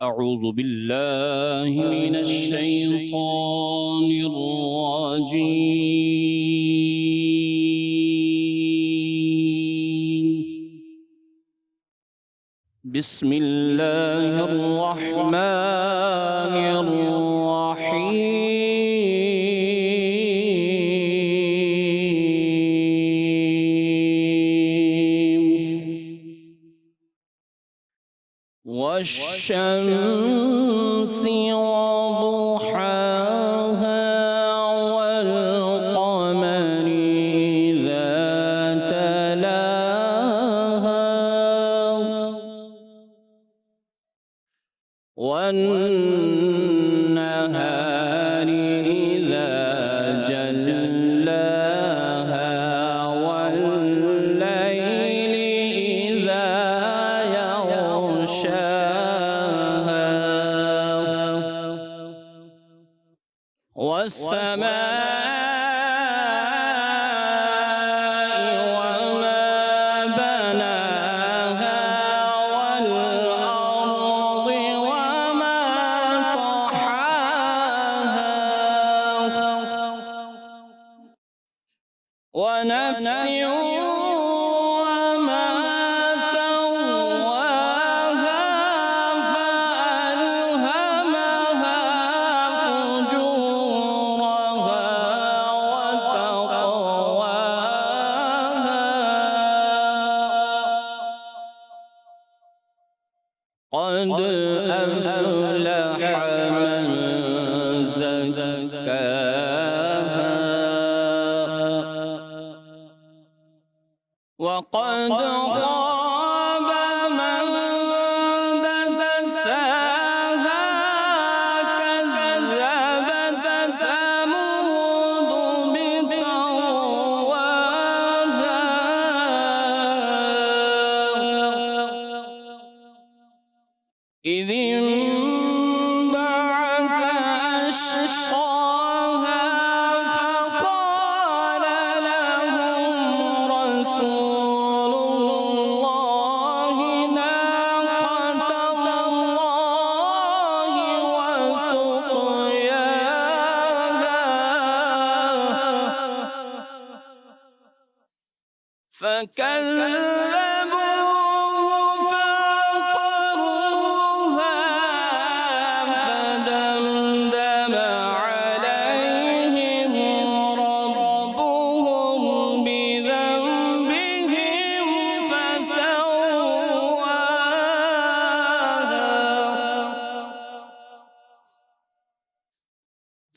أعوذ بالله من الشيطان الرجيم. بسم الله الرحمن الرحيم. والشمس وضحاها والقمر إذا تلاها والنهار إذا جلاها والليل إذا يغشاها والسماء وما بناها والأرض وما طحاها ونفس وما سواها فألهمها فجورها وتقواها قد أفلح من زكاها وقد خاب من دساها كذبت ثمود بطغواها إذ انبعث أشقاها فقال لهم رسول الله ناقة الله وسقياها فكذبوه فعقروها فدمدم عليهم ربهم بذنبهم فسواها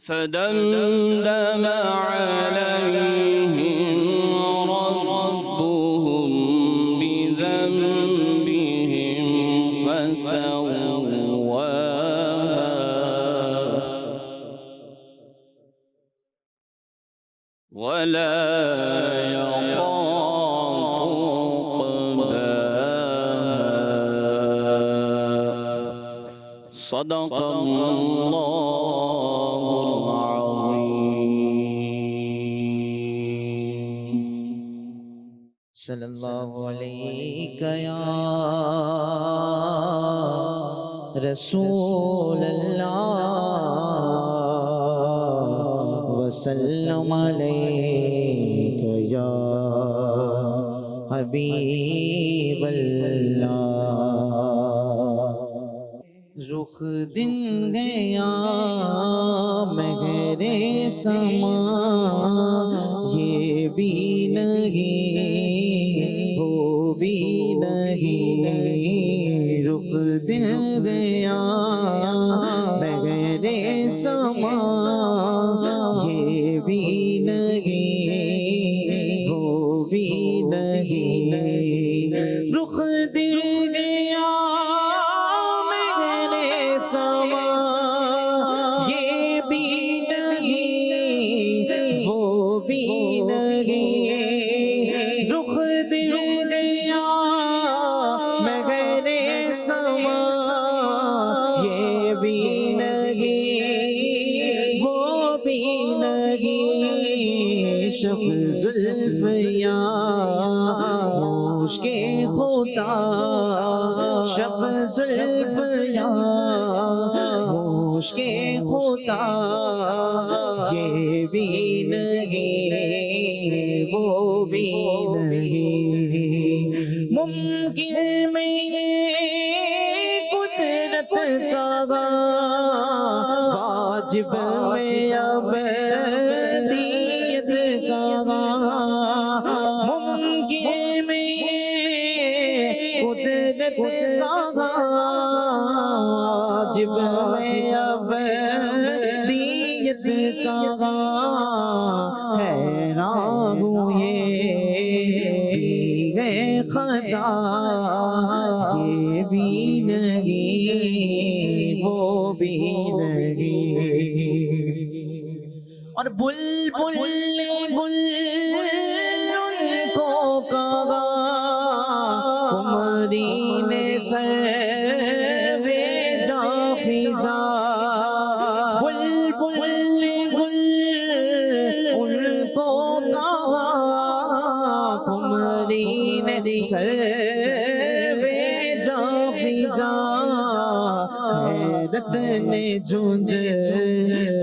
فدمدم عليهم ربهم بذنبهم فسواها ولا يخاف عقباها. صدق الله صلی اللہ علیہ یا رسول اللہ وسلم علیک یا حبیب اللہ رخ دن گیا مگر سما یہ بھی نہیں وہ بھی نہیں رخ دل گیا مگر سما یہ بھی نہیں وہ بھی نہیں رخ دل گیا مگر سما یہ بھی نہیں وہ بھی نہیں رخ دل گیا مگر سما یہ بھی نہیں وہ بھی نہیں شب زلف یا مشک خدا شب زلف یا مشک خدا یہ بھی نہیں وہ بھی نہیں ممکن میں یہ قدرت کا واجب میں اب دیت کا ممکن میں یہ قدرت کا واجب میں اب دیت کا حیران ہوں یہ گئے خدا یہ بھی نہیں وہ بھی نہیں اور بلبل گل ان کو کہا قمری نے سر بھیجا فضا بلبل گل ان کو کہا قمری نے سر بھیجا فضا حیرت نے جھنجھ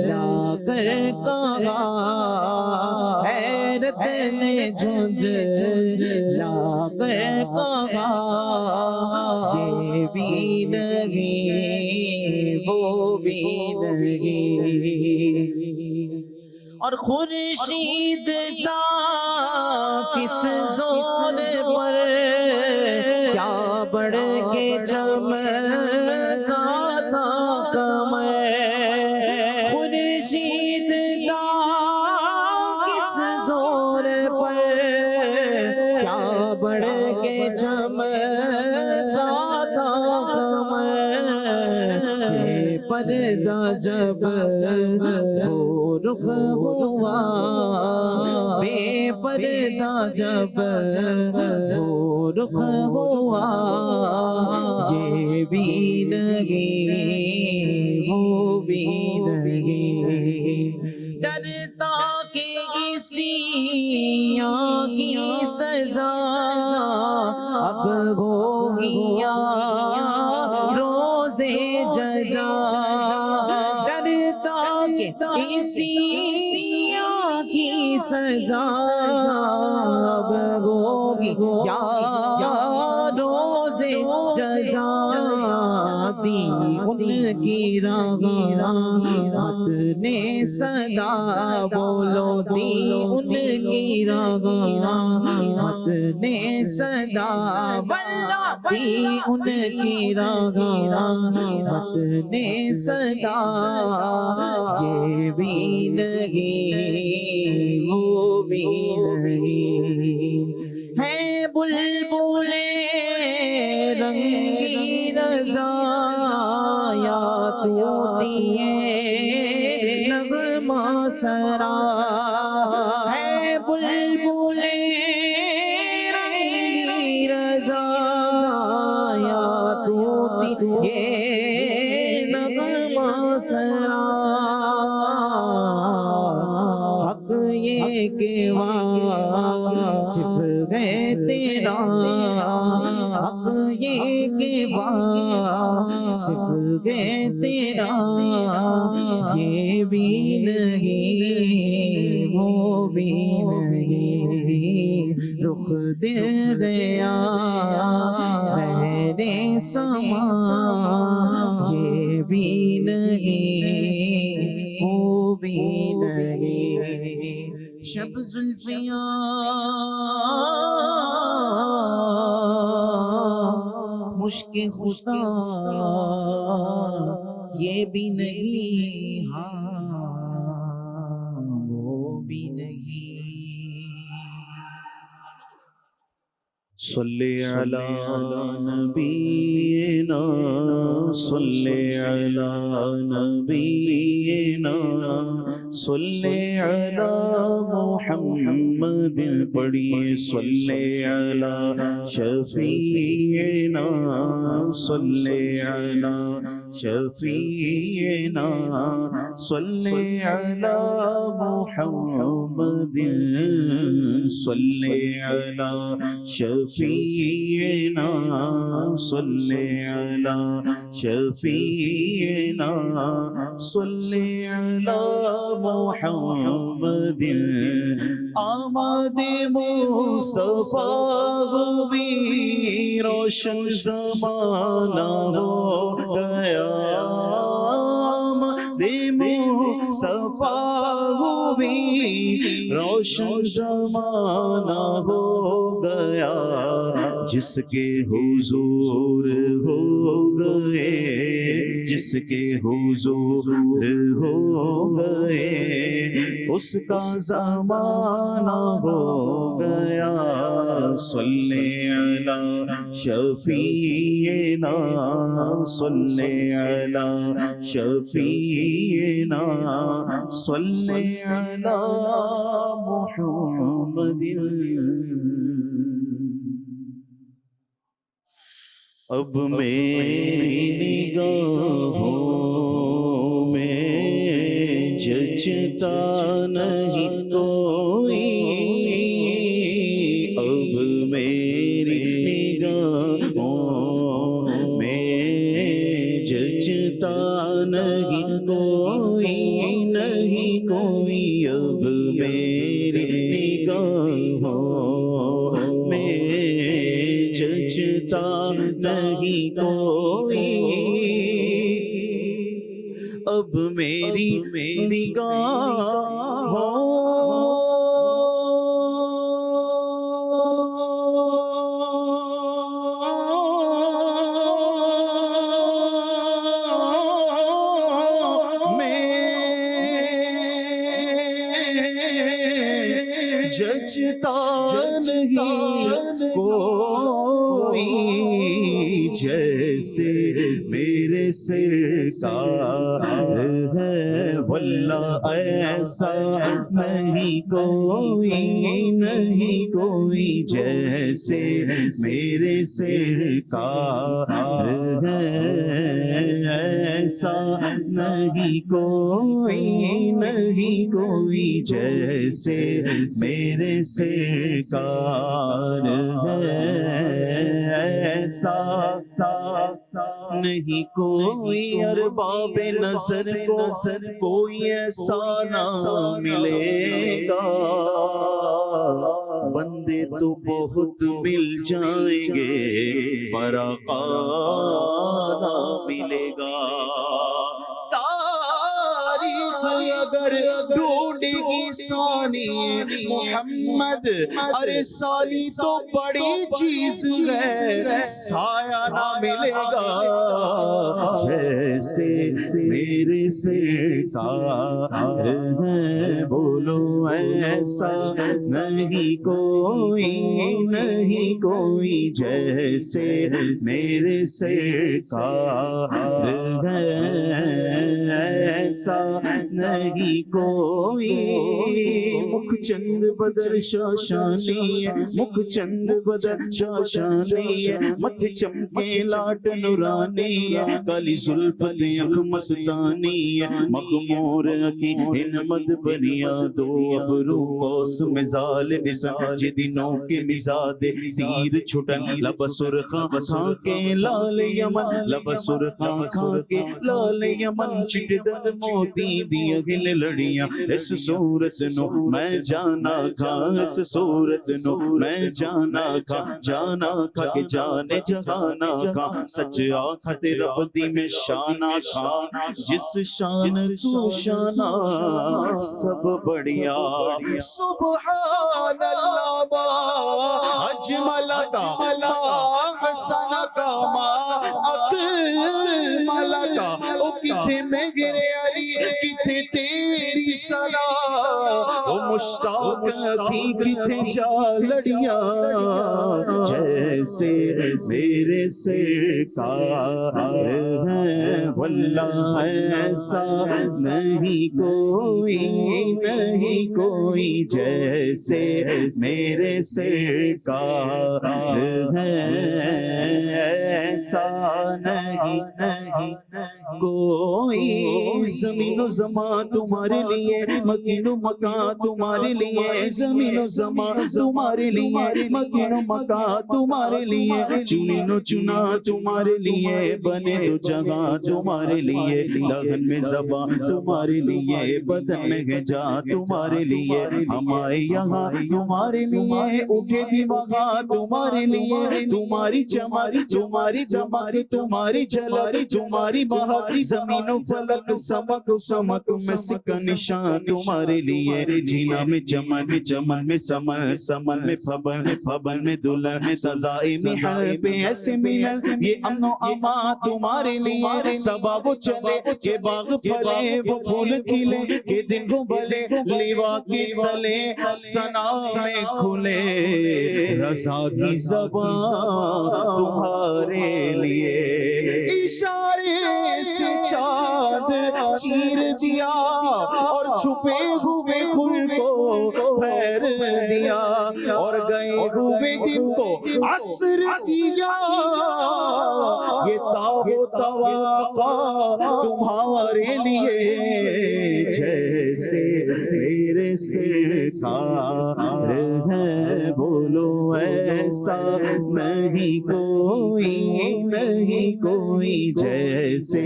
لا کر کہا حیرت نے جھنجھ لا کر کہا یہ بھی نہیں وہ بھی نہیں اور خورشید تھا کس زور پر کیا بڑھ کے چمکا تھا کمر خورشید تھا کس زور پر کیا بڑھ کے چمکا تھا کمر یہ پردہ جب وہ رخ ہوا بے پردہ جب وہ رخ ہوا یہ بھی نہیں وہ بھی نہیں ڈرتا کہ اسی کی سزا اب ہوگی یا روزے جزا ڈرتا کہ اسی کی سزا اب ہوگی یا روزے جزا دی ان کی رحمت نے صدا بولو دی ان کی رحمت نے صدا واللہ دی ان کی رحمت نے صدا یہ بھی نہیں وہ بھی نہیں ہے بلبلے رنگی رضا یا تو دیے نغمہ سرا ہے بلبلے رنگی رضا یا تو دیے نغمہ سرا حق یہ کہ واصف ہے تیرا حق یہ کہ واصف ہے تیرا یہ بھی نہیں وہ بھی نہیں رخ دے گیا میرے سما یہ بھی نہیں وہ بھی نہیں شب زلفیاں مشک خدا یہ بھی نہیں ہاں وہ بھی نہیں صلی علی نبینا صلی علی نبینا صلی علی محمد پڑھیے صلی علی شفیعنا صلی علی شفیعنا صلی علی محمد صلی علی شفیعنا صلی علی شفیعنا صلی علی محمد آمد مصطفیٰ ہوئی روشن زمانہ ہو گیا آمد مصطفیٰ ہوئی روشن زمانہ ہو گیا جس کے حضور ہو گئے جس کے حضور ہو گئے اس کا زمانہ ہو گیا صلی علی شفیعنا صلی علی شفیعنا صلی علی محمد اب میری نگاہوں میں جچتا نہیں کوئی اب میری نگاہوں میں جچتا نہیں کوئی نہیں کوئی اب میری نگاہوں میں جچتا نہیں کوئی اب میری نگاہوں جچتا نہیں کوئی جیسے میرے سرکار ہے واللہ ایسا نہیں کوئی جیسے میرے سرکار ہے ایسا نہیں کوئی جیسے میرے سرکار ہے ایسا نہیں کوئی ارباب نظر کو کوئی ایسا نہ ملے گا بندے تو بہت مل جائیں گے پر آقا نہ ملے گا اگر ڈھونڈے گی ثانی محمد ارے ثانی تو بڑی چیز ہے سایہ نہ ملے گا جیسے میرے سرکار ہے بولو ایسا نہیں کوئی جیسے میرے سرکار ہے ایسا نہیں کوئی مکھ چند بدر شاشانی ہے مکھ چند بدر شاشانی ہے متھ چمکے لاٹ نورانی ہے کالی زلفت اکھ مستانی ہے مخمور اکی ہنمت بنیا دو ابرو قوس مزال نسا جدنوں کے مزاد سیر چھٹن لب سرخاں کھا کے لال یمن لب سرخاں کھا کے لال یمن چٹ دند موتی دیا گل لڑیاں اس صورت نو میں جانا کھا اس صورت نو میں جانا کھا کہ جانے جہانا کھا سچ آخت رب دی میں شانا کھا جس شان تو شانا سب بڑھیا سبحان اللہ ما اجمل کا ما حسن کا ما اکمل کا او کتھے میرے علی کتھے تیری صلاح او مشتاق تھی کتھے جا لڑیاں جیسے میرے سرکار ہے واللہ ایسا نہیں کوئی جیسے میرے سرکار ہے ایسا نہیں کوئی، زمین و زمان تمہارے لیے، مکین و مکان تمہارے لیے، زمین و زمان تمہارے لیے، مکین و مکان تمہارے لیے، چنین و چنا تمہارے لیے، بنے تو جگہ تمہارے لیے، لگن میں زبان تمہارے لیے، بدن میں ہے جان تمہارے لیے، ہم آئے یہاں تمہارے لیے، اٹھے بھی وہاں تمہارے لیے، تمہاری چمک تمہاری دمک تمہاری جھلک تمہاری مہک، زمین و فلک سمک سمک میں سکا نشان تمہارے لیے، جینا میں چمن چمن میں سمن سمن میں پھبن پھبن میں دلہن، سزائے محل پہ ایسے ملن، یہ امن و امان تمہارے لیے، صبا وہ چلے کہ باغ پھلے وہ پھول کھلے، کہ دن کو بھلے لیوا کے تلے ثنا میں کھلے، رضا کی زبان تمہارے لیے، اشارے سے چاند چیر دیا اور چھپے ہوئے گل کو پھیر دیا، اور گئے ہوئے دن کو عصر کیا، یہ تاب و تواقع تمہارے لیے، جیسے میرے سرکار ہے، بولو ایسا نہیں کوئی، نہیں کوئی جیسے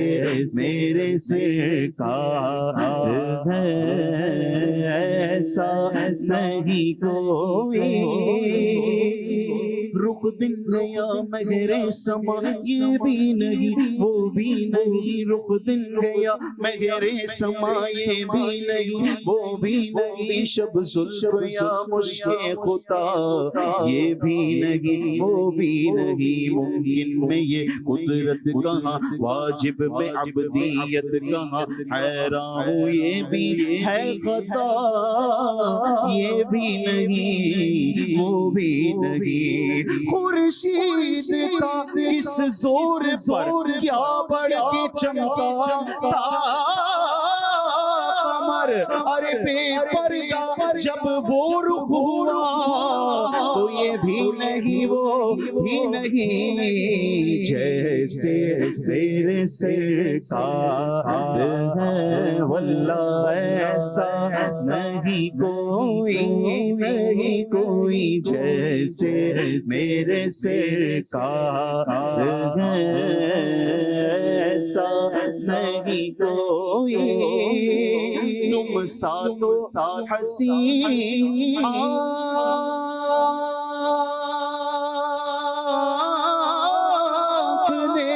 میرے سرکار ہے، ایسا نہیں کوئی، رخ دن گیا مگر سما، یہ بھی نہیں وہ بھی نہیں، رخ دن گیا مگر سما، یہ بھی نہیں وہ بھی نہیں، شب زلف یا مشک خطا، یہ بھی نہیں وہ بھی نہیں، ممکن میں یہ قدرت کہاں، واجب میں عبدیت کہاں، حیران ہوں یہ بھی ہے خطا، یہ بھی نہیں وہ بھی نہیں، خورشید کا کس زور پر کیا بڑھ کے چمکا قمر، ارے بے پردہ جب وہ رخ ہوا، تو یہ بھی نہیں وہ بھی نہیں، جیسے میرے سرکار ہے، واللہ ایسا نہیں کوئی، نہیں کوئی جیسے میرے سرکار ہے، ایسا نہیں کوئی، تم ساتھ حسین آنکھ نے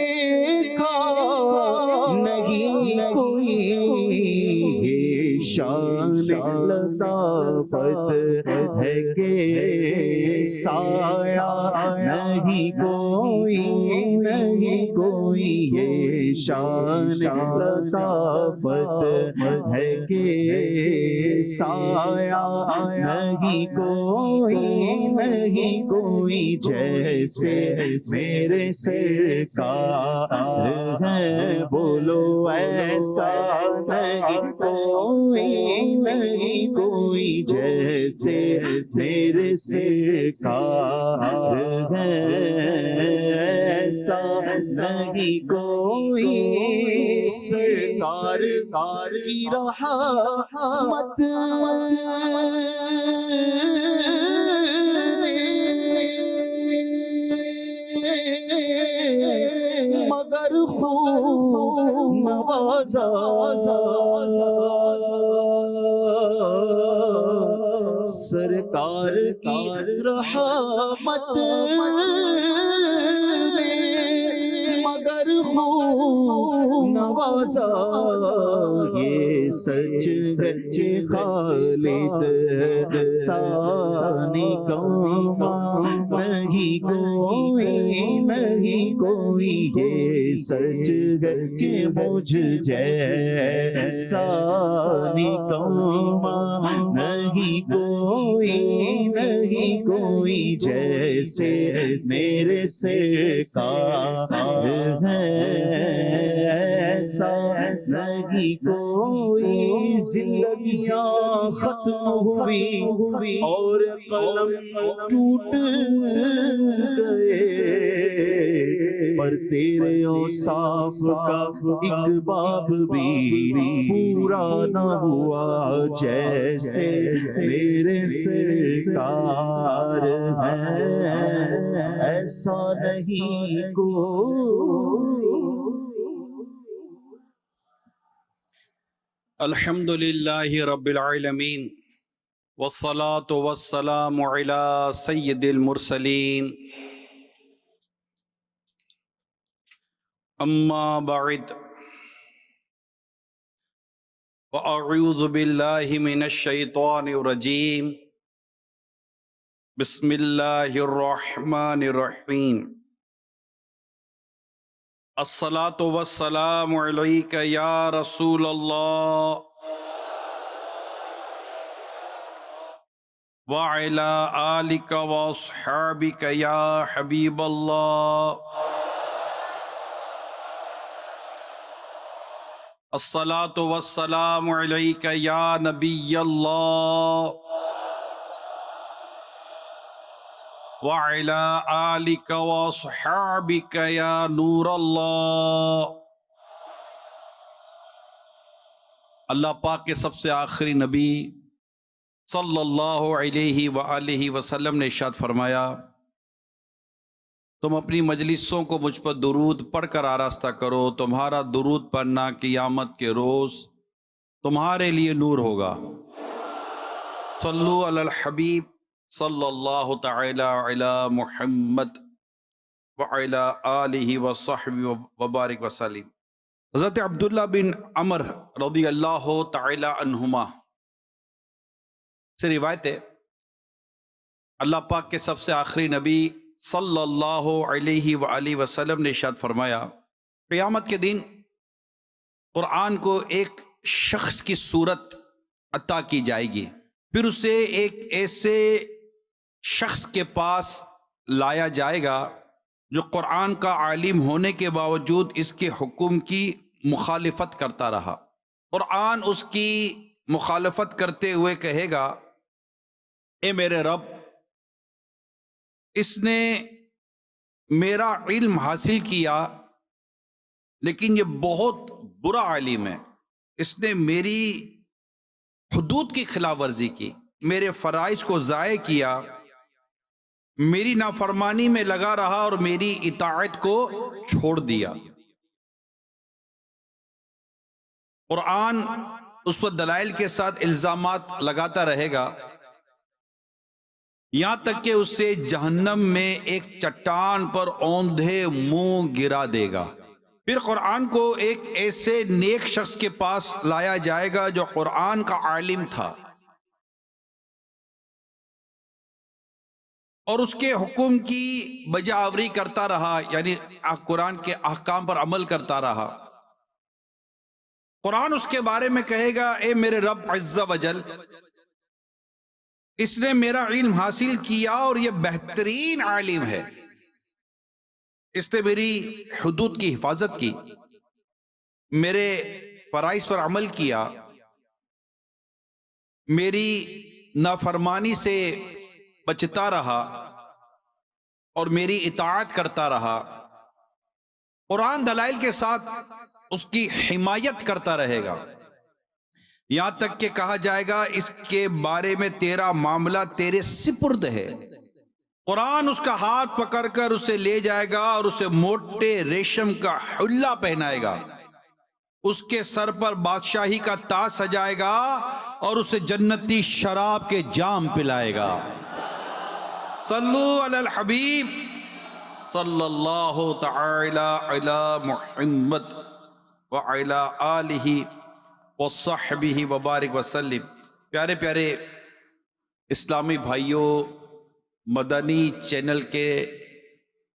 دیکھا نہیں کوئی، یہ شان لطافت ہے کہ سایہ نہیں کوئی، نہیں کوئی، یہ شان لطافت ہے کہ سایہ نہیں کوئی، نہیں کوئی جیسے میرے سرکار ہے، بولو ایسا نہیں کوئی، نہیں کوئی جیسے میرے سرکار ہے، ایسا نہیں کوئی، سرکار کی رحمت مگر خوب نوازا، سرکار کی رحمت نے مگر خوب نوازا، یہ سچ سچ خالد ثانی کما نہیں کوئی، نہیں کوئی، یہ سچ سچ مجھ جیسا ثانی کما نہیں کوئی، کوئی نہیں کوئی جیسے میرے سرکار ہے، ایسا نہیں کوئی، زندگیاں ختم ہوئی اور قلم ٹوٹ گئے، پر تیرے اوصاف کا ایک باب بھی پورا نہ ہوا جیسے میرے سرکار ہے، ایسا نہیں کوئی۔ الحمدللہ رب العالمین والصلاة والسلام علی سید المرسلین، اما بعد واعوذ باللہ من الشیطان الرجیم، بسم اللہ الرحمن الرحیم، الصلاة والسلام علیک یا رسول اللہ وعلی آلک واصحابک یا حبیب اللہ، الصلاة والسلام علیک یا نبی اللہ وعلی آلک واصحابک یا نور اللہ۔ اللہ پاک کے سب سے آخری نبی صلی اللہ علیہ وآلہ وسلم نے ارشاد فرمایا، تم اپنی مجلسوں کو مجھ پر درود پڑھ کر آراستہ کرو، تمہارا درود پڑھنا قیامت کے روز تمہارے لیے نور ہوگا۔ صلو علی الحبیب صلی اللہ تعالی علی محمد وعلی آلہ وصحبہ وبارک وسلم۔ حضرت عبداللہ بن عمر رضی اللہ تعالی عنہما سے روایت ہے، اللہ پاک کے سب سے آخری نبی صلی اللہ علیہ وآلہ وسلم نے ارشاد فرمایا، قیامت کے دن قرآن کو ایک شخص کی صورت عطا کی جائے گی، پھر اسے ایک ایسے شخص کے پاس لایا جائے گا جو قرآن کا عالم ہونے کے باوجود اس کے حکم کی مخالفت کرتا رہا۔ قرآن اس کی مخالفت کرتے ہوئے کہے گا، اے میرے رب، اس نے میرا علم حاصل کیا لیکن یہ بہت برا عالم ہے، اس نے میری حدود کی خلاف ورزی کی، میرے فرائض کو ضائع کیا، میری نافرمانی میں لگا رہا اور میری اطاعت کو چھوڑ دیا۔ قرآن اس پر دلائل کے ساتھ الزامات لگاتا رہے گا، یہاں تک کہ اسے جہنم میں ایک چٹان پر اوندھے منہ گرا دے گا۔ پھر قرآن کو ایک ایسے نیک شخص کے پاس لایا جائے گا جو قرآن کا عالم تھا اور اس کے حکم کی بجا آوری کرتا رہا، یعنی قرآن کے احکام پر عمل کرتا رہا۔ قرآن اس کے بارے میں کہے گا، اے میرے رب عز و جل، اس نے میرا علم حاصل کیا اور یہ بہترین عالم ہے، اس نے میری حدود کی حفاظت کی، میرے فرائض پر عمل کیا، میری نافرمانی سے بچتا رہا اور میری اطاعت کرتا رہا۔ قرآن دلائل کے ساتھ اس کی حمایت کرتا رہے گا، یہاں تک کہ کہا جائے گا اس کے بارے میں تیرا معاملہ تیرے سپرد ہے۔ قرآن اس کا ہاتھ پکڑ کر اسے لے جائے گا اور اسے موٹے ریشم کا حلہ پہنائے گا، اس کے سر پر بادشاہی کا تاج سجائے گا اور اسے جنتی شراب کے جام پلائے گا۔ صلو علی الحبیب صلی اللہ تعالی علی محمد وعلی آلہ وصحبہ وبارک وسلم۔ پیارے پیارے اسلامی بھائیوں، مدنی چینل کے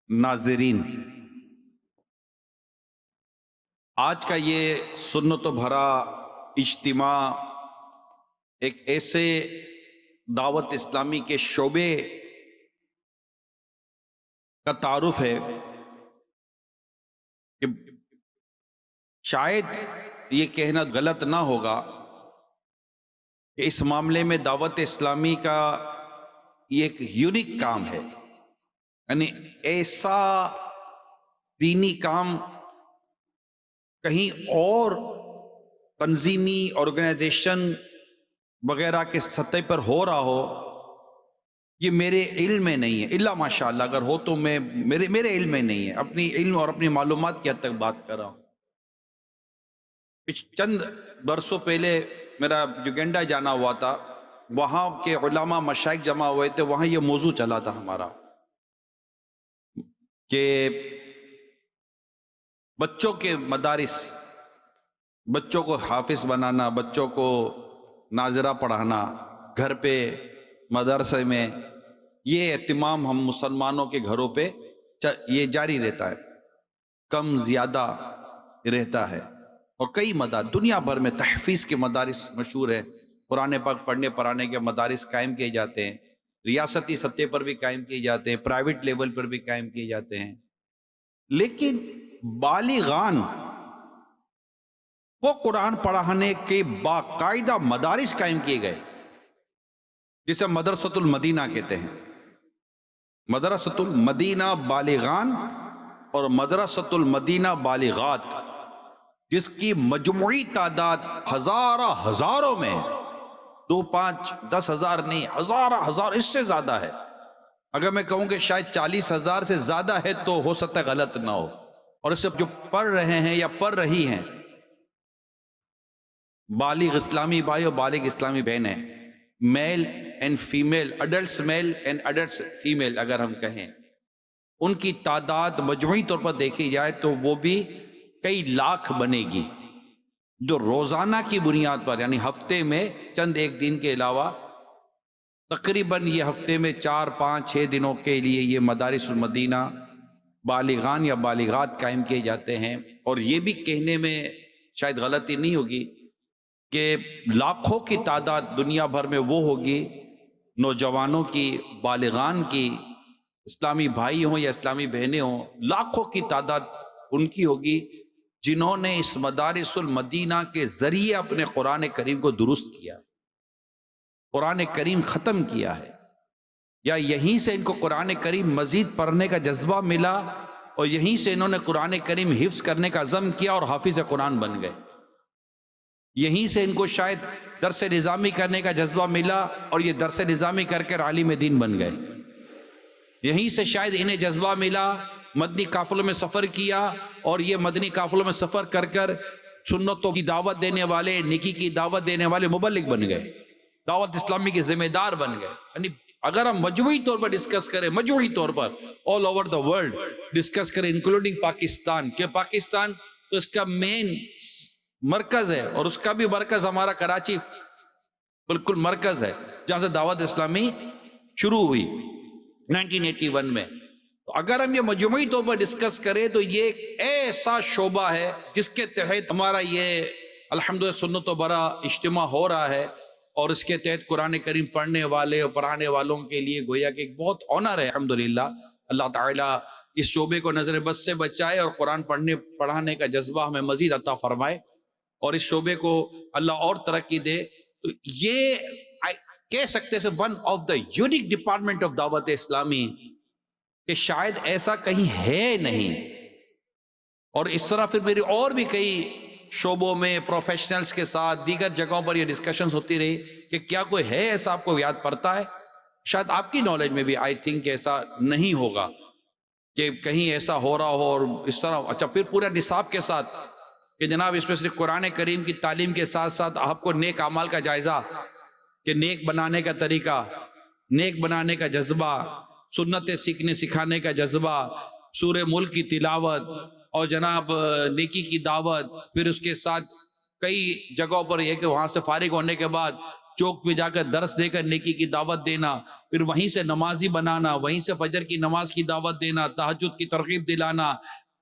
ناظرین، آج کا یہ سنت و بھرا اجتماع ایک ایسے دعوت اسلامی کے شعبے کا تعارف ہے کہ شاید یہ کہنا غلط نہ ہوگا کہ اس معاملے میں دعوت اسلامی کا یہ ایک یونیک کام ہے، یعنی ایسا دینی کام کہیں اور تنظیمی آرگنائزیشن وغیرہ کے سطح پر ہو رہا ہو، یہ میرے علم میں نہیں ہے، الا ماشاءاللہ اگر ہو تو میرے علم میں نہیں ہے، اپنی علم اور اپنی معلومات کی حد تک بات کر رہا ہوں۔ چند برسوں پہلے میرا یوگینڈا جانا ہوا تھا، وہاں کے علماء مشائخ جمع ہوئے تھے، وہاں یہ موضوع چلا تھا ہمارا کہ بچوں کے مدارس، بچوں کو حافظ بنانا، بچوں کو ناظرہ پڑھانا، گھر پہ مدرسے میں، یہ اہتمام ہم مسلمانوں کے گھروں پہ یہ جاری رہتا ہے، کم زیادہ رہتا ہے۔ اور کئی مدارس دنیا بھر میں تحفیظ کے مدارس مشہور ہیں، قرآن پاک پڑھنے پڑھانے کے مدارس قائم کیے جاتے ہیں، ریاستی سطح پر بھی قائم کیے جاتے ہیں، پرائیویٹ لیول پر بھی قائم کیے جاتے ہیں، لیکن بالغان کو قرآن پڑھانے کے باقاعدہ مدارس قائم کیے گئے، جسے مدرسۃ المدینہ کہتے ہیں، مدرسۃ المدینہ بالغان اور مدرسۃ المدینہ بالغات، جس کی مجموعی تعداد ہزاروں میں، 2 5 10 ہزار نہیں، ہزار اس سے زیادہ ہے۔ اگر میں کہوں کہ شاید 40,000 سے زیادہ ہے تو ہو سکتا ہے غلط نہ ہو، اور اس سے جو پڑھ رہے ہیں یا پڑھ رہی ہیں بالغ اسلامی بھائی اور بالغ اسلامی بہنیں، male and female, adults male and adults female اگر ہم کہیں، ان کی تعداد مجموعی طور پر دیکھی جائے تو وہ بھی کئی لاکھ بنے گی، جو روزانہ کی بنیاد پر، یعنی ہفتے میں چند ایک دن کے علاوہ تقریباً یہ ہفتے میں 4 5 6 دنوں کے لیے یہ مدارس المدینہ بالغان یا بالغات قائم کیے جاتے ہیں۔ اور یہ بھی کہنے میں شاید غلطی نہیں ہوگی کہ لاکھوں کی تعداد دنیا بھر میں وہ ہوگی نوجوانوں کی، بالغان کی، اسلامی بھائی ہوں یا اسلامی بہنیں ہوں، لاکھوں کی تعداد ان کی ہوگی جنہوں نے اس مدارس المدینہ کے ذریعے اپنے قرآن کریم کو درست کیا، قرآن کریم ختم کیا ہے، یا یہیں سے ان کو قرآن کریم مزید پڑھنے کا جذبہ ملا اور یہیں سے انہوں نے قرآن کریم حفظ کرنے کا عزم کیا اور حافظ قرآن بن گئے، یہیں سے ان کو شاید درس نظامی کرنے کا جذبہ ملا اور یہ درس نظامی کر کر عالم دین بن گئے، یہیں سے شاید انہیں جذبہ ملا، مدنی قافلوں میں سفر کیا اور یہ مدنی قافلوں میں سفر کر کر سنتوں کی دعوت دینے والے، نیکی کی دعوت دینے والے مبلغ بن گئے، دعوت اسلامی کے ذمہ دار بن گئے۔ یعنی اگر ہم مجموعی طور پر ڈسکس کریں، مجموعی طور پر all over the world discuss کریں، انکلوڈنگ پاکستان، کہ پاکستان تو اس کا مین مرکز ہے، اور اس کا بھی مرکز ہمارا کراچی بالکل مرکز ہے، جہاں سے دعوت اسلامی شروع ہوئی 1981 میں۔ اگر ہم یہ مجموعی طور پر ڈسکس کریں تو یہ ایک ایسا شعبہ ہے جس کے تحت ہمارا یہ الحمدللہ سنت و برا اجتماع ہو رہا ہے، اور اس کے تحت قرآن کریم پڑھنے والے اور پڑھانے والوں کے لیے گویا کہ ایک بہت آنر ہے الحمدللہ۔ اللہ تعالیٰ اس شعبے کو نظر بد سے بچائے اور قرآن پڑھانے کا جذبہ ہمیں مزید عطا فرمائے، اور اس شعبے کو اللہ اور ترقی دے۔ تو یہ کہہ سکتے ہیں one of the unique department of دعوت اسلامی، کہ شاید ایسا کہیں ہے نہیں۔ اور اس طرح پھر میری اور بھی کئی شعبوں میں پروفیشنلز کے ساتھ دیگر جگہوں پر یہ ڈسکشنز ہوتی رہی کہ کیا کوئی ہے ایسا آپ کو یاد پڑتا ہے؟ شاید آپ کی نالج میں بھی آئی تھنک ایسا نہیں ہوگا کہ کہیں ایسا ہو رہا ہو، اور اس طرح اچھا پھر پورا نصاب کے ساتھ کہ جناب اس میں صرف قرآن کریم کی تعلیم کے ساتھ ساتھ آپ کو نیک اعمال کا جائزہ، کہ نیک بنانے کا طریقہ، نیک بنانے کا جذبہ، سنتیں سیکھنے سکھانے کا جذبہ، سورہ ملک کی تلاوت، اور جناب نیکی کی دعوت، پھر اس کے ساتھ کئی جگہوں پر یہ کہ وہاں سے فارغ ہونے کے بعد چوک پہ جا کر درس دے کر نیکی کی دعوت دینا، پھر وہیں سے نمازی بنانا، وہیں سے فجر کی نماز کی دعوت دینا، تہجد کی ترغیب دلانا،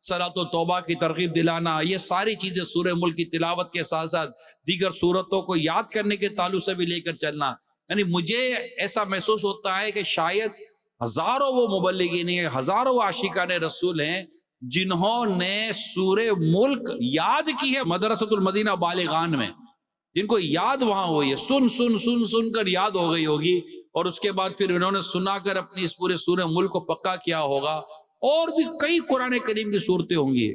صلاۃ و توبہ کی ترغیب دلانا، یہ ساری چیزیں سورہ ملک کی تلاوت کے ساتھ ساتھ دیگر سورتوں کو یاد کرنے کے تعلق سے بھی لے کر چلنا، یعنی مجھے ایسا محسوس ہوتا ہے کہ شاید ہزاروں وہ مبلغین ہیں، ہزاروں وہ عاشقان رسول ہیں جنہوں نے سورہ ملک یاد کی ہے مدرسۃ المدینہ بالغان میں، جن کو یاد وہاں ہوئی ہے، سن کر یاد ہو گئی ہوگی، اور اس کے بعد پھر انہوں نے سنا کر اپنی اس پورے سورہ ملک کو پکا کیا ہوگا۔ اور بھی کئی قرآن کریم کی صورتیں ہوں گی۔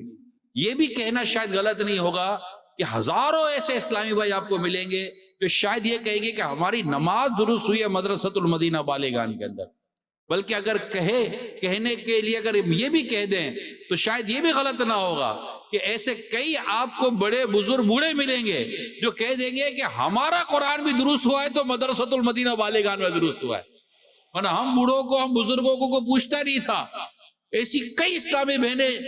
یہ بھی کہنا شاید غلط نہیں ہوگا کہ ہزاروں ایسے اسلامی بھائی آپ کو ملیں گے جو شاید یہ کہیں گے کہ ہماری نماز درست ہوئی ہے مدرسۃ المدینہ بالغان کے اندر، بلکہ اگر کہنے کے لیے اگر یہ بھی کہہ دیں تو شاید یہ بھی غلط نہ ہوگا کہ ایسے کئی آپ کو بڑے بزرگ بوڑھے ملیں گے جو کہہ دیں گے کہ ہمارا قرآن بھی درست ہوا ہے تو مدرسۃ المدینہ بالغان میں درست ہوا ہے، ورنہ ہم بوڑھوں کو، ہم بزرگوں کو کوئی پوچھتا نہیں تھا۔ ایسی کئی اسلامی بہنیں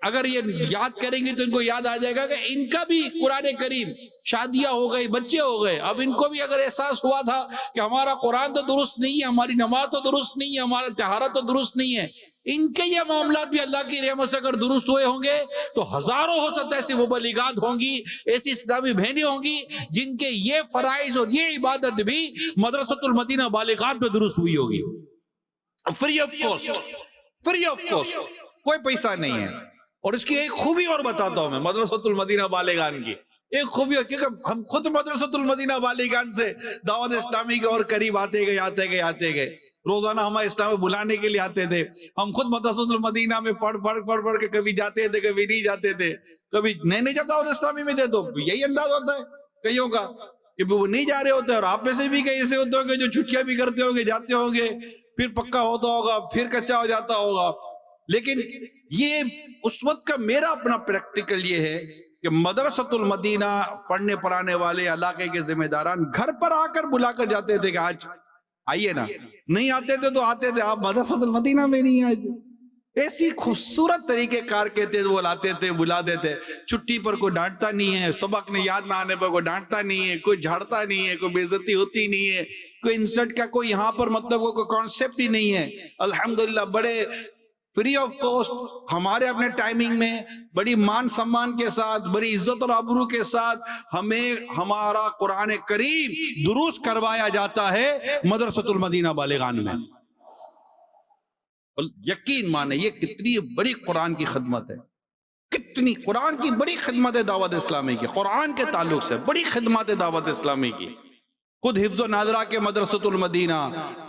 اگر یہ یاد کریں گی تو ان کو یاد آ جائے گا کہ ان کا بھی قرآن کریم، شادیاں ہو گئی، بچے ہو گئے، اب ان کو بھی اگر احساس ہوا تھا کہ ہمارا قرآن تو درست نہیں ہے، ہماری نماز تو درست نہیں ہے، ہمارا طہارت تو درست نہیں ہے، ان کے یہ معاملات بھی اللہ کی رحمت سے اگر درست ہوئے ہوں گے تو ہزاروں ہو سکتا ہے ایسی مبلغات ہوں گی، ایسی اسلامی بہنیں ہوں گی جن کے یہ فرائض اور یہ عبادت بھی مدرسۃ المدینہ بالغات میں درست ہوئی ہوگی، فری آف کاسٹ، کوئی پیسہ نہیں ہے۔ اور اس کی ایک خوبی اور بتاتا ہوں میں مدرسۃ المدینہ بالغان کی ایک خوبی، کیونکہ ہم خود مدرسۃ المدینہ بالغان سے دعوت اسلامی کے اور قریب آتے گئے، روزانہ ہمارے اسلام میں بلانے کے لیے آتے تھے، ہم خود مدرسۃ المدینہ میں پڑھ کے کبھی جاتے تھے، کبھی نہیں جاتے تھے، کبھی نئے جب دعوت اسلامی میں تھے تو یہی انداز ہوتا ہے کئیوں کا کہ وہ نہیں جا رہے ہوتے، اور آپ میں سے بھی کئی ایسے ہوتے ہوں گے جو چھٹیاں بھی کرتے ہوں گے، جاتے ہوں گے، پھر پکا ہوتا ہوگا، پھر کچا ہو جاتا ہوگا۔ لیکن یہ اس وقت کا میرا اپنا پریکٹیکل یہ ہے کہ مدرسۃ المدینہ پڑھنے پڑھانے والے علاقے کے ذمہ داران گھر پر آ کر بلا کر جاتے تھے کہ آج آئیے نا، نہیں آتے تھے تو آتے تھے، آپ مدرسۃ المدینہ میں نہیں آئے، ایسی خوبصورت طریقے کار کہتے وہ لاتے تھے، بلاتے تھے، چھٹی پر کوئی ڈانٹتا نہیں ہے، سبق نے یاد نہ آنے پر کوئی ڈانٹتا نہیں ہے، کوئی جھاڑتا نہیں ہے، کوئی بے عزتی ہوتی نہیں ہے، کوئی انسلٹ کا کوئی یہاں پر مطلب کوئی کانسیپٹ ہی نہیں ہے۔ الحمدللہ بڑے فری آف کاسٹ ہمارے اپنے ٹائمنگ میں بڑی مان سمان کے ساتھ، بڑی عزت اور آبرو کے ساتھ ہمیں ہمارا قرآن کریم دروس کروایا جاتا ہے مدرسۃ المدینہ بالغان میں۔ یقین مانے یہ کتنی بڑی قرآن کی خدمت ہے، کتنی قرآن کی بڑی خدمت ہے دعوت اسلامی کی، قرآن کے تعلق سے بڑی خدمت ہے دعوت اسلامی کی۔ خود حفظ و ناظرہ کے مدرسۃ المدینہ،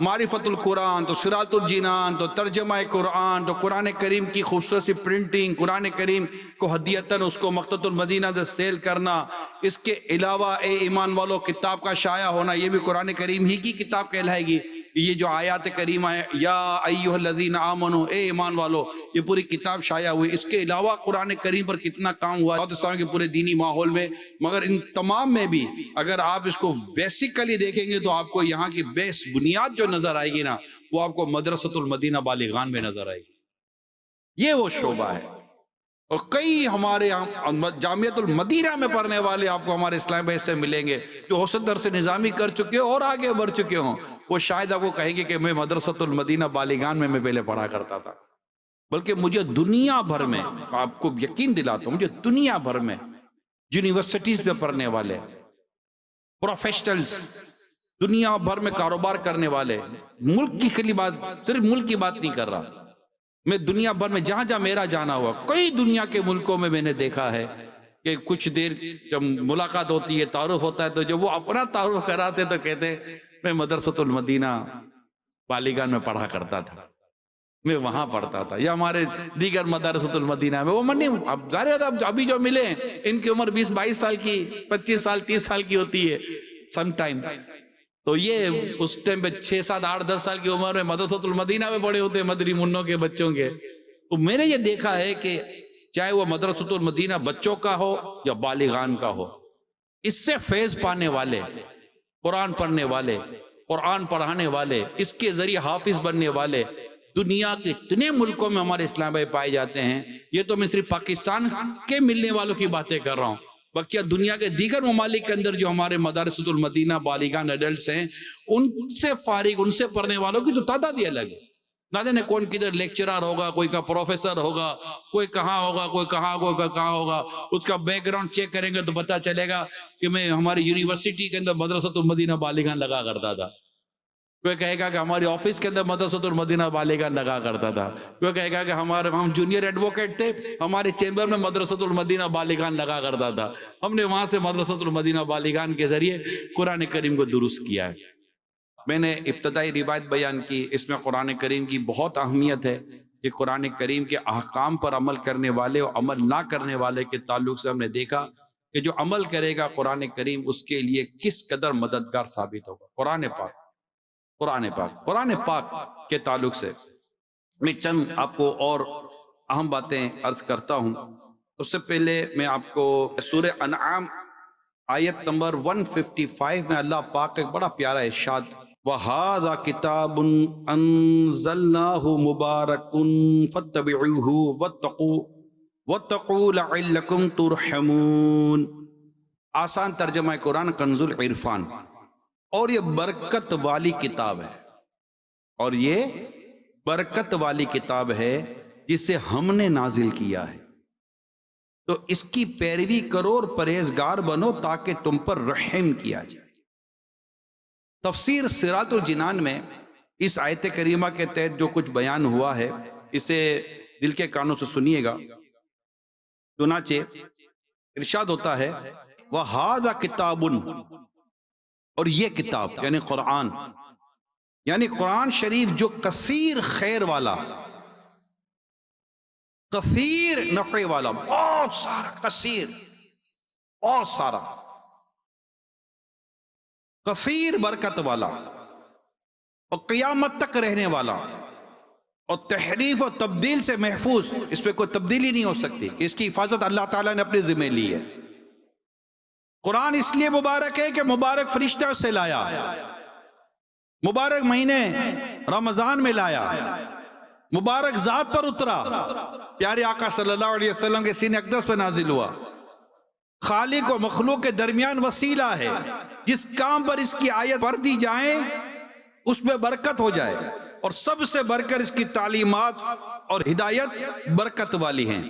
معرفت القرآن، تو صراط الجنان، تو ترجمہ قرآن، تو قرآن کریم کی خوبصورت سی پرنٹنگ، قرآن کریم کو ہدیتاً اس کو مکتبۃ المدینہ سے سیل کرنا، اس کے علاوہ اے ایمان والو کتاب کا شائع ہونا، یہ بھی قرآن کریم ہی کی کتاب کہلائے گی۔ یہ جو آیات کریمہ ہے، یا ایھا الذین آمنوا، اے ایمان والو، یہ پوری کتاب شائع ہوئی۔ اس کے علاوہ قرآن کریم پر کتنا کام ہوا دعوت اسلامی کے پورے دینی ماحول میں، مگر ان تمام میں بھی اگر آپ اس کو بیسیکلی دیکھیں گے تو آپ کو یہاں کی بیس بنیاد جو نظر آئے گی نا، وہ آپ کو مدرسۃ المدینہ بالغان میں نظر آئے گی۔ یہ وہ شعبہ ہے، اور کئی ہمارے جامعۃ المدینہ میں پڑھنے والے آپ کو ہمارے اسلام بھائی سے ملیں گے جو حسن درس نظامی کر چکے ہوں اور آگے بڑھ چکے ہوں، وہ شاید آپ کو کہیں گے کہ میں مدرسۃ المدینہ بالغان میں پہلے پڑھا کرتا تھا۔ بلکہ مجھے دنیا بھر میں، آپ کو یقین دلاتا ہوں، مجھے دنیا بھر میں یونیورسٹیز میں پڑھنے والے پروفیشنلز، دنیا بھر میں کاروبار کرنے والے، ملک کی کلی بات، صرف ملک کی بات نہیں کر رہا، میں دنیا بھر میں جہاں جہاں میرا جانا ہوا، کئی دنیا کے ملکوں میں نے دیکھا ہے کہ کچھ دیر جب ملاقات ہوتی ہے، تعارف ہوتا ہے، تو جب وہ اپنا تعارف کراتے تو کہتے میں مدرسۃ المدینہ بالغان میں پڑھا کرتا تھا، میں وہاں پڑھتا تھا، یا ہمارے دیگر مدرسۃ المدینہ میں۔ وہ منی اب ظاہر ہے ابھی جو ملے ان کی عمر 20-22 سال کی، 25 سال 30 سال کی ہوتی ہے سم ٹائم، تو یہ اس ٹائم پہ 6, 7, 8, 10 سال کی عمر میں مدرسۃ المدینہ میں پڑے ہوتے ہیں، مدری منوں کے بچوں کے۔ تو میں نے یہ دیکھا ہے کہ چاہے وہ مدرسۃ المدینہ بچوں کا ہو یا بالغان کا ہو، اس سے فیض پانے والے، قرآن پڑھنے والے، قرآن پڑھانے والے، اس کے ذریعے حافظ بننے والے دنیا کے اتنے ملکوں میں ہمارے اسلام بھائی پائے جاتے ہیں۔ یہ تو میں صرف پاکستان کے ملنے والوں کی باتیں کر رہا ہوں، باقی دنیا کے دیگر ممالک کے اندر جو ہمارے مدارسۃ المدینہ بالغان ایڈلٹس ہیں، ان سے فارغ، ان سے پڑھنے والوں کی تو تعداد ہی الگ ہے۔ نہ جانے کون کدھر لیکچرر ہوگا، کوئی کا پروفیسر ہوگا، کوئی کہاں ہوگا، کوئی کہاں ہوگا، اس کا بیک گراؤنڈ چیک کریں گے تو پتہ چلے گا کہ میں ہماری یونیورسٹی کے اندر مدرسۃ المدینہ بالغان لگا کرتا تھا۔ کوئی کہے گا کہ ہماری آفس کے اندر مدرسۃ المدینہ بالیغان لگا کرتا تھا، کوئی کہے گا کہ ہم جونیئر ایڈوکیٹ تھے، ہمارے چیمبر میں مدرسۃ المدینہ بالیغان لگا کرتا تھا، ہم نے وہاں سے مدرسۃ المدینہ بالیغان کے ذریعے قرآن کریم کو درست کیا ہے۔ میں نے ابتدائی روایت بیان کی، اس میں قرآن کریم کی بہت اہمیت ہے کہ قرآن کریم کے احکام پر عمل کرنے والے اور عمل نہ کرنے والے کے تعلق سے ہم نے دیکھا کہ جو عمل کرے گا قرآن کریم اس کے لیے کس قدر مددگار ثابت ہوگا۔ قرآن پاک کے تعلق سے میں چند آپ کو اور اہم باتیں عرض کرتا ہوں۔ سب سے پہلے میں آپ کو سورہ انعام آیت نمبر 155 میں اللہ پاک کا ایک بڑا پیارا ارشاد، وَهَذَا كِتَابٌ أَنزَلْنَاهُ مُبَارَكٌ فَاتَّبِعُوهُ وَاتَّقُوا لَعَلَّكُمْ تُرْحَمُونَ۔ آسان ترجمہ قرآن کنز العرفان، اور یہ برکت والی کتاب ہے، اور یہ برکت والی کتاب ہے جسے ہم نے نازل کیا ہے، تو اس کی پیروی کرو اور پرہیزگار بنو تاکہ تم پر رحم کیا جائے۔ تفسیر صراط الجنان میں اس آیت کریمہ کے تحت جو کچھ بیان ہوا ہے اسے دل کے کانوں سے سنیے گا۔ چنانچہ ارشاد ہوتا ہے وَهَذَا كِتَابٌ، اور یہ کتاب یعنی قرآن، یعنی قرآن شریف جو کثیر خیر والا، کثیر نفع والا، بہت سارا، کثیر بہت سارا، کثیر برکت والا اور قیامت تک رہنے والا اور تحریف و تبدیل سے محفوظ، اس پہ کوئی تبدیلی نہیں ہو سکتی کہ اس کی حفاظت اللہ تعالیٰ نے اپنے ذمہ لی ہے۔ قرآن اس لیے مبارک ہے کہ مبارک فرشتہ سے لایا، مبارک مہینے رمضان میں لایا، مبارک ذات پر اترا، پیارے آقا صلی اللہ علیہ وسلم کے سینہ اقدس پہ نازل ہوا، خالق و مخلوق کے درمیان وسیلہ ہے، جس کام پر اس کی آیت پڑھ دی جائیں اس میں برکت ہو جائے، اور سب سے بڑھ کر اس کی تعلیمات اور ہدایت برکت والی ہیں۔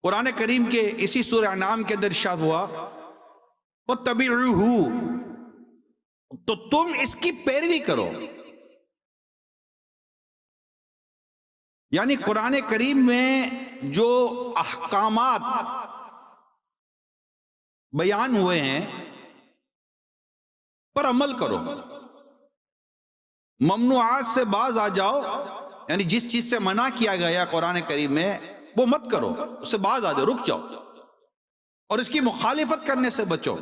قرآن کریم کے اسی سورہ انعام کے اندر ارشاد ہوا وَاتَّبِعُوهُ، تو تم اس کی پیروی کرو، یعنی قرآن کریم میں جو احکامات بیان ہوئے ہیں پر عمل کرو، ممنوعات سے باز آ جاؤ، یعنی جس چیز سے منع کیا گیا قرآن کریم میں وہ مت کرو، اس سے باز آ جاؤ، رک جاؤ، اور اس کی مخالفت کرنے سے بچو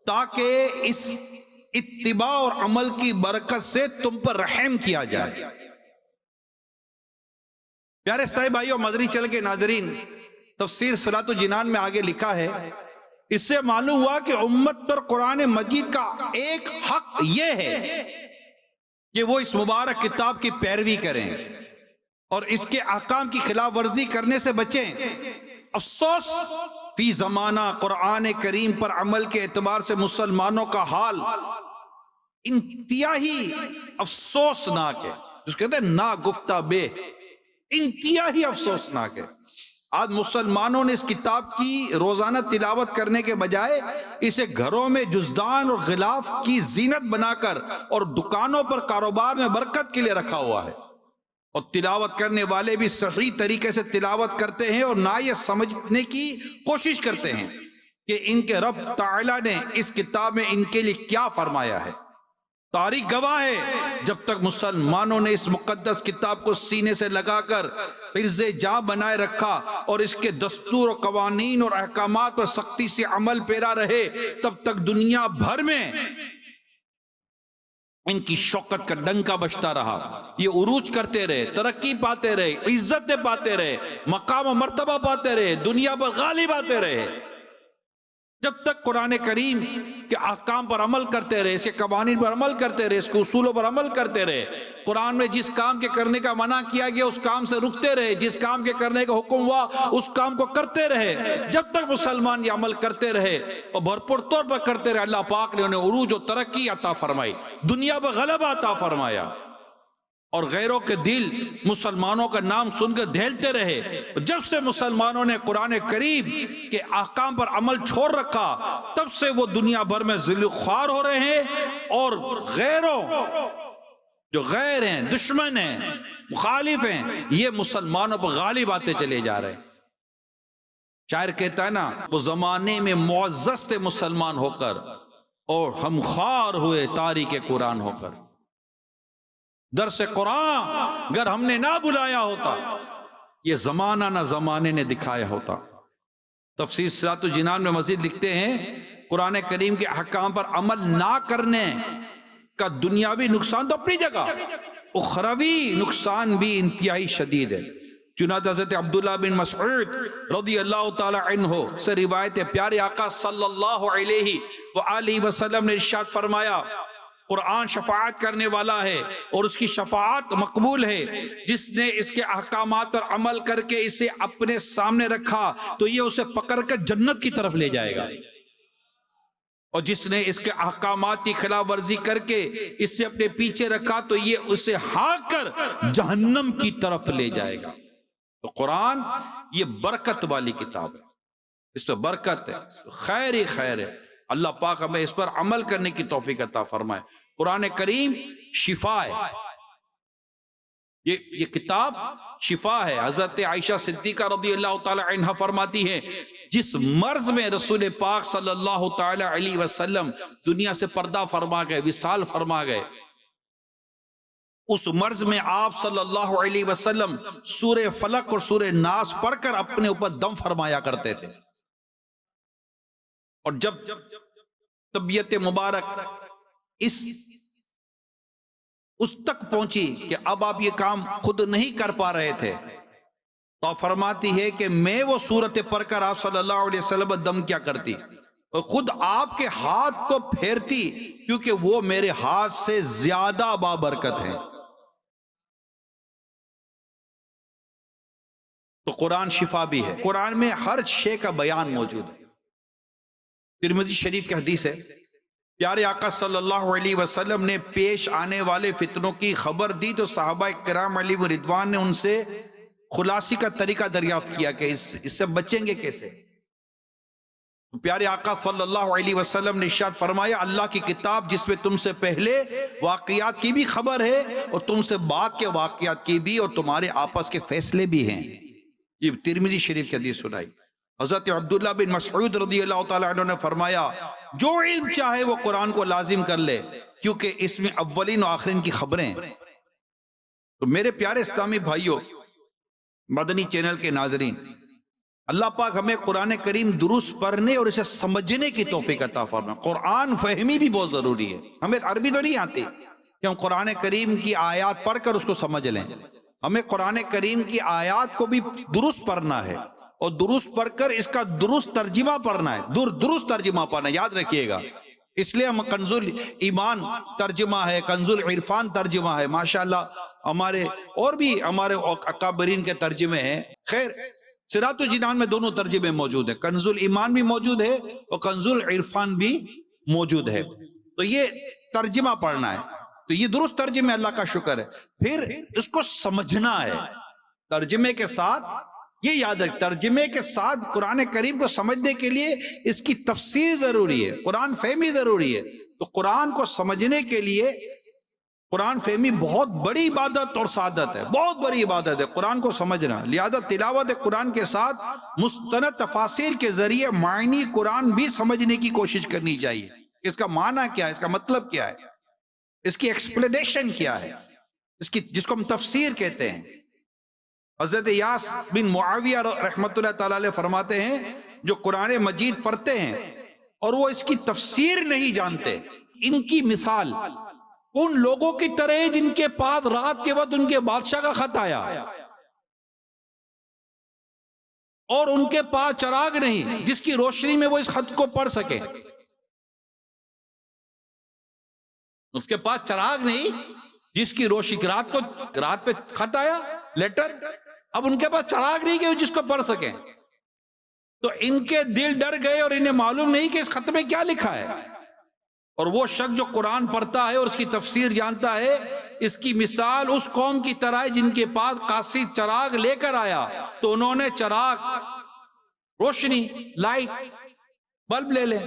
تاکہ اس اتباع اور عمل کی برکت سے تم پر رحم کیا جائے۔ پیارے اسلامی بھائیو، مدنی چینل کے ناظرین، تفسیر صراط الجنان میں آگے لکھا ہے، اس سے معلوم ہوا کہ امت پر قرآن مجید کا ایک حق یہ ہے کہ وہ اس مبارک کتاب کی پیروی کریں اور اس کے احکام کی خلاف ورزی کرنے سے بچیں۔ افسوس فی زمانہ قرآن کریم پر عمل کے اعتبار سے مسلمانوں کا حال انتہائی افسوسناک ہے، جس کہتے ہیں نا گفتہ بے، انتہائی افسوسناک ہے۔ آج مسلمانوں نے اس کتاب کی روزانہ تلاوت کرنے کے بجائے اسے گھروں میں جزدان اور غلاف کی زینت بنا کر اور دکانوں پر کاروبار میں برکت کے لیے رکھا ہوا ہے، اور تلاوت کرنے والے بھی صحیح طریقے سے تلاوت کرتے ہیں اور نہ یہ سمجھنے کی کوشش کرتے ہیں کہ ان کے رب تعالیٰ نے اس کتاب میں ان کے لیے کیا فرمایا ہے۔ تاریخ گواہ ہے، جب تک مسلمانوں نے اس مقدس کتاب کو سینے سے لگا کر حرز جاں بنائے رکھا اور اس کے دستور و قوانین اور احکامات پر سختی سے عمل پیرا رہے، تب تک دنیا بھر میں ان کی شوکت کا ڈنکا بجتا رہا، یہ عروج کرتے رہے، ترقی پاتے رہے، عزتیں پاتے رہے، مقام و مرتبہ پاتے رہے، دنیا پر غالب آتے رہے۔ جب تک قرآن کریم کے احکام پر عمل کرتے رہے، اس کے قوانین پر عمل کرتے رہے، اس کے اصولوں پر عمل کرتے رہے، قرآن میں جس کام کے کرنے کا منع کیا گیا اس کام سے رکتے رہے، جس کام کے کرنے کا حکم ہوا اس کام کو کرتے رہے، جب تک مسلمان یہ عمل کرتے رہے اور بھرپور طور پر کرتے رہے، اللہ پاک نے انہیں عروج و ترقی عطا فرمائی، دنیا پر غلبہ عطا فرمایا۔ اور غیروں کے دل مسلمانوں کا نام سن کر دہلتے رہے۔ جب سے مسلمانوں نے قرآن کریم کے احکام پر عمل چھوڑ رکھا، تب سے وہ دنیا بھر میں ذل خوار ہو رہے ہیں، اور غیروں جو غیر ہیں، دشمن ہیں، مخالف ہیں، یہ مسلمانوں پر غالب آتے چلے جا رہے ہیں۔ شاعر کہتا ہے نا، وہ زمانے میں معزز تھے مسلمان ہو کر، اور ہم خوار ہوئے تاریخ قرآن ہو کر۔ درس قرآن اگر ہم نے نہ بلایا ہوتا، یہ زمانہ نہ زمانے نے دکھایا ہوتا۔ تفسیر صراط الجنان میں مزید لکھتے ہیں، قرآن کریم کے احکام پر عمل نہ کرنے کا دنیاوی نقصان تو اپنی جگہ، اخروی نقصان بھی انتہائی شدید ہے۔ چنانچہ حضرت عبداللہ بن مسعود رضی اللہ تعالی عنہ سے روایت ہے، پیارے آقا صلی اللہ علیہ وآلہ وسلم نے ارشاد فرمایا، قرآن شفاعت کرنے والا ہے اور اس کی شفاعت مقبول ہے۔ جس نے اس کے احکامات پر عمل کر کے اسے اپنے سامنے رکھا تو یہ اسے پکڑ کر جنت کی طرف لے جائے گا، اور جس نے اس کے احکامات کی خلاف ورزی کر کے اس سے اپنے پیچھے رکھا تو یہ اسے ہانک کر جہنم کی طرف لے جائے گا۔ تو قرآن یہ برکت والی کتاب ہے، اس پہ برکت ہے، خیر ہی خیر ہے۔ اللہ پاک ہمیں اس پر عمل کرنے کی توفیق عطا فرمائے۔ قرآن کریم شفا ہے، یہ کتاب شفا ہے۔ حضرت عائشہ صدیقہ رضی اللہ تعالی عنہ فرماتی ہیں، جس مرض میں رسول پاک صلی اللہ تعالی علیہ وسلم دنیا سے پردہ فرما گئے، وصال فرما گئے، اس مرض میں آپ صلی اللہ علیہ وسلم سورہ فلق اور سورہ ناس پڑھ کر اپنے اوپر دم فرمایا کرتے تھے، اور جب طبیعت مبارک اس تک پہنچی کہ اب آپ یہ کام خود نہیں کر پا رہے تھے، تو فرماتی ہے کہ میں وہ سورت پڑھ کر آپ صلی اللہ علیہ وسلم دم کیا کرتی، اور خود آپ کے ہاتھ کو پھیرتی، کیونکہ وہ میرے ہاتھ سے زیادہ بابرکت ہیں۔ تو قرآن شفا بھی ہے، قرآن میں ہر شے کا بیان موجود ہے۔ ترمذی شریف کی حدیث ہے، پیارے آقا صلی اللہ علیہ وسلم نے پیش آنے والے فتنوں کی خبر دی تو صحابہ کرام علیہ رضوان نے ان سے خلاصی کا طریقہ دریافت کیا کہ اس سے بچیں گے کیسے۔ پیارے آقا صلی اللہ علیہ وسلم نے ارشاد فرمایا، اللہ کی کتاب جس میں تم سے پہلے واقعات کی بھی خبر ہے اور تم سے بعد کے واقعات کی بھی، اور تمہارے آپس کے فیصلے بھی ہیں۔ یہ ترمذی شریف کی حدیث سنائی۔ حضرت عبداللہ بن مسعود رضی اللہ تعالیٰ عنہ نے فرمایا، جو علم چاہے وہ قرآن کو لازم کر لے، کیونکہ اس میں اولین و آخرین کی خبریں ہیں۔ تو میرے پیارے اسلامی بھائیوں، مدنی چینل کے ناظرین، اللہ پاک ہمیں قرآن کریم درست پڑھنے اور اسے سمجھنے کی توفیق عطا فرمائے۔ قرآن فہمی بھی بہت ضروری ہے، ہمیں عربی تو نہیں آتی کہ ہم قرآن کریم کی آیات پڑھ کر اس کو سمجھ لیں، ہمیں قرآن کریم کی آیات کو بھی درست پڑھنا ہے، اور درست پڑھ کر اس کا درست ترجمہ پڑھنا ہے، درست ترجمہ پڑھنا ہے، یاد رکھیے گا۔ اس لیے ہم کنز الایمان ترجمہ ہے، کنز العرفان ترجمہ ہے، ماشاءاللہ ہمارے اور بھی ہمارے اکابرین کے ترجمے ہیں۔ خیر، صراط الجنان میں دونوں ترجمے موجود ہیں، کنز الایمان بھی موجود ہے اور کنز العرفان بھی موجود ہے۔ تو یہ ترجمہ پڑھنا ہے، تو یہ درست ترجمہ، اللہ کا شکر ہے۔ پھر اس کو سمجھنا ہے، ترجمے کے ساتھ یہ یاد رکھ، ترجمے کے ساتھ قرآن کریم کو سمجھنے کے لیے اس کی تفسیر ضروری ہے، قرآن فہمی ضروری ہے۔ تو قرآن کو سمجھنے کے لیے قرآن فہمی بہت بڑی عبادت اور سعادت ہے، بہت بڑی عبادت ہے قرآن کو سمجھنا۔ لہذا تلاوت قرآن کے ساتھ مستند تفاسیر کے ذریعے معنی قرآن بھی سمجھنے کی کوشش کرنی چاہیے۔ اس کا معنی کیا ہے، اس کا مطلب کیا ہے، اس کی ایکسپلینیشن کیا ہے، اس کی جس کو ہم تفسیر کہتے ہیں۔ حضرت یاس بن معاویہ رحمۃ اللہ تعالی علیہ فرماتے ہیں، جو قرآن مجید پڑھتے ہیں اور وہ اس کی تفسیر نہیں جانتے، ان کی مثال ان لوگوں کی طرح ہے جن کے پاس رات کے وقت ان کے بادشاہ کا خط آیا اور ان کے پاس چراغ نہیں جس کی روشنی میں وہ اس خط کو پڑھ سکے۔ اس کے پاس چراغ نہیں جس کی روشنی، رات پہ خط آیا، لیٹر، اب ان کے پاس چراغ نہیں کہ جس کو پڑھ سکیں، تو ان کے دل ڈر گئے اور انہیں معلوم نہیں کہ اس خط میں کیا لکھا ہے۔ اور وہ شخص جو قرآن پڑھتا ہے اور اس کی تفسیر جانتا ہے، اس کی مثال اس قوم کی طرح ہے جن کے پاس قاصد چراغ لے کر آیا تو انہوں نے چراغ، روشنی، لائٹ، بلب لے لیں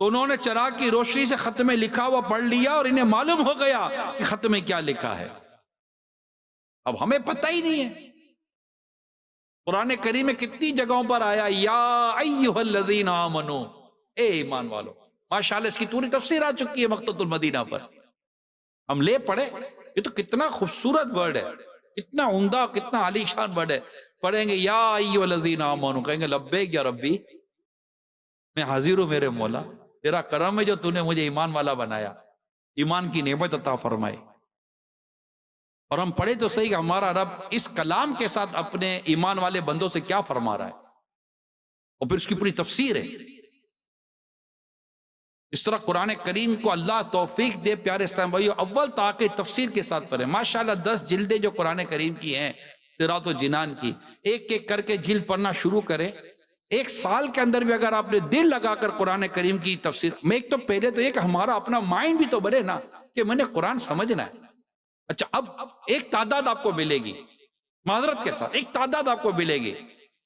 تو انہوں نے چراغ کی روشنی سے خط میں لکھا ہوا پڑھ لیا اور انہیں معلوم ہو گیا کہ خط میں کیا لکھا ہے۔ اب ہمیں پتہ ہی نہیں ہے۔ قرآن کریم میں کتنی جگہوں پر آیا یا ایھا الذین آمنو، اے ایمان والو۔ ماشاءاللہ اس کی پوری تفسیر آ چکی ہے مقتۃ المدینہ پر، ہم لے پڑھے۔ یہ تو کتنا خوبصورت ورڈ ہے، کتنا عمدہ، کتنا عالی شان ورڈ ہے۔ پڑھیں گے یا ایھا الذین آمنو، کہیں گے لبیک یا ربی، میں حاضر ہوں میرے مولا، تیرا کرم ہے جو تو نے مجھے ایمان والا بنایا، ایمان کی نعمت عطا فرمائی۔ اور ہم پڑھے تو صحیح کہ ہمارا رب اس کلام کے ساتھ اپنے ایمان والے بندوں سے کیا فرما رہا ہے، اور پھر اس کی پوری تفسیر ہے۔ اس طرح قرآن کریم کو اللہ توفیق دے پیارے اسلام بھائیو، اول تاکہ تفسیر کے ساتھ پڑھیں۔ ماشاءاللہ 10 جلدیں جو قرآن کریم کی ہیں صراط و جنان کی، ایک ایک کر کے جلد پڑھنا شروع کریں۔ 1 سال کے اندر بھی اگر آپ نے دل لگا کر قرآن کریم کی تفسیر میں، ایک تو پہلے تو یہ کہ ہمارا اپنا مائنڈ بھی تو بنے نا کہ میں نے قرآن سمجھنا ہے۔ اچھا اب ایک تعداد آپ کو ملے گی، معذرت کے ساتھ ایک تعداد آپ کو ملے گی،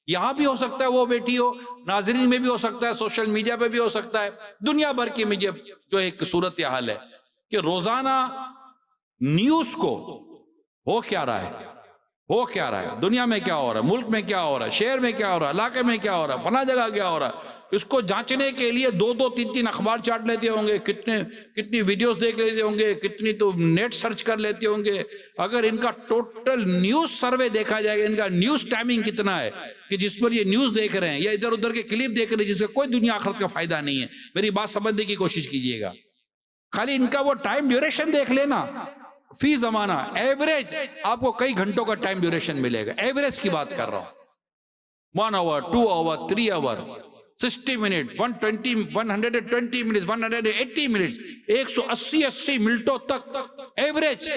یہاں بھی ہو سکتا ہے وہ بیٹھی ہو، ناظرین میں بھی ہو سکتا ہے، سوشل میڈیا پہ بھی ہو سکتا ہے، دنیا بھر کی مجھے جو ایک صورتحال ہے کہ روزانہ نیوز کو ہو کیا رہا ہے، ہو کیا رہا ہے، دنیا میں کیا ہو رہا ہے، ملک میں کیا ہو رہا ہے، شہر میں کیا ہو رہا ہے، علاقے میں کیا ہو رہا ہے، فلاں جگہ کیا ہو رہا ہے، اس کو جانچنے کے لیے 2 3 اخبار چاٹ لیتے ہوں گے، کتنی ویڈیوز دیکھ لیتے ہوں گے، کتنی تو نیٹ سرچ کر لیتے ہوں گے۔ اگر ان کا ٹوٹل نیوز سروے دیکھا جائے گا، ان کا نیوز ٹائمنگ کتنا ہے کہ جس پر یہ نیوز دیکھ رہے ہیں یا ادھر ادھر کے کلپ دیکھ رہے ہیں جس سے کوئی دنیا آخرت کا فائدہ نہیں ہے، میری بات سمجھنے کی کوشش کیجئے گا۔ خالی ان کا وہ ٹائم ڈیوریشن دیکھ لینا، فی زمانہ ایوریج آپ کو کئی گھنٹوں کا ٹائم ڈیوریشن ملے گا، ایوریج کی بات کر رہا ہوں، 1 آور 2 آور 3 آور 60 منٹ 120 منٹ 180 منٹ 180 منٹوں تک ایوریج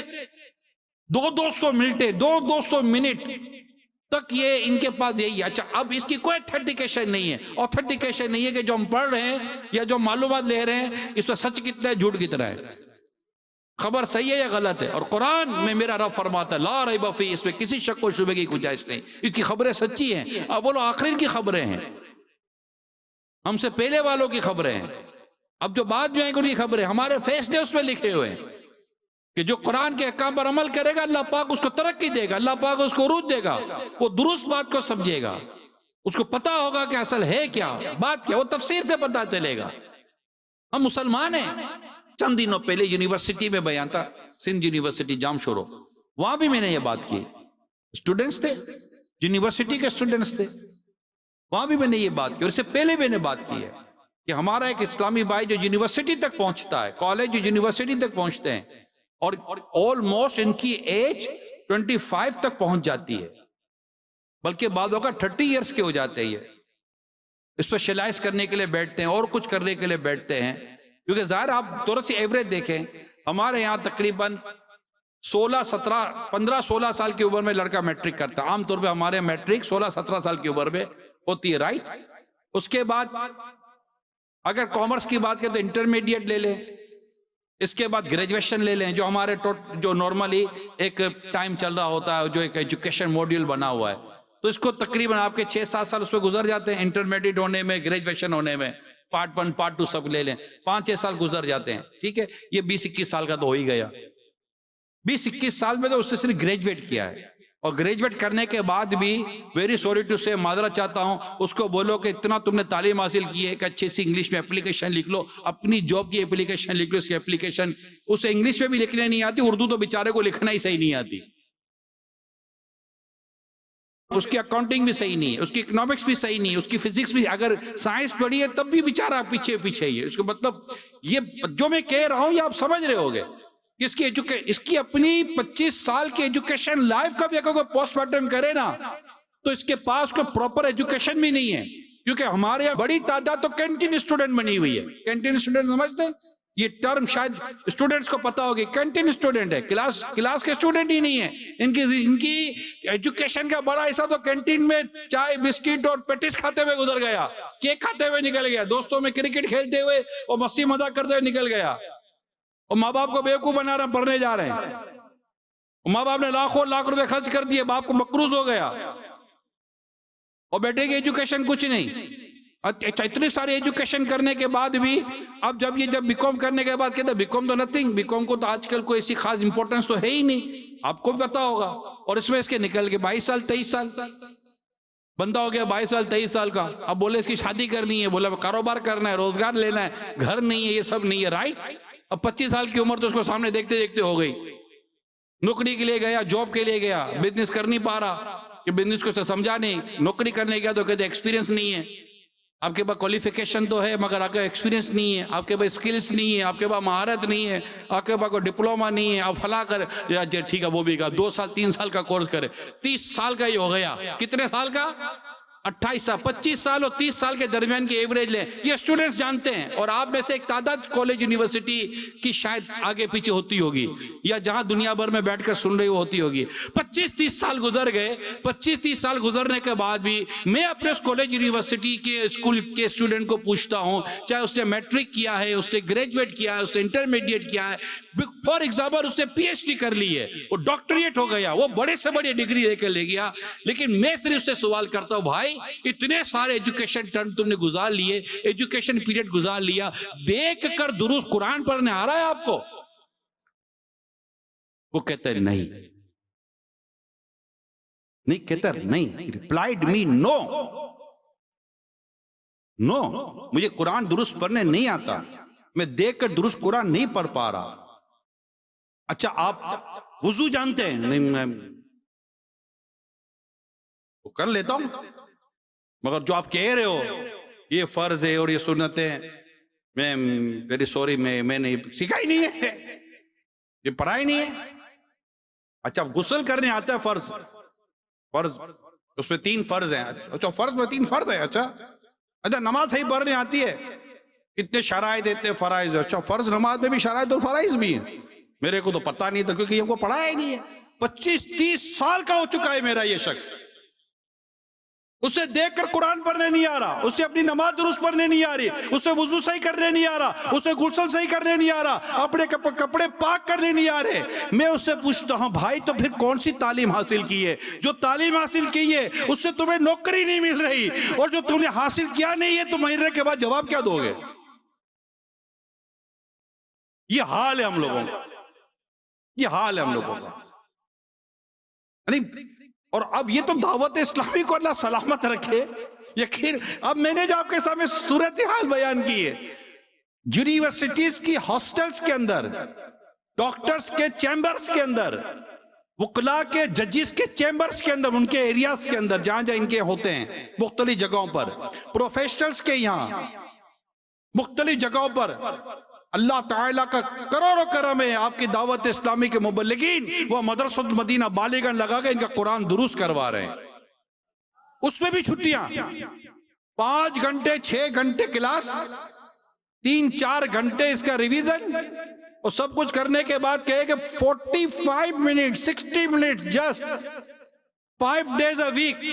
200 منٹیں 200 منٹ تک یہ ان کے پاس یہی ہے۔ اچھا اب اس کی کوئی اتھینٹیکیشن نہیں ہے، اوتھینٹیکیشن نہیں ہے کہ جو ہم پڑھ رہے ہیں یا جو معلومات لے رہے ہیں اس میں سچ کتنا ہے جھوٹ کتنا ہے، خبر صحیح ہے یا غلط ہے۔ اور قرآن میں میرا رب فرماتا ہے لا ریب فیہ، اس میں کسی شک و شبہ کی گنجائش نہیں، اس کی خبریں سچی ہیں، اول و آخرین کی خبریں ہیں، ہم سے پہلے والوں کی خبریں ہیں، اب جو بعد میں آئیں گے ان کی خبریں، ہمارے فیصلے اس میں لکھے ہوئے ہیں کہ جو قرآن کے احکام پر عمل کرے گا اللہ پاک اس کو ترقی دے گا، اللہ پاک اس کو عروج دے گا، وہ درست بات کو سمجھے گا، اس کو پتا ہوگا کہ اصل ہے کیا، بات کیا، وہ تفسیر سے پتا چلے گا۔ ہم مسلمان ہیں۔ چند دنوں پہلے یونیورسٹی میں بیان تھا، سندھ یونیورسٹی جام شورو، وہاں بھی میں نے یہ بات کی، اسٹوڈنٹس تھے، یونیورسٹی کے اسٹوڈنٹس تھے، وہاں بھی میں نے یہ بات کی، اور اس سے پہلے میں نے بات کی ہے کہ ہمارا ایک اسلامی بھائی جو یونیورسٹی تک پہنچتا ہے، کالج جو یونیورسٹی تک پہنچتے ہیں، اور آلموسٹ ان کی ایج 25 تک پہنچ جاتی ہے، بلکہ بعضوں کا 30 ایئرس کے ہو جاتے ہیں، اسپیشلائز کرنے کے لیے بیٹھتے ہیں اور کچھ کرنے کے لیے بیٹھتے ہیں، کیونکہ ظاہر آپ تھوڑا سی ایوریج دیکھیں، ہمارے یہاں تقریباً 15-16 سال کی عمر میں لڑکا میٹرک کرتا ہے، عام طور پہ ہمارے میٹرک 16-17 سال کی عمر میں ہوتی ہے، رائٹ؟ اس کے بعد اگر کامرس کی بات کریں تو انٹرمیڈیٹ لے لیں، اس کے بعد گریجویشن لے لیں، جو ہمارے جو نارملی ایک ٹائم چل رہا ہوتا ہے، جو ایک ایجوکیشن موڈیول بنا ہوا ہے، تو اس کو تقریباً آپ کے 6-7 سال اس پہ گزر جاتے ہیں، انٹرمیڈیٹ ہونے میں، گریجویشن ہونے میں، پارٹ 1 پارٹ 2 سب لے لیں، 5-6 سال گزر جاتے ہیں، ٹھیک ہے؟ یہ 20-21 سال کا تو ہو ہی گیا، 20-21 سال میں تو اس نے صرف گریجویٹ کیا ہے، اور گریجویٹ کرنے کے بعد بھی ویری سوری ٹو سے معذرت چاہتا ہوں، اس کو بولو کہ اتنا تم نے تعلیم حاصل کی ہے کہ اچھے سے انگلش میں اپلیکیشن لکھ لو، اپنی جاب کی اپلیکیشن لکھ لو، اس کی اپلیکیشن اسے انگلش میں بھی لکھنے نہیں آتی، اردو تو بیچارے کو لکھنا ہی صحیح نہیں آتی، اس کی اکاؤنٹنگ بھی صحیح نہیں ہے، اس کی اکنامکس بھی صحیح نہیں ہے، اس کی فزکس بھی، اگر سائنس پڑھی ہے تب بھی بیچارہ پیچھے ہی ہے، اس کو مطلب یہ جو میں کہہ رہا ہوں یہ آپ سمجھ رہے ہوگے، اس کی اپنی 25 سال کی ایجوکیشن لائف کا بھی اگر کوئی پوسٹ مارٹم کرے نا تو اس کے پاس کوئی پراپر ایجوکیشن بھی نہیں ہے، کیونکہ ہمارے یہاں بڑی تعداد تو کینٹین اسٹوڈنٹ بنی ہوئی ہے، کینٹین اسٹوڈنٹ سمجھتے ہیں یہ ٹرم شاید اسٹوڈنٹس کو پتا ہوگی، کینٹین اسٹوڈنٹ ہے، کلاس کے اسٹوڈنٹ ہی نہیں ہے. ان کی ایجوکیشن کا بڑا حصہ تو کینٹین میں چائے بسکٹ اور پیٹس کھاتے ہوئے گزر گیا، کیک کھاتے ہوئے نکل گیا، دوستوں میں کرکٹ کھیلتے ہوئے اور مستی مذاق کرتے ہوئے نکل گیا، اور ماں باپ کو بیوقوف بنا رہے ہیں، پڑھنے جا رہے ہیں، ماں باپ نے لاکھوں لاکھ روپے خرچ کر دیے، باپ کو مقروض ہو گیا، اور بیٹے کی ایجوکیشن کچھ نہیں. اچھا اتنی ساری ایجوکیشن کرنے کے بعد بھی اب جب بی کام کرنے کے بعد کہتے ہیں بی کام تو نتھنگ، بی کام کو تو آج کل کوئی ایسی خاص امپورٹنس تو ہے ہی نہیں، آپ کو بھی پتا ہوگا. اور اس میں اس کے نکل کے 22 سال 23 سال بندہ ہو گیا، 22 سال 23 سال کا. اب بولے اس کی شادی کرنی ہے، بولا کاروبار کرنا ہے، روزگار لینا ہے، گھر نہیں ہے، یہ سب نہیں ہے، رائٹ. اب 25 سال کی عمر تو اس کو سامنے دیکھتے دیکھتے ہو گئی، نوکری کے لیے گیا، جاب کے لیے گیا، بزنس کر نہیں پا رہا کہ بزنس کو سمجھا نہیں، نوکری کرنے گیا تو کہتے ایکسپیرینس نہیں ہے. آپ کے پاس کوالیفیکیشن تو ہے مگر آپ کا ایکسپیرینس نہیں ہے، آپ کے پاس اسکلس نہیں ہے، آپ کے پاس مہارت نہیں ہے، آپ کے پاس کوئی ڈپلوما نہیں ہے، آپ فلاں کرے، ٹھیک ہے وہ بھی کہا 2 سال 3 سال کا کورس کرے، 30 سال کا ہی ہو گیا. کتنے سال کا؟ 28 سال. 25 سال اور 30 سال کے درمیان کی ایوریج لیں، یہ اسٹوڈنٹس جانتے ہیں. اور آپ میں سے ایک تعداد کالج یونیورسٹی کی شاید آگے پیچھے ہوتی ہوگی، یا جہاں دنیا بھر میں بیٹھ کر سن رہی ہوتی ہوگی. 25-30 سال گزر گئے. 25-30 سال گزرنے کے بعد بھی میں اپنے اس کالج یونیورسٹی کے اسکول کے اسٹوڈنٹ کو پوچھتا ہوں، چاہے اس نے میٹرک کیا ہے، اس نے گریجویٹ کیا ہے، اس نے انٹرمیڈیٹ کیا ہے، فار ایگزامپل اس نے پی ایچ ڈی کر لی ہے، وہ ڈاکٹریٹ ہو گیا، وہ بڑے سے بڑی ڈگری لے کے لے گیا، لیکن میں صرف اس سے سوال کرتا ہوں بھائی اتنے سارے ایجوکیشن ٹرم تم نے گزار لیے، ایجوکیشن پیریڈ گزار لیا، دیکھ کر دروس قرآن پڑھنے آ رہا ہے آپ کو؟ وہ کہتا ہے نہیں کہتا ہے نہیں. ریپلائڈ می نو، مجھے قرآن درست پڑھنے نہیں آتا، میں دیکھ کر درست قرآن نہیں پڑھ پا رہا. اچھا آپ وضو جانتے ہیں؟ نہیں میں کر لیتا ہوں، مگر جو آپ کہہ رہے ہو یہ فرض ہے اور یہ سنت ہے، میں ویری سوری میں نے سیکھا ہی نہیں ہے، یہ پڑھا ہی نہیں ہے. اچھا غسل کرنے آتا ہے؟ فرض اس میں 3 فرض ہیں. اچھا فرض میں 3 فرض ہیں. اچھا نماز صحیح پڑھنے آتی ہے؟ اتنے شرائط اتنے فرائض. اچھا فرض نماز میں بھی شرائط اور فرائض بھی ہیں؟ میرے کو تو پتہ نہیں تھا کیونکہ یہ کو پڑھایا ہی نہیں ہے. 25-30 سال کا ہو چکا ہے میرا یہ شخص، اسے دیکھ کر قرآن پڑھنے نہیں آ رہا، اسے اپنی نماز درست پڑھنے نہیں آ رہی، اسے وضو صحیح کرنے نہیں آ رہا، اسے غسل صحیح کرنے نہیں آ رہا، اپنے کپڑے پاک کرنے نہیں آ رہے. میں اس سے پوچھتا ہوں بھائی تو پھر کون سی تعلیم حاصل کی ہے؟ جو تعلیم حاصل کی ہے اس سے تمہیں نوکری نہیں مل رہی، اور جو تم نے حاصل کیا نہیں ہے تو مہینے کے بعد جواب کیا دو گے؟ یہ حال ہے ہم لوگوں کا، یہ حال ہے ہم لوگوں کا. اور اب یہ تو دعوت اسلامی کو اللہ سلامت رکھے. یقین اب میں نے جو آپ کے سامنے صورتحال بیان کی ہے، یونیورسٹیز کی ہاسٹلز کے اندر، ڈاکٹرز کے چیمبرز کے اندر، وکلاء کے ججز کے چیمبرز کے اندر، ان کے ایریاز کے اندر جہاں جہاں ان کے ہوتے ہیں مختلف جگہوں پر، پروفیشنلز کے یہاں مختلف جگہوں پر، اللہ تعالیٰ کا کروڑوں کرم ہے. آپ کی دعوت اسلامی کے مبلغین وہ مدرسۃ المدینہ بالیگن لگا کے ان کا قرآن درست کروا رہے ہیں. اس میں بھی چھٹیاں، 5 گھنٹے 6 گھنٹے کلاس، 3-4 گھنٹے اس کا ریویژن، اور سب کچھ کرنے کے بعد کہے کہ 45 minute 60 minute just 5 days a week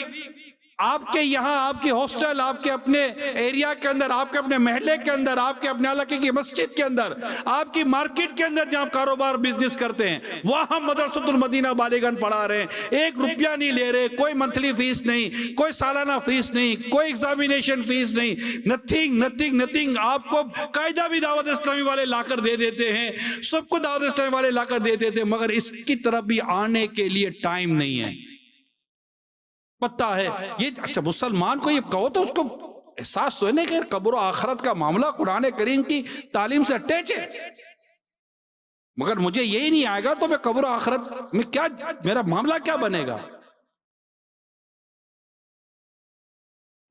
آپ کے یہاں، آپ کی ہاسٹل، آپ کے اپنے ایریا کے اندر، آپ کے اپنے محلے کے اندر، آپ کے اپنے علاقے کی مسجد کے اندر، آپ کی مارکیٹ کے اندر جہاں کاروبار بزنس کرتے ہیں، وہاں ہم مدرسۃ المدینہ بالیگن پڑھا رہے ہیں. 1 روپیہ نہیں لے رہے، کوئی منتھلی فیس نہیں، کوئی سالانہ فیس نہیں، کوئی ایگزامینیشن فیس نہیں، نتھنگ. آپ کو قاعدہ بھی دعوت اسلامی والے لا کر دے دیتے ہیں، سب کو دعوت اسلامی والے لا کر دے دیتے ہیں، مگر اس کی طرف بھی آنے کے لیے ٹائم نہیں ہے. پتہ ہے یہ. اچھا مسلمان کو یہ کہو تو اس کو احساس تو ہے نہیں کہ قبر و آخرت کا معاملہ قرآن کریم کی تعلیم سے اٹیچ ہے، مگر مجھے یہی نہیں آئے گا تو میں قبر و آخرت میں کیا میرا معاملہ کیا بنے گا؟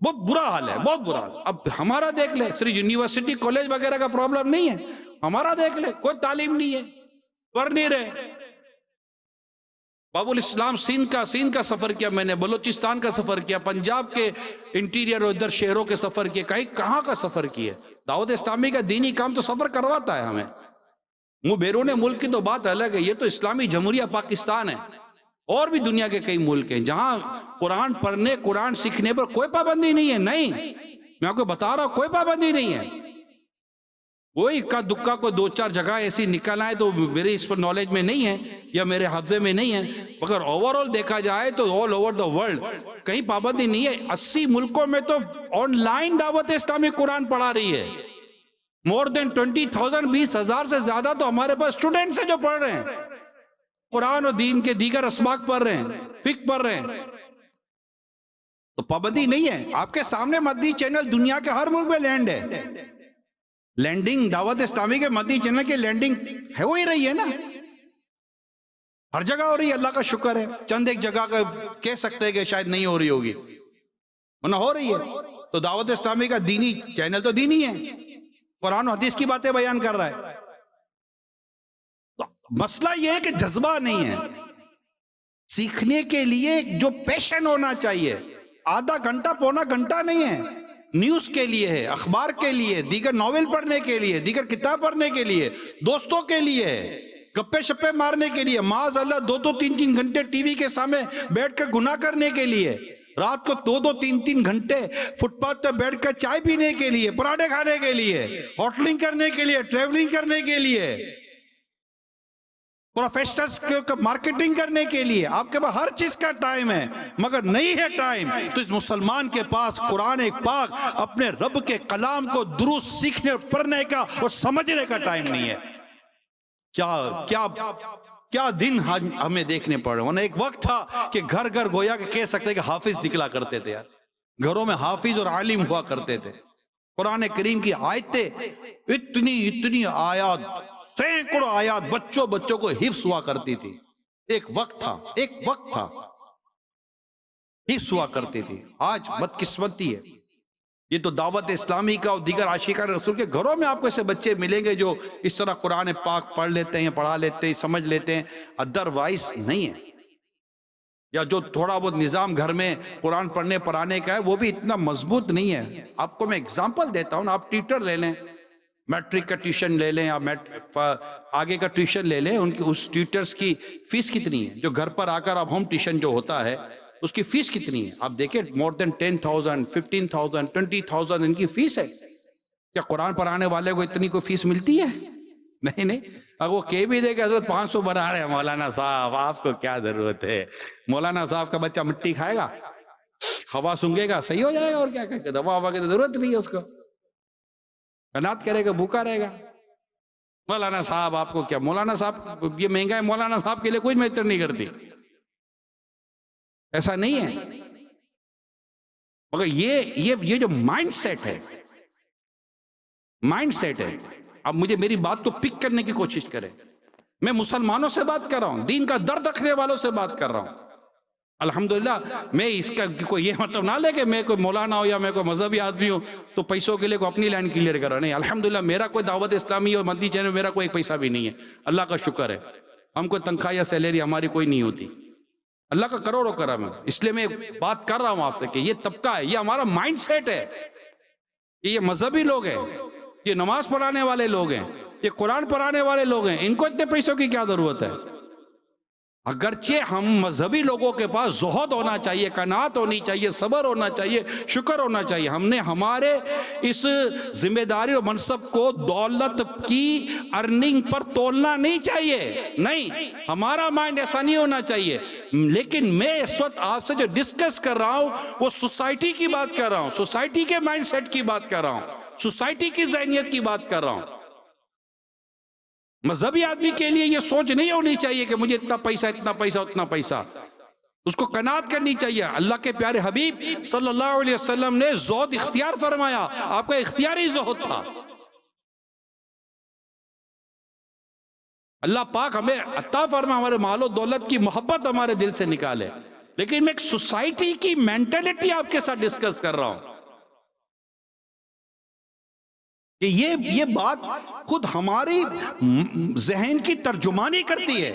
بہت برا حال ہے، بہت برا حال. اب ہمارا دیکھ لے، صرف یونیورسٹی کالج وغیرہ کا پرابلم نہیں ہے، ہمارا دیکھ لے کوئی تعلیم نہیں ہے، پڑھ نہیں رہے. باب الاسلام سندھ کا سفر کیا میں نے، بلوچستان کا سفر کیا، پنجاب کے انٹیریئر اور ادھر شہروں کے سفر کیا، کہاں کا سفر کیا۔ دعوت اسلامی کا دینی کام تو سفر کرواتا ہے ہمیں، وہ بیرون ملک کی تو بات الگ ہے، یہ تو اسلامی جمہوریہ پاکستان ہے، اور بھی دنیا کے کئی ملک ہیں جہاں قرآن پڑھنے قرآن سیکھنے پر کوئی پابندی نہیں ہے۔ نہیں، میں آپ کو بتا رہا ہوں کوئی پابندی نہیں ہے۔ کوئی اکا دکا کو دو چار جگہ ایسی نکل آئے تو میرے اس پر نالج میں نہیں ہے یا میرے حافظے میں نہیں ہے، مگر اوورآل دیکھا جائے تو آل اوور دا ورلڈ کہیں پابندی نہیں ہے۔ 80 ملکوں میں تو آن لائن دعوت اسلامی قرآن پڑھا رہی ہے، مور دین 20,000 20,000 سے زیادہ تو ہمارے پاس اسٹوڈنٹس ہیں جو پڑھ رہے ہیں، قرآن اور دین کے دیگر اسباق پڑھ رہے ہیں، فقہ پڑھ رہے ہیں، تو پابندی نہیں ہے۔ آپ کے سامنے مدنی چینل دنیا کے ہر ملک میں لینڈ ہے، لینڈنگ دعوت اسلامی کے مدنی چینل کی لینڈنگ ہے، ہو ہی رہی ہے نا، ہر جگہ ہو رہی ہے، اللہ کا شکر ہے۔ چند ایک جگہ کا کہہ سکتے ہیں کہ شاید نہیں ہو رہی ہوگی، ورنہ ہو رہی ہے۔ تو دعوت اسلامی کا دینی چینل تو دینی ہے، قرآن و حدیث کی باتیں بیان کر رہا ہے۔ تو مسئلہ یہ ہے کہ جذبہ نہیں ہے، سیکھنے کے لیے جو پیشن ہونا چاہیے، آدھا گھنٹہ پونا گھنٹہ نہیں ہے، نیوز کے لیے ہے، اخبار کے لیے، دیگر ناول پڑھنے کے لیے، دیگر کتاب پڑھنے کے لیے، دوستوں کے لیے، گپے شپے مارنے کے لیے، معاذ اللہ 2-2 3-3 گھنٹے ٹی وی کے سامنے بیٹھ کر گناہ کرنے کے لیے، رات کو 2-2 3-3 گھنٹے فٹ پاتھ پہ بیٹھ کر چائے پینے کے لیے، پراٹھے کھانے کے لیے، ہوٹلنگ کرنے کے لیے، ٹریولنگ کرنے کے لیے، پروفیشنلز کے مارکیٹنگ کرنے کے لیے۔ آپ کے پاس ہر چیز کا ٹائم ہے، مگر نہیں ہے ٹائم تو اس مسلمان کے پاس قرآن پاک اپنے رب کے کلام کو درست سیکھنے اور پڑھنے کا اور سمجھنے کا ٹائم نہیں ہے۔ کیا دن ہمیں دیکھنے پڑ رہے ہیں۔ ایک وقت تھا کہ گھر گھر گویا کہ کہہ سکتے کہ حافظ نکلا کرتے تھے، یار گھروں میں حافظ اور عالم ہوا کرتے تھے۔ قرآن کریم کی آیتیں اتنی آیات، سینکڑوں آیات بچوں کو حفظ ہوا کرتی تھی۔ ایک وقت تھا حفظ ہوا کرتی تھی۔ آج بدقسمتی ہے، یہ تو دعوت اسلامی کا اور دیگر عاشقان رسول کے گھروں میں آپ کو ایسے بچے ملیں گے جو اس طرح قرآن پاک پڑھ لیتے ہیں، پڑھا لیتے ہیں، سمجھ لیتے ہیں، ادروائز نہیں ہے۔ یا جو تھوڑا بہت نظام گھر میں قرآن پڑھنے پڑھانے کا ہے وہ بھی اتنا مضبوط نہیں ہے۔ آپ کو میں اگزامپل دیتا ہوں، آپ ٹیچر لے لیں، میٹرک کا ٹیوشن لے لیں یا آگے کا ٹیوشن لے لیں، ان کی اس ٹیوٹرز کی فیس کتنی ہے؟ جو گھر پر آ کر اب ہوم ٹیوشن جو ہوتا ہے اس کی فیس کتنی ہے؟ آپ دیکھیں مور دین 10,000 15,000 20,000 ان کی فیس ہے۔ کیا قرآن پڑھانے والے کو اتنی کوئی فیس ملتی ہے؟ نہیں۔ اگر وہ کہہ بھی دے کہ حضرت 500 بنا رہے ہیں مولانا صاحب، آپ کو کیا ضرورت ہے؟ مولانا صاحب کا بچہ مٹی کھائے گا، ہوا سونگے گا، صحیح ہو جائے گا، اور کیا کہ دوا ہوا کی ضرورت نہیں ہے اس کو، قناعت کرے گا، بھوکا رہے گا۔ مولانا صاحب آپ کو کیا؟ مولانا صاحب یہ مہنگا ہے، مولانا صاحب کے لیے کوئی میٹر نہیں کرتی، ایسا نہیں ہے۔ مگر یہ جو مائنڈ سیٹ ہے، اب مجھے میری بات کو پک کرنے کی کوشش کریں۔ میں مسلمانوں سے بات کر رہا ہوں، دین کا درد رکھنے والوں سے بات کر رہا ہوں۔ الحمدللہ میں اس کا کوئی یہ مطلب نہ لے کہ میں کوئی مولانا ہوں یا میں کوئی مذہبی آدمی ہوں تو پیسوں کے لیے کوئی اپنی لائن کلیئر کر رہا، نہیں۔ الحمدللہ میرا کوئی دعوت اسلامی اور مدنی چینل میرا کوئی پیسہ بھی نہیں ہے، اللہ کا شکر ہے۔ ہم کوئی تنخواہ یا سیلری ہماری کوئی نہیں ہوتی، اللہ کا کروڑوں کرم ہے۔ اس لیے میں بات کر رہا ہوں آپ سے کہ یہ طبقہ ہے، یہ ہمارا مائنڈ سیٹ ہے، یہ مذہبی لوگ ہیں، یہ نماز پڑھانے والے لوگ ہیں، یہ قرآن پڑھانے والے لوگ ہیں، ان کو اتنے پیسوں کی کیا ضرورت ہے؟ اگرچہ ہم مذہبی لوگوں کے پاس زہد ہونا چاہیے، قناعت ہونی چاہیے، صبر ہونا چاہیے، شکر ہونا چاہیے۔ ہم نے ہمارے اس ذمہ داری اور منصب کو دولت کی ارننگ پر تولنا نہیں چاہیے، نہیں، ہمارا مائنڈ ایسا نہیں ہونا چاہیے۔ لیکن میں اس وقت آپ سے جو ڈسکس کر رہا ہوں وہ سوسائٹی کی بات کر رہا ہوں، سوسائٹی کے مائنڈ سیٹ کی بات کر رہا ہوں، سوسائٹی کی ذہنیت کی بات کر رہا ہوں۔ مذہبی آدمی کے لیے یہ سوچ نہیں ہونی چاہیے کہ مجھے اتنا پیسہ اتنا پیسہ، اس کو قناعت کرنی چاہیے۔ اللہ کے پیارے حبیب صلی اللہ علیہ وسلم نے زہد اختیار فرمایا، آپ کا اختیاری زہد تھا۔ اللہ پاک ہمیں عطا فرما، ہمارے مال و دولت کی محبت ہمارے دل سے نکالے، لیکن میں ایک سوسائٹی کی مینٹلٹی آپ کے ساتھ ڈسکس کر رہا ہوں کہ یہ بات خود ہماری ذہن کی ترجمانی کرتی ہے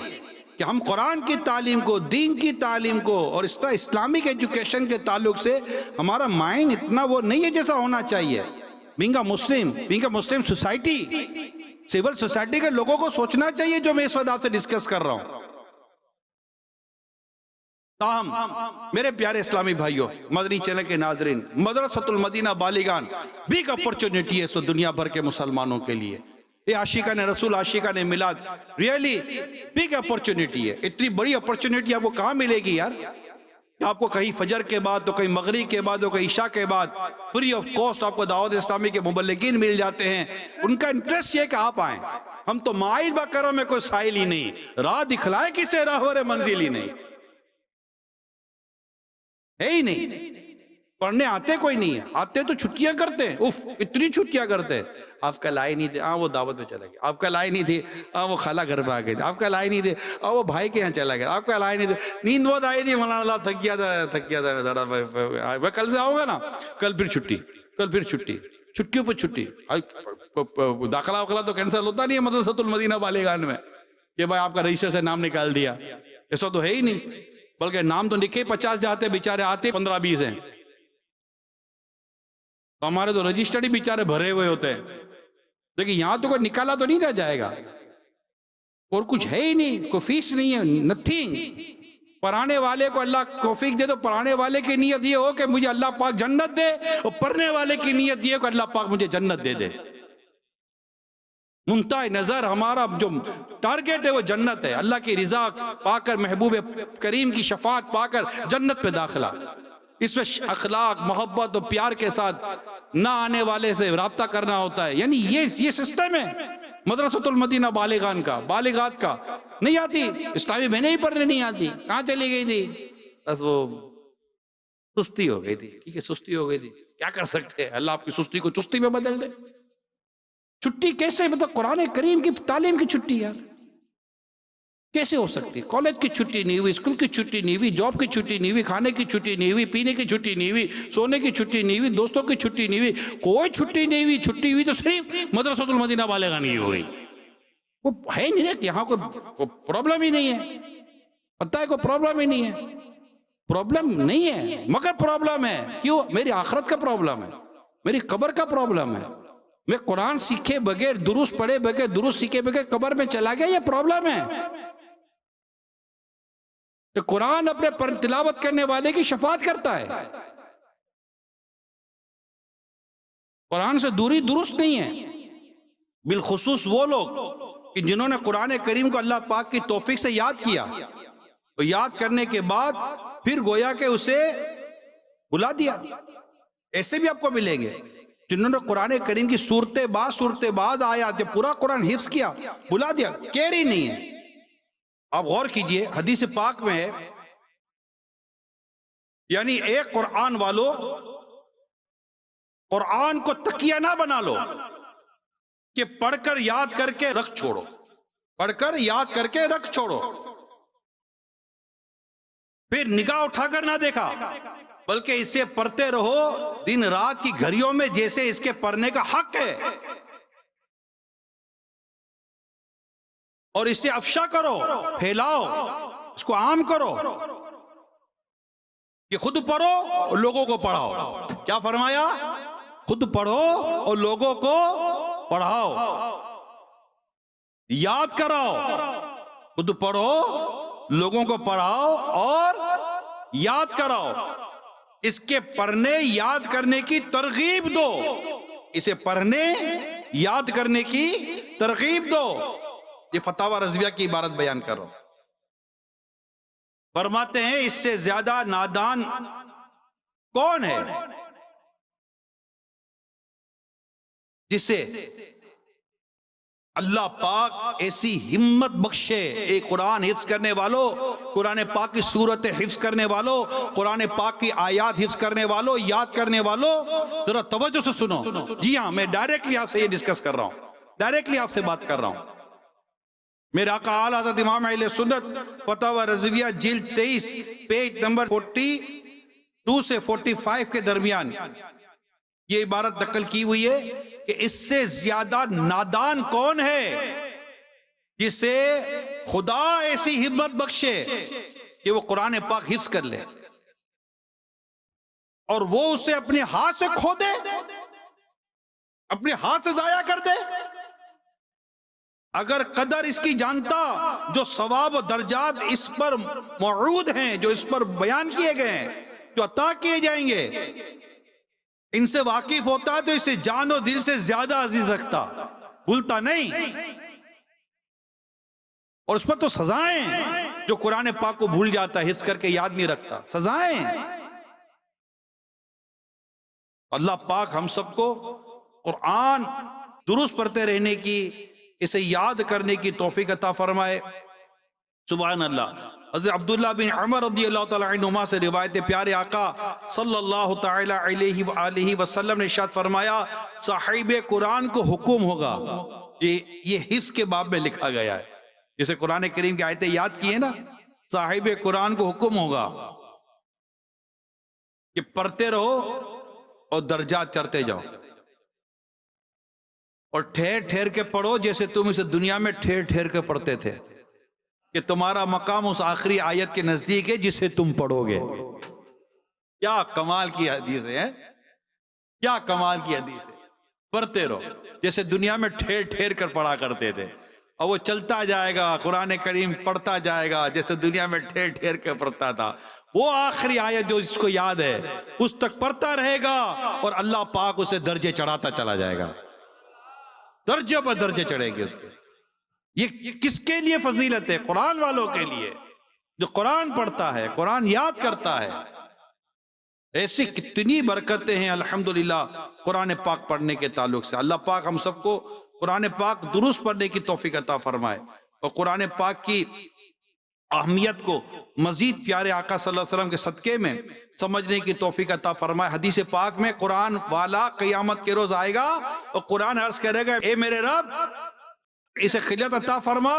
کہ ہم قرآن کی تعلیم کو، دین کی تعلیم کو اور اسلامک ایجوکیشن کے تعلق سے ہمارا مائنڈ اتنا وہ نہیں ہے جیسا ہونا چاہیے. Being a Muslim society, civil society کے لوگوں کو سوچنا چاہیے جو میں اس وقت آپ سے ڈسکس کر رہا ہوں. تاہم میرے پیارے اسلامی بھائیوں، مدنی چینل کے ناظرین، مدرسۃ المدینہ بالیگان بگ اپرچونٹی ہے اس دنیا بھر کے مسلمانوں کے لیے. یہ عاشقان رسول، عاشقان میلاد، ریئلی بگ اپرچونٹی ہے. اتنی بڑی اپرچونٹی آپ کو کہاں ملے گی یار؟ آپ کو کہیں فجر کے بعد تو کہیں مغرب کے بعد تو کہیں عشاء کے بعد فری آف کاسٹ آپ کو دعوت اسلامی کے مبلغین مل جاتے ہیں. ان کا انٹرسٹ یہ کہ آپ آئیں. ہم تو مائل بکروں میں کوئی سائل ہی نہیں، راہ دکھلائے کسے راہور منزل ہی نہیں ہے ہی نہیں. پڑھنے آتے کوئی نہیں ہے، آتے تو چھٹیاں کرتے ہیں. اف اتنی چھٹیاں کرتے ہیں. آپ کل آئے نہیں تھے، وہ دعوت میں چلا گیا. آپ کل آئے نہیں تھے، وہ خالہ گھر پہ آ گئے تھے. آپ کل آئے نہیں تھے، وہ بھائی کے یہاں چلا گیا. آپ کل آئے نہیں تھے، نیند بہت آئی تھی، مولانا اللہ تھک گیا تھا میں کل سے آؤں گا نا. کل پھر چھٹی، کل پھر چھٹی، چھٹیوں پہ چھٹی. داخلہ واخلہ تو کینسل ہوتا نہیں ہے مدرسۃ المدینہ بالیگان میں کہ بھائی آپ کا رجسٹر سے نام نکال دیا. ایسا تو ہے ہی نہیں، بلکہ نام تو لکھے 50 جاتے، بیچارے آتے 15-20 ہیں. تو ہمارے تو رجسٹرڈ ہی بیچارے بھرے ہوئے ہوتے ہیں. لیکن یہاں تو کوئی نکالا تو نہیں دیا جائے گا، اور کچھ ہے ہی نہیں، کوئی فیس نہیں ہے، نتھنگ. پڑھانے والے کو اللہ توفیق دے تو پڑھانے والے کی نیت یہ ہو کہ مجھے اللہ پاک جنت دے، اور پڑھنے والے کی نیت یہ ہو کہ اللہ پاک مجھے جنت دے دے. منتہا نظر ہمارا جو ٹارگیٹ ہے وہ جنت ہے. اللہ کی رضا پا کر، محبوب کریم کی شفاعت پا کر جنت پہ داخلہ. اس میں اخلاق، محبت اور پیار کے ساتھ نہ آنے والے سے رابطہ کرنا ہوتا ہے. یعنی یہ سسٹم ہے مدرسۃ المدینہ بالیغان کا، بالغات کا. نہیں آتی اسلامی بہنیں ہی پڑھنے نہیں آتی. کہاں چلی گئی تھی؟ بس وہ سستی ہو گئی تھی. ٹھیک ہے، سستی ہو گئی تھی، کیا کر سکتے ہیں؟ اللہ آپ کی سستی کو چستی میں بدل دے. چھٹی کیسے؟ مطلب قرآن کریم کی تعلیم کی چھٹی یار کیسے ہو سکتی؟ کالج کی چھٹی نہیں ہوئی، اسکول کی چھٹی نہیں ہوئی، جاب کی چھٹی نہیں ہوئی، کھانے کی چھٹی نہیں ہوئی، پینے کی چھٹی نہیں ہوئی، سونے کی چھٹی نہیں ہوئی، دوستوں کی چھٹی نہیں ہوئی، کوئی چھٹی نہیں ہوئی. چھٹی ہوئی تو صرف مدرسۃ المدینہ بالیغان کی ہوئی. وہ ہے نہیں کہ یہاں کوئی پرابلم ہی نہیں ہے. پتہ ہے کوئی پرابلم ہی نہیں ہے. پرابلم نہیں ہے، مگر پرابلم ہے. کیوں؟ میری آخرت کا پرابلم ہے، میری قبر کا پرابلم ہے. میں قرآن سیکھے بغیر، درست پڑھے بغیر، درست سیکھے بغیر قبر میں چلا گیا، یہ پرابلم ہے. کہ قرآن اپنے پر تلاوت کرنے والے کی شفاعت کرتا ہے. قرآن سے دوری درست نہیں ہے. بالخصوص وہ لوگ کہ جنہوں نے قرآن کریم کو اللہ پاک کی توفیق سے یاد کیا، تو یاد کرنے کے بعد پھر گویا کہ اسے بلا دیا. ایسے بھی آپ کو ملیں گے جنہوں نے قرآن کریم کی صورتیں بعد آیات پورا قرآن حفظ کیا، بلا دیا، کہہ رہی نہیں ہے. آپ غور کیجئے، حدیث پاک میں ہے، یعنی ایک قرآن والو قرآن کو تکیہ نہ بنا لو کہ پڑھ کر یاد کر کے رکھ چھوڑو، پڑھ کر یاد کر کے رکھ چھوڑو، پھر نگاہ اٹھا کر نہ دیکھا، بلکہ اسے پڑھتے رہو دن رات کی گھڑیوں میں جیسے اس کے پڑھنے کا حق ہے، اور اسے افشا کرو، پھیلاؤ، اس کو عام کرو کہ خود پڑھو اور لوگوں کو پڑھاؤ. کیا فرمایا؟ خود پڑھو اور لوگوں کو پڑھاؤ، یاد کراؤ. خود پڑھو، لوگوں کو پڑھاؤ اور یاد کراؤ. اس کے پڑھنے یاد کرنے کی ترغیب دو، اسے پڑھنے یاد کرنے کی ترغیب دو. یہ فتاوی رضویہ کی عبارت بیان کر رہا ہوں. فرماتے ہیں اس سے زیادہ نادان کون ہے جسے اللہ پاک ایسی ہمت بخشے. ایک قرآن حفظ کرنے والوں، قرآن پاک کی صورتیں حفظ کرنے والوں، قرآن پاک کی آیات حفظ کرنے والوں، یاد کرنے والوں، ذرا توجہ سے سنو. جی ہاں، میں ڈائریکٹلی آپ سے یہ ڈسکس کر رہا ہوں، ڈائریکٹلی آپ سے بات کر رہا ہوں. میرے آقا اعلی حضرت امام اہل سنت فتاوی رضویہ جلد 23 پیج نمبر 42 سے 45 کے درمیان یہ عبارت نقل کی ہوئی ہے کہ اس سے زیادہ نادان کون ہے جسے خدا ایسی ہمت بخشے کہ وہ قرآن پاک حفظ کر لے اور وہ اسے اپنے ہاتھ سے کھو دے، اپنے ہاتھ سے ضائع کر دے۔ اگر قدر اس کی جانتا، جو ثواب و درجات اس پر موعود ہیں، جو اس پر بیان کیے گئے ہیں، جو عطا کیے جائیں گے، ان سے واقف ہوتا تو اسے جان و دل سے زیادہ عزیز رکھتا، بھولتا نہیں۔ اور اس پر تو سزائیں، جو قرآن پاک کو بھول جاتا ہے، حفظ کر کے یاد نہیں رکھتا، سزائیں۔ اللہ پاک ہم سب کو قرآن درست پڑھتے رہنے کی، اسے یاد کرنے کی توفیق عطا فرمائے۔ سبحان اللہ۔ حضرت عبداللہ بن عمر رضی اللہ تعالیٰ عنہما سے روایت پیارے آقا صلی اللہ تعالیٰ علیہ وآلہ وسلم نے ارشاد فرمایا، صاحب قرآن کو حکم ہوگا، یہ حفظ کے باب میں لکھا گیا ہے، جسے قرآن کریم کی آیتیں یاد کی ہیں نا، صاحب قرآن کو حکم ہوگا کہ پڑھتے رہو اور درجات چڑھتے جاؤ، اور ٹھہر ٹھہر کے پڑھو جیسے تم اسے دنیا میں ٹھہر ٹھہر کے پڑھتے تھے، کہ تمہارا مقام اس آخری آیت کے نزدیک ہے جسے تم پڑھو گے۔ کیا کمال کی حدیث ہے، کیا کمال کی حدیث ہے۔ پڑھتے رہو جیسے دنیا میں ٹھہر ٹھہر کر پڑھا کرتے تھے، اور وہ چلتا جائے گا، قرآن کریم پڑھتا جائے گا جیسے دنیا میں ٹھہر ٹھہر کے پڑھتا تھا۔ وہ آخری آیت جو اس کو یاد ہے اس تک پڑھتا رہے گا، اور اللہ پاک اسے درجے چڑھاتا چلا جائے گا، درجے پر درجے چڑھے گے اس کے۔ یہ کس کے لیے فضیلت ہے؟ قرآن والوں کے لیے، جو قرآن پڑھتا ہے، قرآن یاد کرتا ہے۔ ایسی کتنی برکتیں ہیں الحمدللہ قرآن پاک پڑھنے کے تعلق سے۔ اللہ پاک ہم سب کو قرآن پاک درست پڑھنے کی توفیق عطا فرمائے، اور قرآن پاک کی اہمیت کو مزید پیارے آقا صلی اللہ علیہ وسلم کے صدقے میں سمجھنے کی توفیق عطا فرمائے۔ حدیث پاک میں قرآن والا قیامت کے روز آئے گا اور قرآن عرض کرے گا، اے میرے رب اسے خلعت عطا فرما،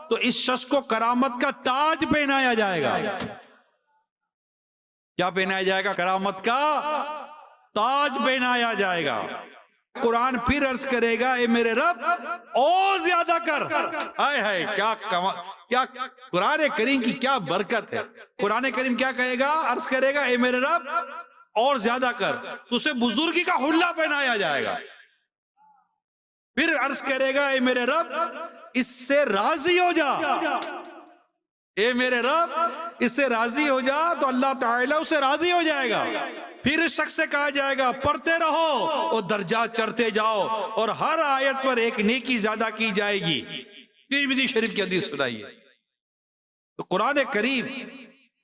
تو اس شخص کو کرامت کا تاج پہنایا جائے گا۔ کیا پہنایا جائے گا؟ کرامت کا تاج پہنایا جائے گا۔ قرآن پھر عرض کرے گا، اے میرے رب اور زیادہ کر۔ ہائے ہائے، کیا قرآن کریم کی کیا برکت ہے۔ قرآن کریم کیا کہے گا؟ عرض کرے گا، اے میرے رب اور زیادہ کر، تو اسے بزرگی کا حلہ پہنایا جائے گا۔ پھر عرض کرے گا، اے میرے رب اس سے راضی ہو جا، اے میرے رب اس سے راضی ہو جا، تو اللہ تعالیٰ اسے راضی ہو جائے گا۔ پھر اس شخص سے کہا جائے گا، پڑھتے رہو اور درجات چڑھتے جاؤ، اور ہر آیت پر ایک نیکی زیادہ کی جائے گی۔ ترمذی شریف کی حدیث سنائیے۔ تو قرآن کریم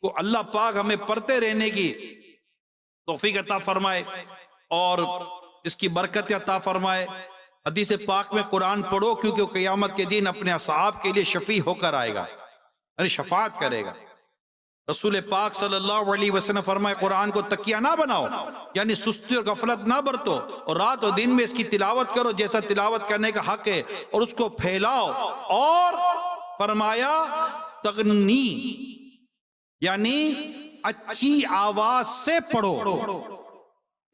کو اللہ پاک ہمیں پڑھتے رہنے کی توفیق عطا فرمائے اور اس کی برکت عطا فرمائے۔ حدیث پاک میں قرآن پڑھو، کیونکہ وہ قیامت کے دن اپنے اصحاب کے لیے شفیع ہو کر آئے گا، یعنی شفاعت کرے گا۔ رسول پاک صلی اللہ علیہ وسلم فرمائے، قرآن کو تکیہ نہ بناؤ، یعنی سستی اور غفلت نہ برتو، اور رات و دن میں اس کی تلاوت کرو جیسا تلاوت کرنے کا حق ہے، اور اس کو پھیلاؤ۔ اور فرمایا تغنی، یعنی اچھی آواز سے پڑھو،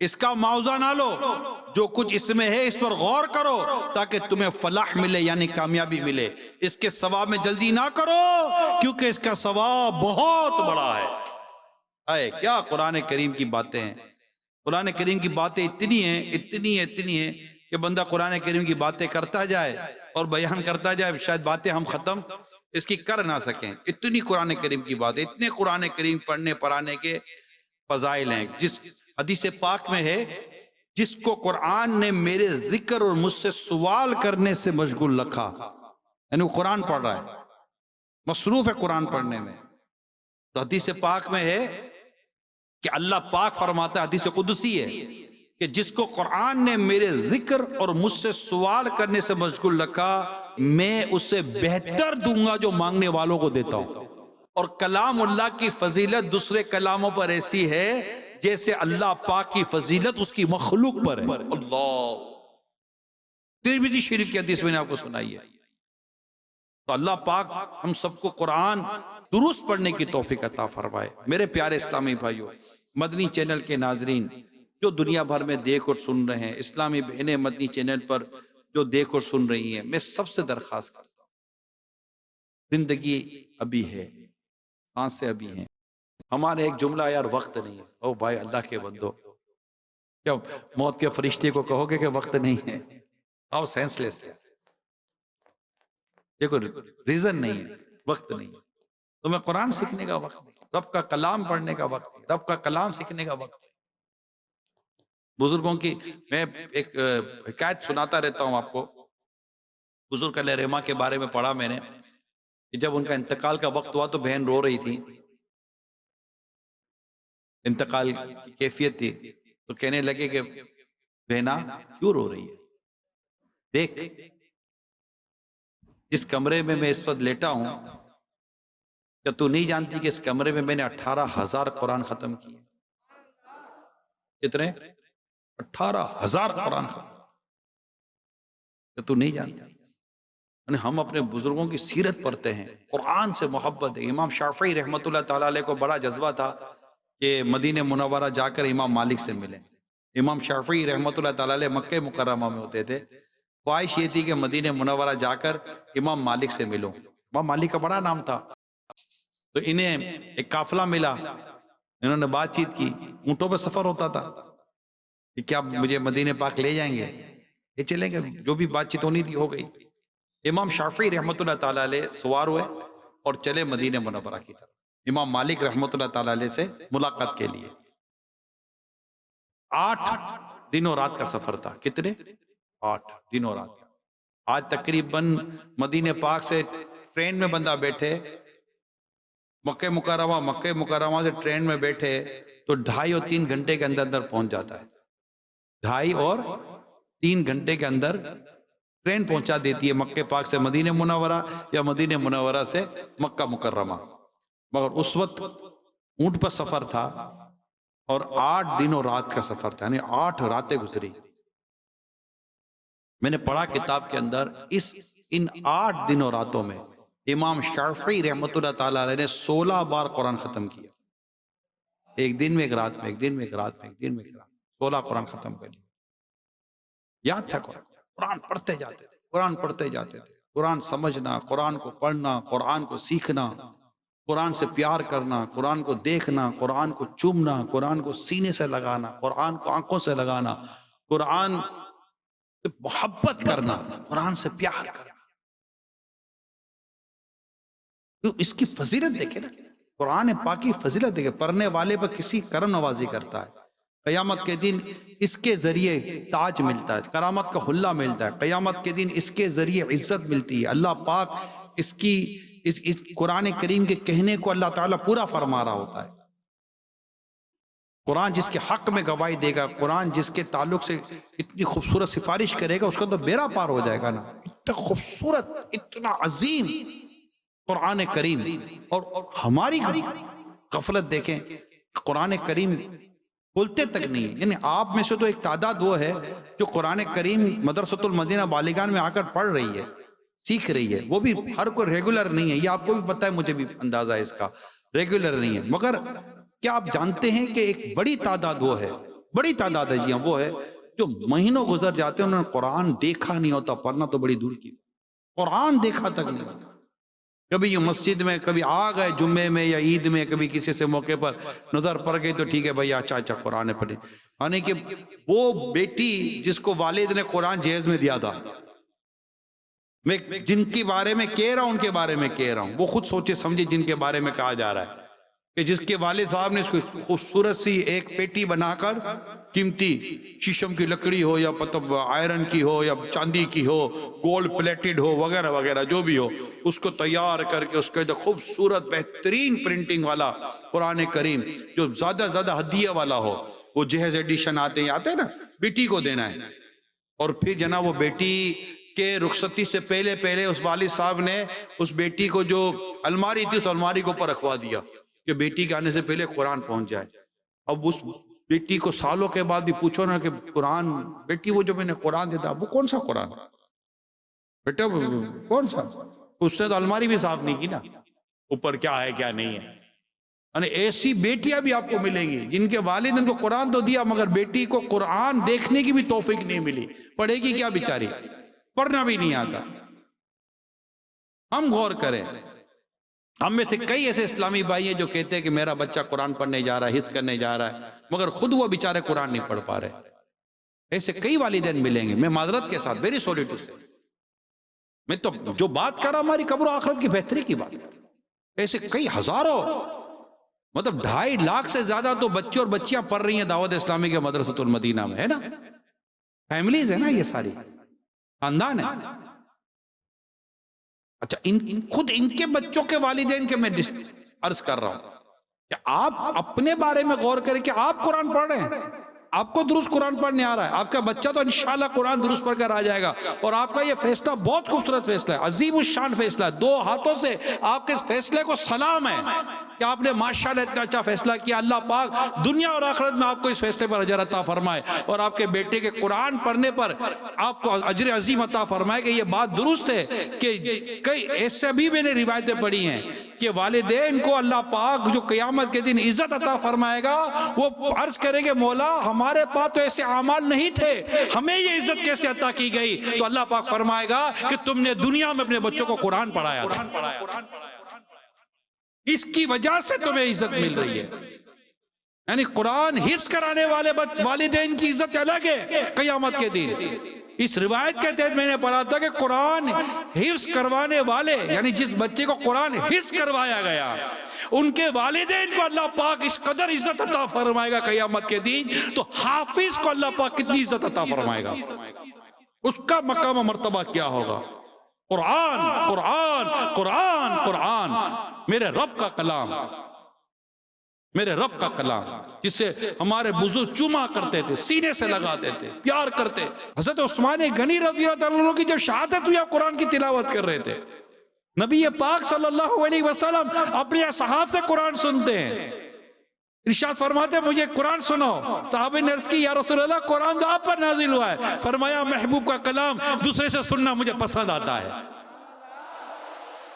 اس کا معاوضہ نہ لو، جو کچھ اس میں ہے اس پر غور کرو تاکہ تمہیں فلاح ملے، یعنی کامیابی ملے۔ اس کے ثواب میں جلدی نہ کرو کیونکہ اس کا ثواب بہت بڑا ہے۔ اے کیا قرآن کریم کی باتیں ہیں، قرآن کریم کی باتیں اتنی ہیں کہ بندہ قرآن کریم کی باتیں کرتا جائے اور بیان کرتا جائے، شاید باتیں ہم ختم اس کی کر نہ سکیں۔ اتنی قرآن کریم کی باتیں، اتنے قرآن کریم پڑھنے پڑھانے کے فضائل ہیں۔ جس حدیث پاک میں ہے، جس کو قرآن نے میرے ذکر اور مجھ سے سوال کرنے سے مشغول رکھا، یعنی وہ قرآن پڑھ رہا ہے، مصروف ہے قرآن پڑھنے میں۔ تو حدیث پاک میں ہے کہ اللہ پاک فرماتا ہے، حدیث قدسی ہے، کہ جس کو قرآن نے میرے ذکر اور مجھ سے سوال کرنے سے مشغول رکھا، میں اسے بہتر دوں گا جو مانگنے والوں کو دیتا ہوں۔ اور کلام اللہ کی فضیلت دوسرے کلاموں پر ایسی ہے جیسے اللہ پاک کی فضیلت اس کی مخلوق پر ہے۔ اللہ، ترمذی شریف کی حدیث میں نے آپ کو سنائی ہے۔ تو اللہ پاک ہم سب کو قرآن درست پڑھنے کی توفیق عطا فرمائے۔ میرے پیارے اسلامی بھائیوں، مدنی چینل کے ناظرین جو دنیا بھر میں دیکھ اور سن رہے ہیں، اسلامی بہنیں مدنی چینل پر جو دیکھ اور سن رہی ہیں، میں سب سے درخواست کرتا ہوں، زندگی ابھی ہے، سانسیں ابھی ہیں. ہمارے ایک جملہ یار وقت نہیں ہے. او بھائی اللہ کے بندو، کیا موت کے فرشتے کو کہو گے کہ وقت نہیں ہے؟ آؤ سینس لیس ہے. دیکھو ریزن نہیں ہے، وقت نہیں ہے. تمہیں قرآن سیکھنے کا وقت نہیں، رب کا کلام پڑھنے کا وقت نہیں، رب کا کلام سیکھنے کا وقت نہیں. بزرگوں کی میں ایک حکایت سناتا رہتا ہوں آپ کو. بزرگ علیہ رحمہ کے بارے میں پڑھا میں نے کہ جب ان کا انتقال کا وقت ہوا تو بہن رو رہی تھی. انتقال کی کیفیت تھی تو کہنے لگے کہ بہنا کیوں رو رہی ہے؟ دیکھ جس کمرے میں میں اس وقت لیٹا ہوں، کیا تو نہیں جانتی کہ اس کمرے میں نے 18,000 قرآن ختم کیے؟ کتنے؟ 18,000 قرآن ختم. کیا تو نہیں جانتی؟ ہم اپنے بزرگوں کی سیرت پڑھتے ہیں، قرآن سے محبت ہے. امام شافعی رحمۃ اللہ تعالیٰ علیہ کو بڑا جذبہ تھا کہ مدینہ منورہ جا کر امام مالک سے ملیں. امام شافعی رحمۃ اللہ تعالیٰ علیہ مکہ مکرمہ میں ہوتے تھے. خواہش یہ تھی کہ مدینہ منورہ جا کر امام مالک سے ملوں. امام مالک کا بڑا نام تھا. تو انہیں ایک قافلہ ملا، انہوں نے بات چیت کی. اونٹوں پہ سفر ہوتا تھا کہ کیا مجھے مدینہ پاک لے جائیں گے؟ یہ چلیں گے. جو بھی بات چیت ہونی تھی ہو گئی. امام شافعی رحمۃ اللہ تعالیٰ علیہ سوار ہوئے اور چلے مدینہ منورہ کی طرف امام مالک رحمۃ اللہ تعالیٰ علیہ سے ملاقات کے لیے. 8 دن و رات کا سفر تھا. کتنے؟ 8 دن و رات. آج تقریباً مدینہ پاک سے ٹرین میں بندہ بیٹھے مکہ مکرمہ سے ٹرین میں بیٹھے تو 2.5 اور 3 گھنٹے کے اندر پہنچ جاتا ہے. 2.5 اور 3 گھنٹے کے اندر ٹرین پہنچا دیتی ہے مکہ پاک سے مدینہ منورہ یا مدینہ منورہ سے مکہ مکرمہ. مگر اس وقت اونٹ پر سفر تھا اور 8 دن و رات کا سفر تھا، یعنی 8 راتیں گزری. میں نے پڑھا کتاب کے اندر ان 8 دن و راتوں میں امام شافعی رحمۃ اللہ تعالیٰ علیہ نے 16 بار قرآن ختم کیا. ایک دن میں ایک رات میں، ایک دن میں ایک رات میں، ایک دن میں ایک رات، 16 قرآن ختم کر لیا. یاد تھا قرآن پڑھتے جاتے تھے، قرآن پڑھتے جاتے تھے. قرآن سمجھنا، قرآن کو پڑھنا، قرآن کو سیکھنا، قرآن سے پیار کرنا، قرآن کو دیکھنا، قرآن کو چومنا، قرآن کو سینے سے لگانا، قرآن کو آنکھوں سے لگانا، قرآن سے محبت کرنا، قرآن سے پیار کرنا. اس کی فضیلت دیکھیں نا، قرآن پاک کی فضیلت دیکھیں. پڑھنے والے پر کسی کرم نوازی کرتا ہے. قیامت کے دن اس کے ذریعے تاج ملتا ہے، کرامت کا حلہ ملتا ہے. قیامت کے دن اس کے ذریعے عزت ملتی ہے. اللہ پاک اس قرآن کریم کے کہنے کو اللہ تعالیٰ پورا فرما رہا ہوتا ہے. قرآن جس کے حق میں گواہی دے گا، قرآن جس کے تعلق سے اتنی خوبصورت سفارش کرے گا، اس کا تو بیڑا پار ہو جائے گا نا. اتنا خوبصورت، اتنا عظیم قرآن کریم. اور ہماری غفلت دیکھیں، قرآن کریم کھولتے تک نہیں. یعنی آپ میں سے تو ایک تعداد وہ ہے جو قرآن کریم مدرسۃ المدینہ بالیگان میں آ کر پڑھ رہی ہے، سیکھ رہی ہے. وہ بھی ہر کوئی ریگولر نہیں ہے، یہ آپ کو بھی پتہ ہے، مجھے بھی اندازہ ہے اس کا، ریگولر نہیں ہے. مگر کیا آپ جانتے ہیں کہ ایک بڑی تعداد وہ ہے، بڑی تعداد ہے جی ہاں، وہ ہے جو مہینوں گزر جاتے ہیں انہوں نے قرآن دیکھا نہیں ہوتا. پڑھنا تو بڑی دور کی، قرآن دیکھا تک نہیں ہوتا. کبھی یہ مسجد میں کبھی آ گئے جمعے میں یا عید میں، کبھی کسی سے موقع پر نظر پڑ گئی تو ٹھیک ہے بھائی اچھا قرآن پڑھی. یعنی کہ وہ بیٹی جس کو والد نے قرآن جہیز میں دیا تھا، میں جن کے بارے میں کہہ رہا ہوں ان کے بارے میں کہہ رہا ہوں، وہ خود سوچے سمجھے جن کے بارے میں کہا جا رہا ہے کہ جس کے والد صاحب نے اس کو خوبصورت سی ایک پیٹی بنا کر، قیمتی شیشم کی لکڑی ہو یا مطلب آئرن کی ہو یا چاندی کی ہو، گولڈ پلیٹڈ ہو، وغیرہ وغیرہ جو بھی ہو، اس کو تیار کر کے اس کے خوبصورت بہترین پرنٹنگ والا قرآن کریم جو زیادہ ہدیہ والا ہو، وہ جہیز ایڈیشن آتے ہیں نا، بیٹی کو دینا ہے. اور پھر جناب وہ بیٹی کے رخصتی سے پہلے اس والد صاحب نے اس بیٹی کو جو الماری تھی اس الماری کو اوپر رکھوا دیا کہ بیٹی کے آنے سے پہلے قرآن پہنچ جائے. اب اس بیٹی کو سالوں کے بعد بھی پوچھو نا کہ قرآن، بیٹی وہ جو میں نے قرآن دیتا، وہ کون سا قرآن بیٹا، کون سا؟ اس نے تو الماری بھی صاف نہیں کی نا، اوپر کیا ہے کیا نہیں ہے. یعنی ایسی بیٹیاں بھی آپ کو ملیں گی جن کے والد نے کو قرآن تو دیا مگر بیٹی کو قرآن دیکھنے کی بھی توفیق نہیں ملی. پڑھے گی کیا بیچاری، پڑھنا بھی نہیں آتا. ہم غور کریں ہم میں سے کئی ایسے اسلامی بھائی ہیں جو کہتے ہیں کہ میرا بچہ قرآن پڑھنے جا رہا ہے، حفظ کرنے جا رہا ہے، مگر خود وہ بیچارے قرآن نہیں پڑھ پا رہے. ایسے کئی والدین ملیں گے. میں معذرت کے ساتھ ویری سوری ٹو سے، میں تو جو بات کر رہا ہماری قبر و آخرت کی بہتری کی بات. ایسے کئی ہزاروں، مطلب 2.5 لاکھ سے زیادہ تو بچے اور بچیاں پڑھ رہی ہیں دعوت اسلامی کے مدرسۃ المدینہ میں، ہے نا؟ فیملیز ہے نا، یہ ساری خاندان ہے. اچھا خود ان کے بچوں کے والدین کے میں عرض کر رہا ہوں کہ آپ اپنے بارے میں غور کریں کہ آپ قرآن پڑھ رہے ہیں، آپ کو درست قرآن پڑھنے آ رہا ہے، آپ کا بچہ تو انشاءاللہ قرآن درست پڑھ کر آ جائے گا. اور آپ کا یہ فیصلہ بہت خوبصورت فیصلہ ہے، عظیم الشان فیصلہ ہے. 2 ہاتھوں سے آپ کے فیصلے کو سلام ہے کہ آپ نے ماشاءاللہ اتنا اچھا فیصلہ کیا. اللہ پاک دنیا اور آخرت میں آپ کو اس فیصلے پر اجر عطا فرمائے، اور آپ کے بیٹے کے قرآن پڑھنے پر آپ کو اجر عظیم عطا فرمائے. کہ یہ بات درست ہے کہ کئی ایسے بھی میں نے روایتیں پڑھی ہیں کہ والدین کو اللہ پاک جو قیامت کے دن عزت عطا فرمائے گا، وہ عرض کریں گے مولا ہمارے پاس تو ایسے اعمال نہیں تھے، ہمیں یہ عزت کیسے عطا کی گئی؟ تو اللہ پاک فرمائے گا کہ تم نے دنیا میں اپنے بچوں کو قرآن پڑھایا تھا، اس کی وجہ سے تمہیں عزت مل رہی ہے. یعنی قرآن حفظ کرانے والے والدین کی عزت الگ ہے قیامت کے دن. اس روایت کے تحت میں نے پڑھا تھا کہ قرآن حفظ کروانے والے، یعنی جس بچے کو قرآن حفظ کروایا گیا، ان کے والدین کو اللہ پاک اس قدر عزت عطا فرمائے گا قیامت کے دن، تو حافظ کو اللہ پاک کتنی عزت عطا فرمائے گا، اس کا مقام و مرتبہ کیا ہوگا. قرآن قرآن قرآن قرآن، میرے رب کا کلام، میرے رب کا کلام، جس سے ہمارے بزرگ چوما کرتے تھے، سینے سے لگاتے تھے، پیار کرتے. حضرت عثمان غنی رضی اللہ عنہ کی جب شہادت ہوئی، قرآن کی تلاوت کر رہے تھے. نبی پاک صلی اللہ علیہ وسلم اپنے اصحاب سے قرآن سنتے ہیں، ارشاد فرماتے مجھے قرآن سنو. صحابہ نے عرض کی یا رسول اللہ قرآن تو آپ پر نازل ہوا ہے. فرمایا محبوب کا کلام دوسرے سے سننا مجھے پسند آتا ہے.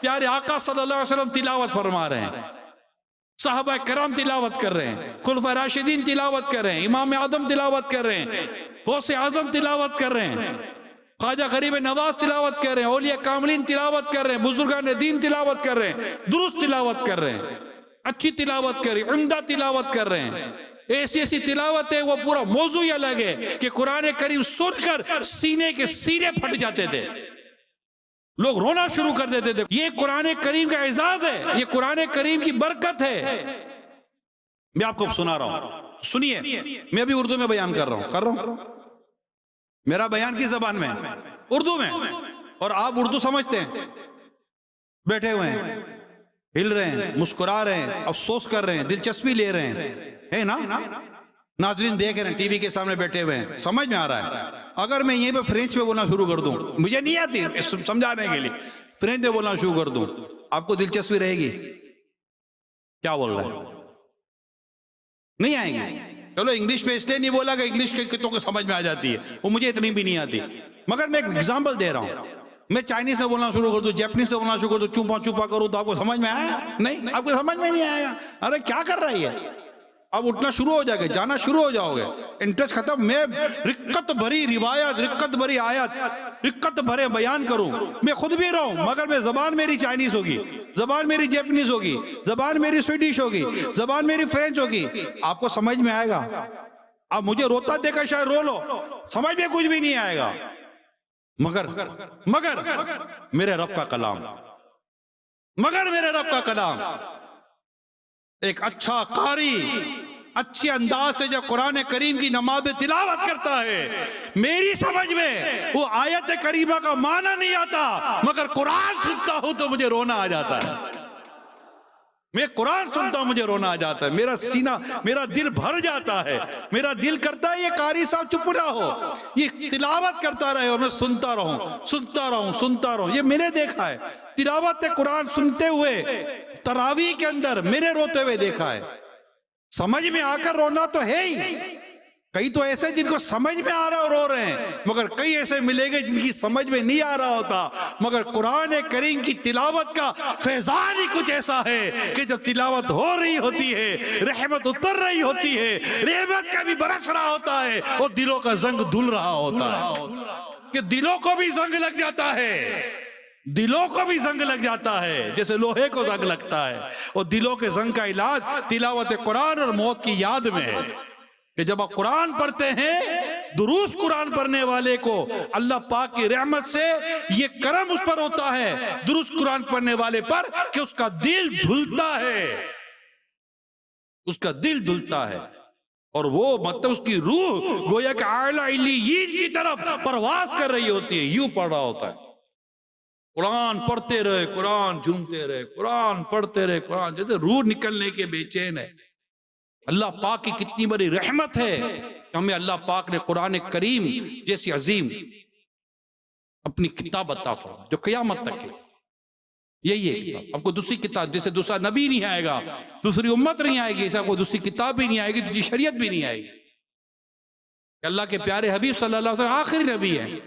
پیارے آقا صلی اللہ علیہ وسلم تلاوت فرما رہے ہیں، صحابہ کرام تلاوت کر رہے ہیں، خلفائے راشدین تلاوت کر رہے ہیں، امام اعظم تلاوت کر رہے ہیں، غوث اعظم تلاوت کر رہے ہیں، خواجہ غریب نواز تلاوت کر رہے ہیں، اولیاء کاملین تلاوت کر رہے ہیں، بزرگان دین تلاوت کر رہے ہیں، درست تلاوت کر رہے ہیں، اچھی تلاوت کر رہے ہیں، عمدہ تلاوت کر رہے ہیں. ایسی ایسی تلاوت ہے، وہ پورا موضوع ہی الگ ہے کہ قرآن کریم سن کر سینے کے سینے پھٹ جاتے تھے، لوگ رونا شروع کر دیتے تھے. یہ قرآن کریم کا اعزاز ہے، یہ قرآن کریم کی برکت ہے. میں آپ کو سنا رہا ہوں، سنیے. میں ابھی اردو میں بیان کر رہا ہوں. میرا بیان کس زبان میں؟ اردو میں. اور آپ اردو سمجھتے ہیں، بیٹھے ہوئے ہیں، ہل رہے ہیں، مسکرا رہے ہیں، افسوس کر رہے ہیں، دلچسپی لے رہے ہیں، ہے نا؟ ناظرین دیکھ رہے ہیں، ٹی وی کے سامنے بیٹھے ہوئے ہیں، سمجھ میں آ رہا ہے. اگر میں یہیں پہ فرینچ میں بولنا شروع کر دوں، مجھے نہیں آتی سمجھانے کے لیے، فرینچ میں بولنا شروع کر دوں، آپ کو دلچسپی رہے گی؟ کیا بول رہے ہیں؟ نہیں آئے گی. چلو انگلش میں اس لیے نہیں بولا کہ انگلش کے کتوں کو سمجھ میں آ جاتی ہے، وہ مجھے اتنی بھی نہیں آتی. مگر میں ایک ایگزامپل دے رہا ہوں. میں چائنیز سے بولنا شروع کر دوں، جیپنیز سے بولنا شروع کر دوں، چوپا چوپا کروں، تو آپ کو سمجھ میں آیا؟ نہیں، آپ کو سمجھ میں نہیں آئے گا. ارے کیا کر رہی ہے؟ اب اٹھنا شروع ہو جائے گا، جانا شروع ہو جاؤ گے، انٹرسٹ ختم. میں رقت بھری روایت، رقت بھری آیت، رقت بھرے بیان کروں. میں خود بھی رہوں، مگر میں زبان میری چائنیز ہوگی، زبان میری جیپنیز ہوگی، زبان میری سویڈش ہوگی، زبان میری فرینچ ہوگی. آپ کو سمجھ میں آئے گا. اب مجھے روتا دیکھا شاید رو لو، سمجھ میں کچھ بھی نہیں آئے گا. مگر میرے رب کا کلام، مگر میرے رب کا کلام، ایک اچھا قاری اچھے انداز سے جب قرآن کریم کی نماز تلاوت کرتا ہے، میری سمجھ میں وہ آیت کریمہ کا معنی نہیں آتا، مگر قرآن سنتا ہوں تو مجھے رونا آ جاتا ہے. میں قرآن سنتا ہوں مجھے رونا آ جاتا ہے، میرا سینہ، میرا دل بھر جاتا ہے. میرا دل کرتا ہے یہ قاری صاحب چپ نہ ہو، یہ تلاوت کرتا رہے اور میں سنتا رہوں. یہ میں نے دیکھا ہے، تلاوت قرآن سنتے ہوئے تراویح کے اندر میں نے روتے ہوئے دیکھا ہے. سمجھ میں آ کر رونا تو ہے ہی. کئی تو ایسے جن کو سمجھ میں آ رہا اور رو رہے ہیں، مگر کئی ایسے ملیں گے جن کی سمجھ میں نہیں آ رہا ہوتا، مگر قرآن کریم کی تلاوت کا فیضان ہی کچھ ایسا ہے کہ جب تلاوت ہو رہی ہوتی ہے، رحمت اتر رہی ہوتی ہے، رحمت کا بھی برس رہا ہوتا ہے، اور دلوں کا زنگ دھل رہا ہوتا ہے، کہ دلوں کو بھی زنگ لگ جاتا ہے. دلوں کو بھی زنگ لگ جاتا ہے جیسے لوہے کو زنگ لگتا ہے، اور دلوں کے زنگ کا علاج تلاوت قرآن اور موت کی یاد میں ہے کہ جب آپ قرآن پڑھتے ہیں، درست قرآن پڑھنے والے کو اللہ پاک کی رحمت سے یہ کرم اس پر ہوتا ہے، درست قرآن پڑھنے والے پر، کہ اس کا دل دھلتا ہے، اس کا دل دھلتا ہے، اور وہ مطلب اس کی روح گویا کہ اعلیٰ علیین کی طرف پرواز کر رہی ہوتی ہے، یوں پڑھ رہا ہوتا ہے۔ قرآن پڑھتے رہے، قرآن جھومتے رہے، قرآن پڑھتے رہے، قرآن، جیسے روح نکلنے کے بے چین ہے۔ اللہ پاک کی کتنی بڑی رحمت ہے کہ ہمیں اللہ پاک نے قرآن کریم جیسی عظیم اپنی کتاب عطا فرمائی جو قیامت تک ہے۔ یہی ہے کتاب، آپ کو دوسری کتاب، جیسے دوسرا نبی نہیں آئے گا، دوسری امت نہیں آئے گی، ایسا کوئی دوسری کتاب بھی نہیں آئے گی، دوسری شریعت بھی نہیں آئے گی۔ کہ اللہ کے پیارے حبیب صلی اللہ علیہ وسلم آخری نبی ہے،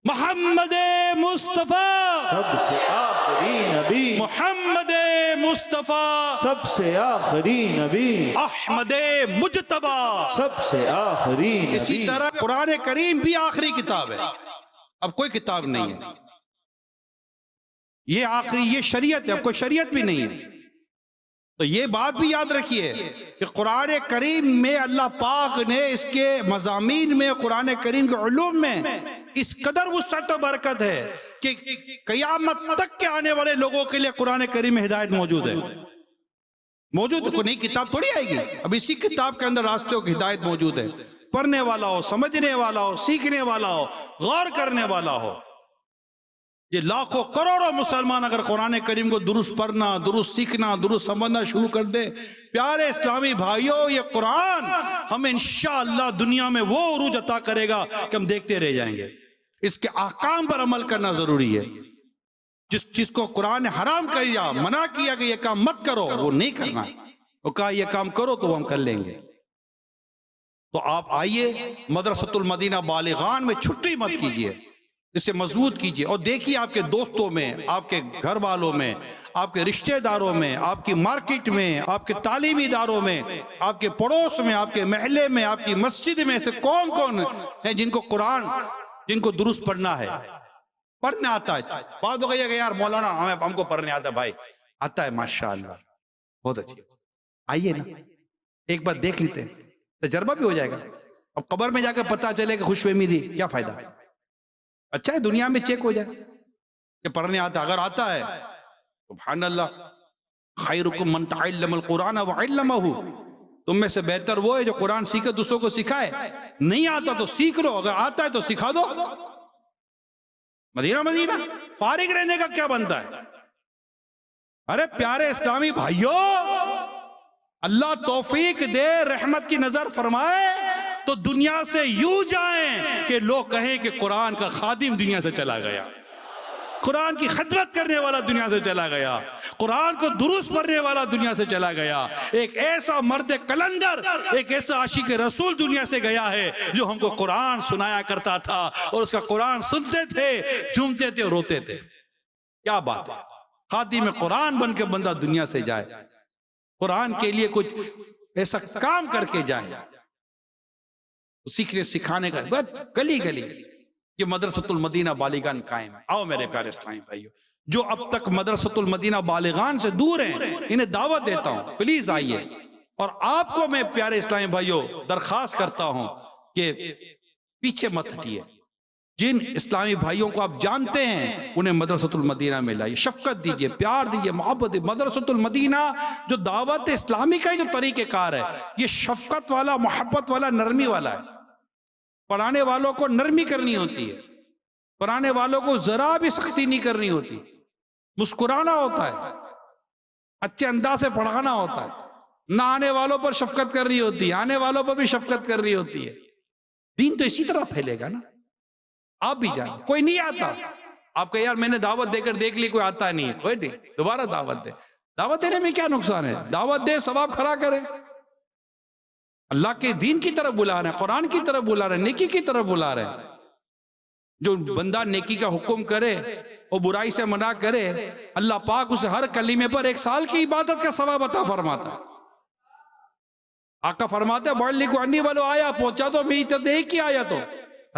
محمد مصطفیٰ، سب سے آخری نبی، محمد مصطفیٰ، سب سے آخری نبی، احمد مجتبی۔ سب سے آخری اسی نبی۔ طرح قرآن کریم بھی آخری کتاب ہے، اب کوئی کتاب نہیں ہے، یہ آخری، یہ شریعت ہے، اب کوئی شریعت بھی نہیں ہے۔ تو یہ بات بھی یاد رکھیے کہ قرآن کریم میں اللہ پاک نے اس کے مضامین میں، قرآن کریم کے علوم میں اس قدر وسعت و برکت ہے کہ قیامت تک کے آنے والے لوگوں کے لیے قرآن کریم میں ہدایت موجود ہے، موجود ہے، کوئی نئی کتاب تھوڑی آئے گی، اب اسی کتاب کے اندر راستوں کی ہدایت موجود ہے، پڑھنے والا ہو، سمجھنے والا ہو، سیکھنے والا ہو، غور کرنے والا ہو۔ یہ لاکھوں کروڑوں مسلمان اگر قرآن کریم کو درست پڑھنا، درست سیکھنا، درست سمجھنا شروع کر دیں، پیارے اسلامی بھائیوں، یہ قرآن ہمیں انشاءاللہ دنیا میں وہ عروج عطا کرے گا کہ ہم دیکھتے رہ جائیں گے۔ اس کے احکام پر عمل کرنا ضروری ہے۔ جس چیز کو قرآن نے حرام کیا، منع کیا کہ یہ کام مت کرو، وہ نہیں کرنا، وہ کہا یہ کام کرو تو ہم کر لیں گے۔ تو آپ آئیے مدرسۃ المدینہ بالغان میں چھٹی مت کیجیے، اسے مضبوط کیجیے، اور دیکھیے آپ کے دوستوں میں، آپ کے گھر والوں میں، آپ کے رشتہ داروں میں، آپ کی مارکیٹ میں، آپ کے تعلیمی اداروں میں، آپ کے پڑوس میں، آپ کے محلے میں، آپ کی مسجد میں سے کون کون ہیں جن کو قرآن، جن کو درست پڑھنا ہے، پڑھنا آتا ہے۔ بعض لوگ کہ یار مولانا ہم کو پڑھنے آتا ہے، بھائی آتا ہے ماشاءاللہ، بہت اچھی، آئیے نا ایک بار دیکھ لیتے ہیں، تجربہ بھی ہو جائے گا۔ اب قبر میں جا کے پتہ چلے کہ خوش فہمی دی، کیا فائدہ؟ اچھا ہے دنیا میں چیک ہو جائے کہ پڑھنے آتا، اگر آتا ہے سبحان اللہ، خیرکم من تعلم القرآن وعلمہ، تم میں سے بہتر وہ ہے جو قرآن سیکھے دوسروں کو سکھائے۔ نہیں آتا تو سیکھ لو، اگر آتا ہے تو سکھا دو۔ مدینہ فارغ رہنے کا کیا بنتا ہے؟ ارے پیارے اسلامی بھائیوں، اللہ توفیق دے، رحمت کی نظر فرمائے تو دنیا سے یوں جائیں کہ لوگ کہیں کہ قرآن کا خادم دنیا سے چلا گیا، قرآن کی خدمت کرنے والا دنیا سے چلا گیا، قرآن کو درست پڑھنے والا دنیا سے چلا گیا، ایک ایسا مرد کلندر، ایک ایسا عاشق رسول دنیا سے گیا ہے جو ہم کو قرآن سنایا کرتا تھا، اور اس کا قرآن سنتے تھے، جھومتے تھے اور روتے تھے۔ کیا بات ہے، خادم قرآن بن کے بندہ دنیا سے جائے، قرآن کے لیے کچھ ایسا کام کر کے جائے، سیکھنے سکھانے کا، گلی گلی یہ مدرسۃ المدینہ بالغان قائم ہے۔ آؤ میرے پیارے اسلامی بھائیو، جو اب تک مدرسۃ المدینہ بالغان سے دور ہیں، انہیں دعوت دیتا ہوں، پلیز آئیے، اور آپ کو میں پیارے اسلامی بھائیو درخواست کرتا ہوں کہ پیچھے مت ہٹیے، جن اسلامی بھائیوں کو آپ جانتے ہیں انہیں مدرسۃ المدینہ میں لائیے، شفقت دیجیے، پیار دیجیے، محبت دیجیے۔ مدرسۃ المدینہ جو دعوت اسلامی کا جو طریقہ کار ہے، یہ شفقت والا، محبت والا، نرمی والا ہے۔ پڑھانے والوں کو نرمی کرنی ہوتی ہے، پڑھانے والوں کو ذرا بھی سختی نہیں کرنی ہوتی، مسکرانا ہوتا ہے، اچھے انداز سے پڑھانا ہوتا ہے، نہ آنے والوں پر شفقت کرنی ہوتی ہے، آنے والوں پر بھی شفقت کرنی ہوتی ہے۔ دین تو اسی طرح پھیلے گا نا۔ آپ بھی جائیں، کوئی نہیں آتا، آپ کہ یار میں نے دعوت دے کر دیکھ لی، کوئی آتا نہیں، کوئی نہیں، دوبارہ دعوت دے۔ دعوت دینے میں کیا نقصان ہے؟ دعوت دے، ثواب کھڑا کرے، اللہ کے دین کی طرف بلا رہے ہیں، قرآن کی طرف بلا رہے ہیں، نیکی کی طرف بلا رہے ہیں۔ جو بندہ نیکی کا حکم کرے اور برائی سے منع کرے، اللہ پاک اسے ہر کلمے پر 1 سال کی عبادت کا ثواب عطا فرماتا ہے۔ آقا فرماتے ہیں بلغوا عنی ولو آیا، پہنچا تو میری طرف سے ایک ہی آیت ہو،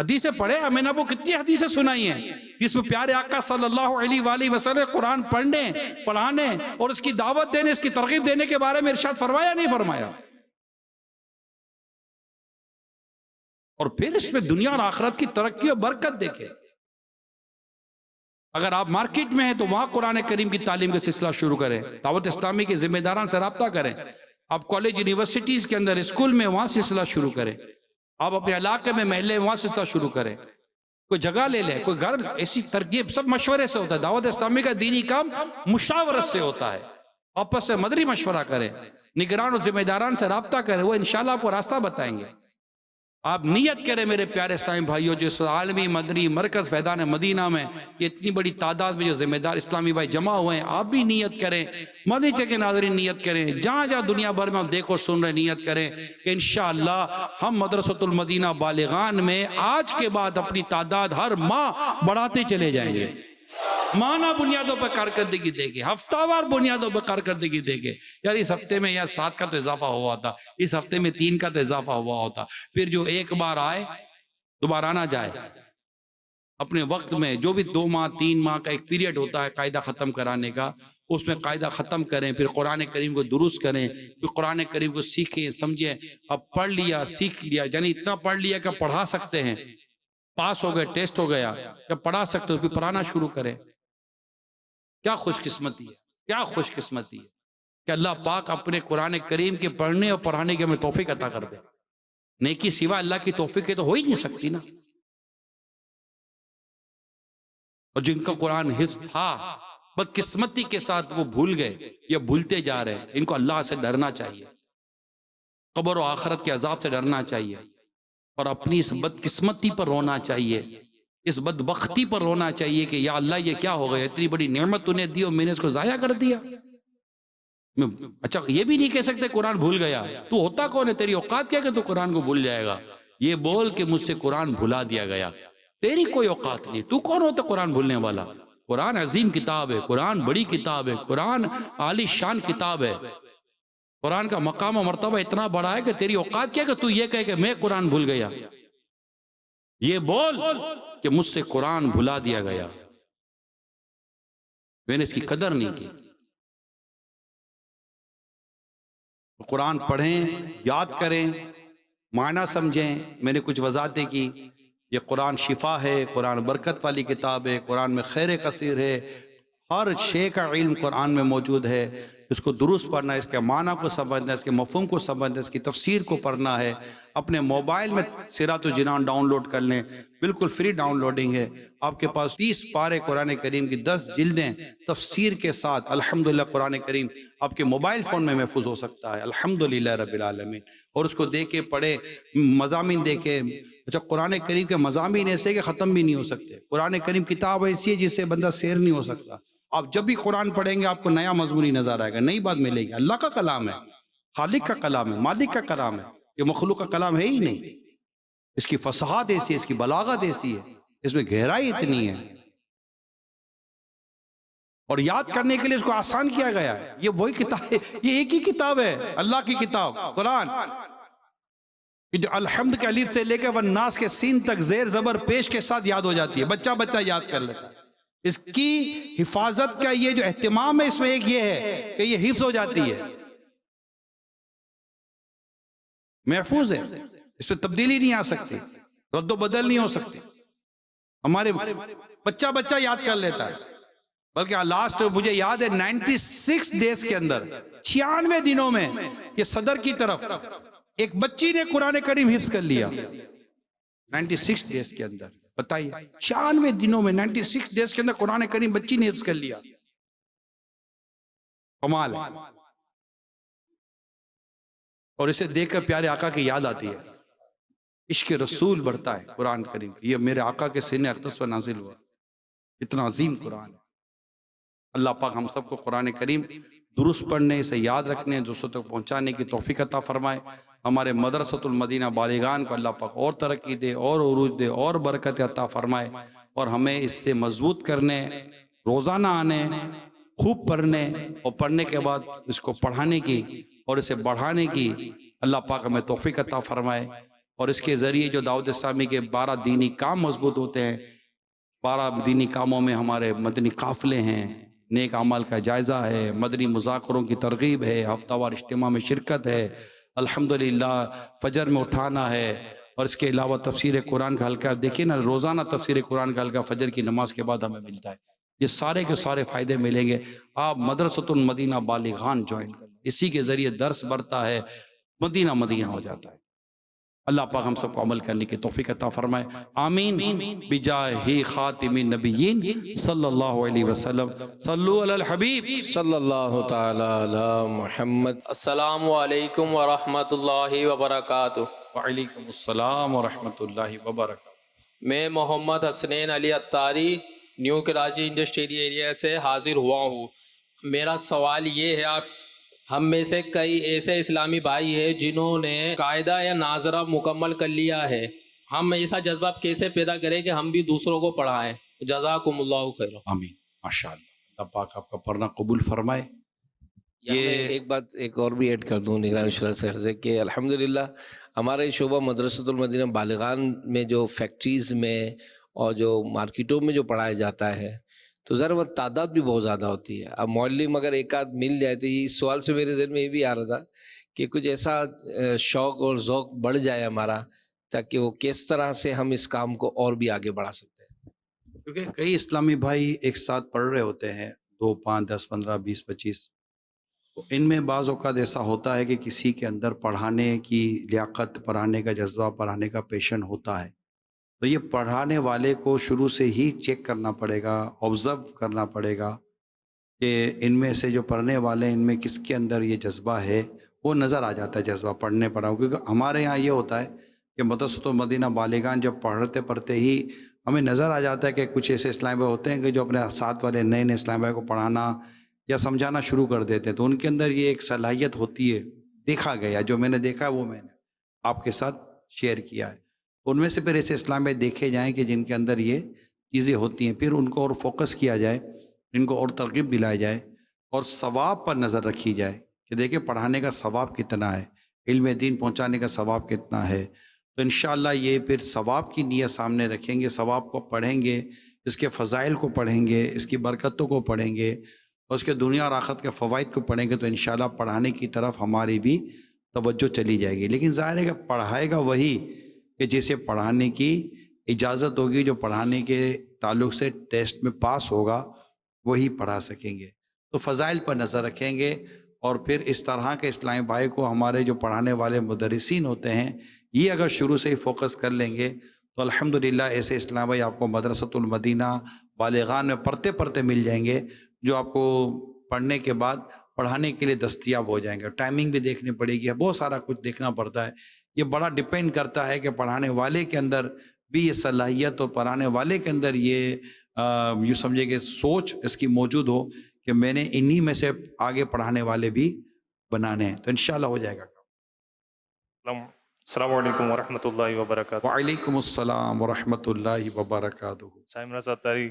حدیثیں پڑھے، میں نے آپ کو کتنی حدیثیں سنائی ہیں جس میں پیارے آقا صلی اللہ علیہ وآلہ وسلم قرآن پڑھنے، پڑھانے اور اس کی دعوت دینے، اس کی ترغیب دینے کے بارے میں ارشاد فرمایا نہیں فرمایا؟ اور پھر اس میں دنیا اور آخرت کی ترقی اور برکت دیکھیں۔ اگر آپ مارکیٹ میں ہیں تو وہاں قرآن کریم کی تعلیم کا سلسلہ شروع کریں، دعوت اسلامی کے ذمہ داران سے رابطہ کریں۔ آپ کالج یونیورسٹیز کے اندر، اسکول میں، وہاں سلسلہ شروع کریں۔ آپ اپنے علاقے میں، محلے میں، وہاں سلسلہ شروع کریں۔ کوئی جگہ لے لیں، کوئی گھر، ایسی ترکیب سب مشورے سے ہوتا ہے۔ دعوت اسلامی کا دینی کام مشاورت سے ہوتا ہے، آپس میں مدری مشورہ کریں، نگران اور ذمہ داران سے رابطہ کریں، وہ انشاءاللہ آپ کو راستہ بتائیں گے۔ آپ نیت کریں میرے پیارے اسلامی بھائیوں، جو اس عالمی مدنی مرکز فیضان مدینہ میں یہ اتنی بڑی تعداد میں جو ذمہ دار اسلامی بھائی جمع ہوئے ہیں، آپ بھی نیت کریں، مدنی چینل کے ناظرین نیت کریں، جہاں جہاں دنیا بھر میں آپ دیکھو سن رہے، نیت کریں کہ انشاءاللہ ہم مدرسۃ المدینہ بالغان میں آج کے بعد اپنی تعداد ہر ماہ بڑھاتے چلے جائیں گے۔ ماہانہ بنیادوں پر کارکردگی دے گے، ہفتہ وار بنیادوں پر کارکردگی دے گے۔ یار اس ہفتے میں 7 کا تو اضافہ ہوا تھا، اس ہفتے میں 3 کا تو اضافہ ہوا ہوتا، پھر جو ایک بار آئے دوبارہ نہ جائے۔ اپنے وقت میں جو بھی 2 ماہ 3 ماہ کا ایک پیریڈ ہوتا ہے قاعدہ ختم کرانے کا، اس میں قاعدہ ختم کریں، پھر قرآن کریم کو درست کریں، پھر قرآن کریم کو سیکھیں، سمجھیں۔ اب پڑھ لیا، سیکھ لیا، یعنی اتنا پڑھ لیا کہ پڑھا سکتے ہیں، پاس ہو گئے، ٹیسٹ ہو گیا کہ پڑھا سکتے ہو، پھر پڑھانا شروع کریں۔ کیا خوش قسمتی ہے، کیا خوش قسمتی ہے کہ اللہ پاک اپنے قرآن کریم کے پڑھنے اور پڑھانے کے ہمیں توفیق عطا کر دے۔ نیکی سوا اللہ کی توفیق کے تو ہو ہی نہیں سکتی نا۔ اور جن کا قرآن حفظ تھا، بدقسمتی کے ساتھ وہ بھول گئے یا بھولتے جا رہے ہیں، ان کو اللہ سے ڈرنا چاہیے، قبر و آخرت کے عذاب سے ڈرنا چاہیے، اور اپنی اس بدقسمتی پر رونا چاہیے، اس بدبختی پر رونا چاہیے کہ یا اللہ یہ کیا ہو گیا، اتنی بڑی نعمت تو نے دی اور میں نے اس کو ضائع کر دیا۔ اچھا یہ بھی نہیں کہہ سکتے قرآن بھول گیا، تو ہوتا کون ہے، تیری اوقات کیا کہ تو قرآن کو بھول جائے گا؟ یہ بول کہ مجھ سے قرآن بھلا دیا گیا، تیری کوئی اوقات نہیں، تو کون ہوتا قرآن بھولنے والا؟ قرآن عظیم کتاب ہے، قرآن بڑی کتاب ہے، قرآن عالی شان کتاب ہے، قرآن کا مقام و مرتبہ اتنا بڑا ہے کہ تیری اوقات کیا کہ تو یہ کہے کہ میں قرآن بھول گیا؟ یہ بول کہ مجھ سے قرآن بھلا دیا گیا، میں نے اس کی قدر نہیں کی۔ قرآن پڑھیں، یاد کریں، معنی سمجھیں۔ میں نے کچھ وضاحتیں کی، یہ قرآن شفا ہے، قرآن برکت والی کتاب ہے، قرآن میں خیر کثیر ہے، ہر شے کا علم قرآن میں موجود ہے۔ اس کو درست پڑھنا ہے، اس کے معنی کو سمجھنا ہے، اس کے مفہوم کو سمجھنا ہے، اس کی تفسیر کو پڑھنا ہے۔ اپنے موبائل میں سیرۃ الجنان ڈاؤن لوڈ کر لیں، بالکل فری ڈاؤن لوڈنگ ہے۔ آپ کے پاس 30 پارے قرآن کریم کی 10 جلدیں تفسیر کے ساتھ الحمدللہ قرآن کریم آپ کے موبائل فون میں محفوظ ہو سکتا ہے، الحمدللہ رب العالمین۔ اور اس کو دیکھے، پڑھے، مضامین دیکھے۔ اچھا قرآن کریم کے مضامین ایسے کہ ختم بھی نہیں ہو سکتے۔ قرآن کریم کتاب ایسی ہے جس سے بندہ سیر نہیں ہو سکتا۔ آپ جب بھی قرآن پڑھیں گے آپ کو نیا مضمون نظر آئے گا، نئی بات ملے گی۔ اللہ کا کلام ہے، خالق کا کلام ہے، مالک کا کلام ہے، یہ مخلوق کا کلام ہے ہی نہیں۔ اس کی فصاحت ایسی ہے، اس کی بلاغت ایسی ہے، اس میں گہرائی اتنی ہے، اور یاد کرنے کے لیے اس کو آسان کیا گیا ہے۔ یہ وہی کتاب ہے، یہ ایک ہی کتاب ہے، اللہ کی کتاب قرآن، جو الحمد کے الف سے لے کے والناس کے سین تک زیر زبر پیش کے ساتھ یاد ہو جاتی ہے، بچہ بچہ یاد کر لیتا ہے۔ اس کی حفاظت کا یہ جو اہتمام ہے، اس میں ایک یہ ہے کہ یہ حفظ ہو جاتی ہے، محفوظ ہے، اس پہ تبدیلی نہیں آ سکتی، رد و بدل نہیں ہو سکتی۔ ہمارے بچہ بچہ یاد کر لیتا ہے، بلکہ لاسٹ مجھے یاد ہے 96 ڈیز کے اندر، 96 دنوں میں یہ صدر کی طرف ایک بچی نے قرآن کریم حفظ کر لیا 96 ڈیز کے اندر۔ بتائیے 96 دنوں میں 96 ڈیز کے اندر قرآن کریم بچی نے حفظ کر لیا، کمال ہے۔ اور اسے دیکھ کر پیارے آقا کی یاد آتی ہے، عشق رسول بڑھتا ہے قرآن کریم۔ یہ میرے آقا کے سینہ اقدس پر نازل ہوا، اتنا عظیم قرآن ہے۔ اللہ پاک ہم سب کو قرآن کریم درست پڑھنے، اسے یاد رکھنے، دوسروں تک پہنچانے کی توفیق عطا فرمائے۔ ہمارے مدرسۃ المدینہ بالغان کو اللہ پاک اور ترقی دے، اور عروج دے، اور برکت عطا فرمائے، اور ہمیں اس سے مضبوط کرنے، روزانہ آنے، خوب پڑھنے، اور پڑھنے کے بعد اس کو پڑھانے کی اور اسے بڑھانے کی اللہ پاک ہمیں توفیق عطا فرمائے۔ اور اس کے ذریعے جو دعوت اسلامی کے 12 دینی کام مضبوط ہوتے ہیں. 12 دینی کاموں میں ہمارے مدنی قافلے ہیں، نیک اعمال کا جائزہ ہے، مدنی مذاکروں کی ترغیب ہے، ہفتہ وار اجتماع میں شرکت ہے، الحمدللہ فجر میں اٹھانا ہے، اور اس کے علاوہ تفسیر قرآن کا حلقہ. دیکھیں نا، روزانہ تفسیر قرآن کا حلقہ فجر کی نماز کے بعد ہمیں ملتا ہے. یہ سارے کے سارے فائدے ملیں گے. آپ مدرسۃ المدینہ بالغان جوائن کر لیں، اسی کے ذریعے درس بڑھتا ہے، مدینہ مدینہ ہو جاتا ہے. اللہ پاک ہم سب کو عمل کرنے کی توفیق عطا فرمائے. آمین بجاہ خاتم النبیین صلی اللہ علیہ وسلم. صلو علی الحبیب صلی اللہ تعالی علی محمد. السلام علیکم ورحمۃ اللہ وبرکاتہ. وعلیکم السلام ورحمۃ اللہ وبرکاتہ. میں محمد حسنین علی اتاری نیو کراچی انڈسٹریل ایریا سے حاضر ہوا ہوں. میرا سوال یہ ہے، آپ ہم میں سے کئی ایسے اسلامی بھائی ہیں جنہوں نے قاعدہ یا ناظرہ مکمل کر لیا ہے. ہم ایسا جذبہ کیسے پیدا کریں کہ ہم بھی دوسروں کو پڑھائیں؟ جزاکم اللہ خیر. آمین. ماشاءاللہ، اللہ پاک آپ کا پڑھنا قبول فرمائے. یہ ایک بات ایک اور بھی ایڈ کر دوں نگران شورا سر سے کہ الحمدللہ ہمارے شعبہ مدرسۃ المدینہ بالغان میں جو فیکٹریز میں اور جو مارکیٹوں میں جو پڑھایا جاتا ہے تو ذرا وہ تعداد بھی بہت زیادہ ہوتی ہے. اب معلم اگر ایک آدھ مل جائے تو اس سوال سے میرے ذہن میں یہ بھی آ رہا تھا کہ کچھ ایسا شوق اور ذوق بڑھ جائے ہمارا، تاکہ وہ کس طرح سے ہم اس کام کو اور بھی آگے بڑھا سکتے ہیں. کیونکہ کئی اسلامی بھائی ایک ساتھ پڑھ رہے ہوتے ہیں، 2 5 10 15 20 25، تو ان میں بعض اوقات ایسا ہوتا ہے کہ کسی کے اندر پڑھانے کی لیاقت، پڑھانے کا جذبہ، پڑھانے کا پیشن ہوتا ہے. تو یہ پڑھانے والے کو شروع سے ہی چیک کرنا پڑے گا، آبزرو کرنا پڑے گا کہ ان میں سے جو پڑھنے والے ان میں کس کے اندر یہ جذبہ ہے. وہ نظر آ جاتا ہے جذبہ پڑھنے پڑھاؤ. کیونکہ ہمارے یہاں یہ ہوتا ہے کہ مدرسۃ المدینہ بالغان جب پڑھتے پڑھتے ہی ہمیں نظر آ جاتا ہے کہ کچھ ایسے اسلام بھائی ہوتے ہیں کہ جو اپنے ساتھ والے نئے نئے اسلام بھائی کو پڑھانا یا سمجھانا شروع کر دیتے ہیں. تو ان کے اندر یہ ایک صلاحیت ہوتی ہے، دیکھا گیا، جو میں نے دیکھا ہے وہ میں نے آپ کے ساتھ شیئر کیا ہے. ان میں سے پھر ایسے اسلام بھائی دیکھے جائیں کہ جن کے اندر یہ چیزیں ہوتی ہیں، پھر ان کو اور فوکس کیا جائے، ان کو اور ترغیب دلائی جائے، اور ثواب پر نظر رکھی جائے کہ دیکھیں پڑھانے کا ثواب کتنا ہے، علم دین پہنچانے کا ثواب کتنا ہے. تو انشاءاللہ یہ پھر ثواب کی نیت سامنے رکھیں گے، ثواب کو پڑھیں گے، اس کے فضائل کو پڑھیں گے، اس کی برکتوں کو پڑھیں گے، اور اس کے دنیا اور آخرت کے فوائد کو پڑھیں گے، تو انشاءاللہ پڑھانے کی طرف ہماری بھی توجہ چلی جائے گی. لیکن ظاہر ہے کہ پڑھائے گا وہی کہ جسے پڑھانے کی اجازت ہوگی، جو پڑھانے کے تعلق سے ٹیسٹ میں پاس ہوگا وہی پڑھا سکیں گے. تو فضائل پر نظر رکھیں گے، اور پھر اس طرح کے اسلامی بھائی کو ہمارے جو پڑھانے والے مدرسین ہوتے ہیں یہ اگر شروع سے ہی فوکس کر لیں گے تو الحمدللہ ایسے اسلامی بھائی آپ کو مدرسۃ المدینہ بالغان میں پڑھتے پڑھتے مل جائیں گے، جو آپ کو پڑھنے کے بعد پڑھانے کے لیے دستیاب ہو جائیں گے. ٹائمنگ بھی دیکھنی پڑے گی، بہت سارا کچھ دیکھنا پڑتا ہے. یہ بڑا ڈیپینڈ کرتا ہے کہ پڑھانے والے کے اندر بھی یہ صلاحیت اور پڑھانے والے کے اندر یہ یوں سمجھے کہ سوچ اس کی موجود ہو کہ میں نے انہی میں سے آگے پڑھانے والے بھی بنانے ہیں. تو انشاءاللہ ہو جائے گا. السلام علیکم ورحمۃ اللہ وبرکاتہ. وعلیکم السلام ورحمۃ اللہ وبرکاتہ. سائم رضا اتاری،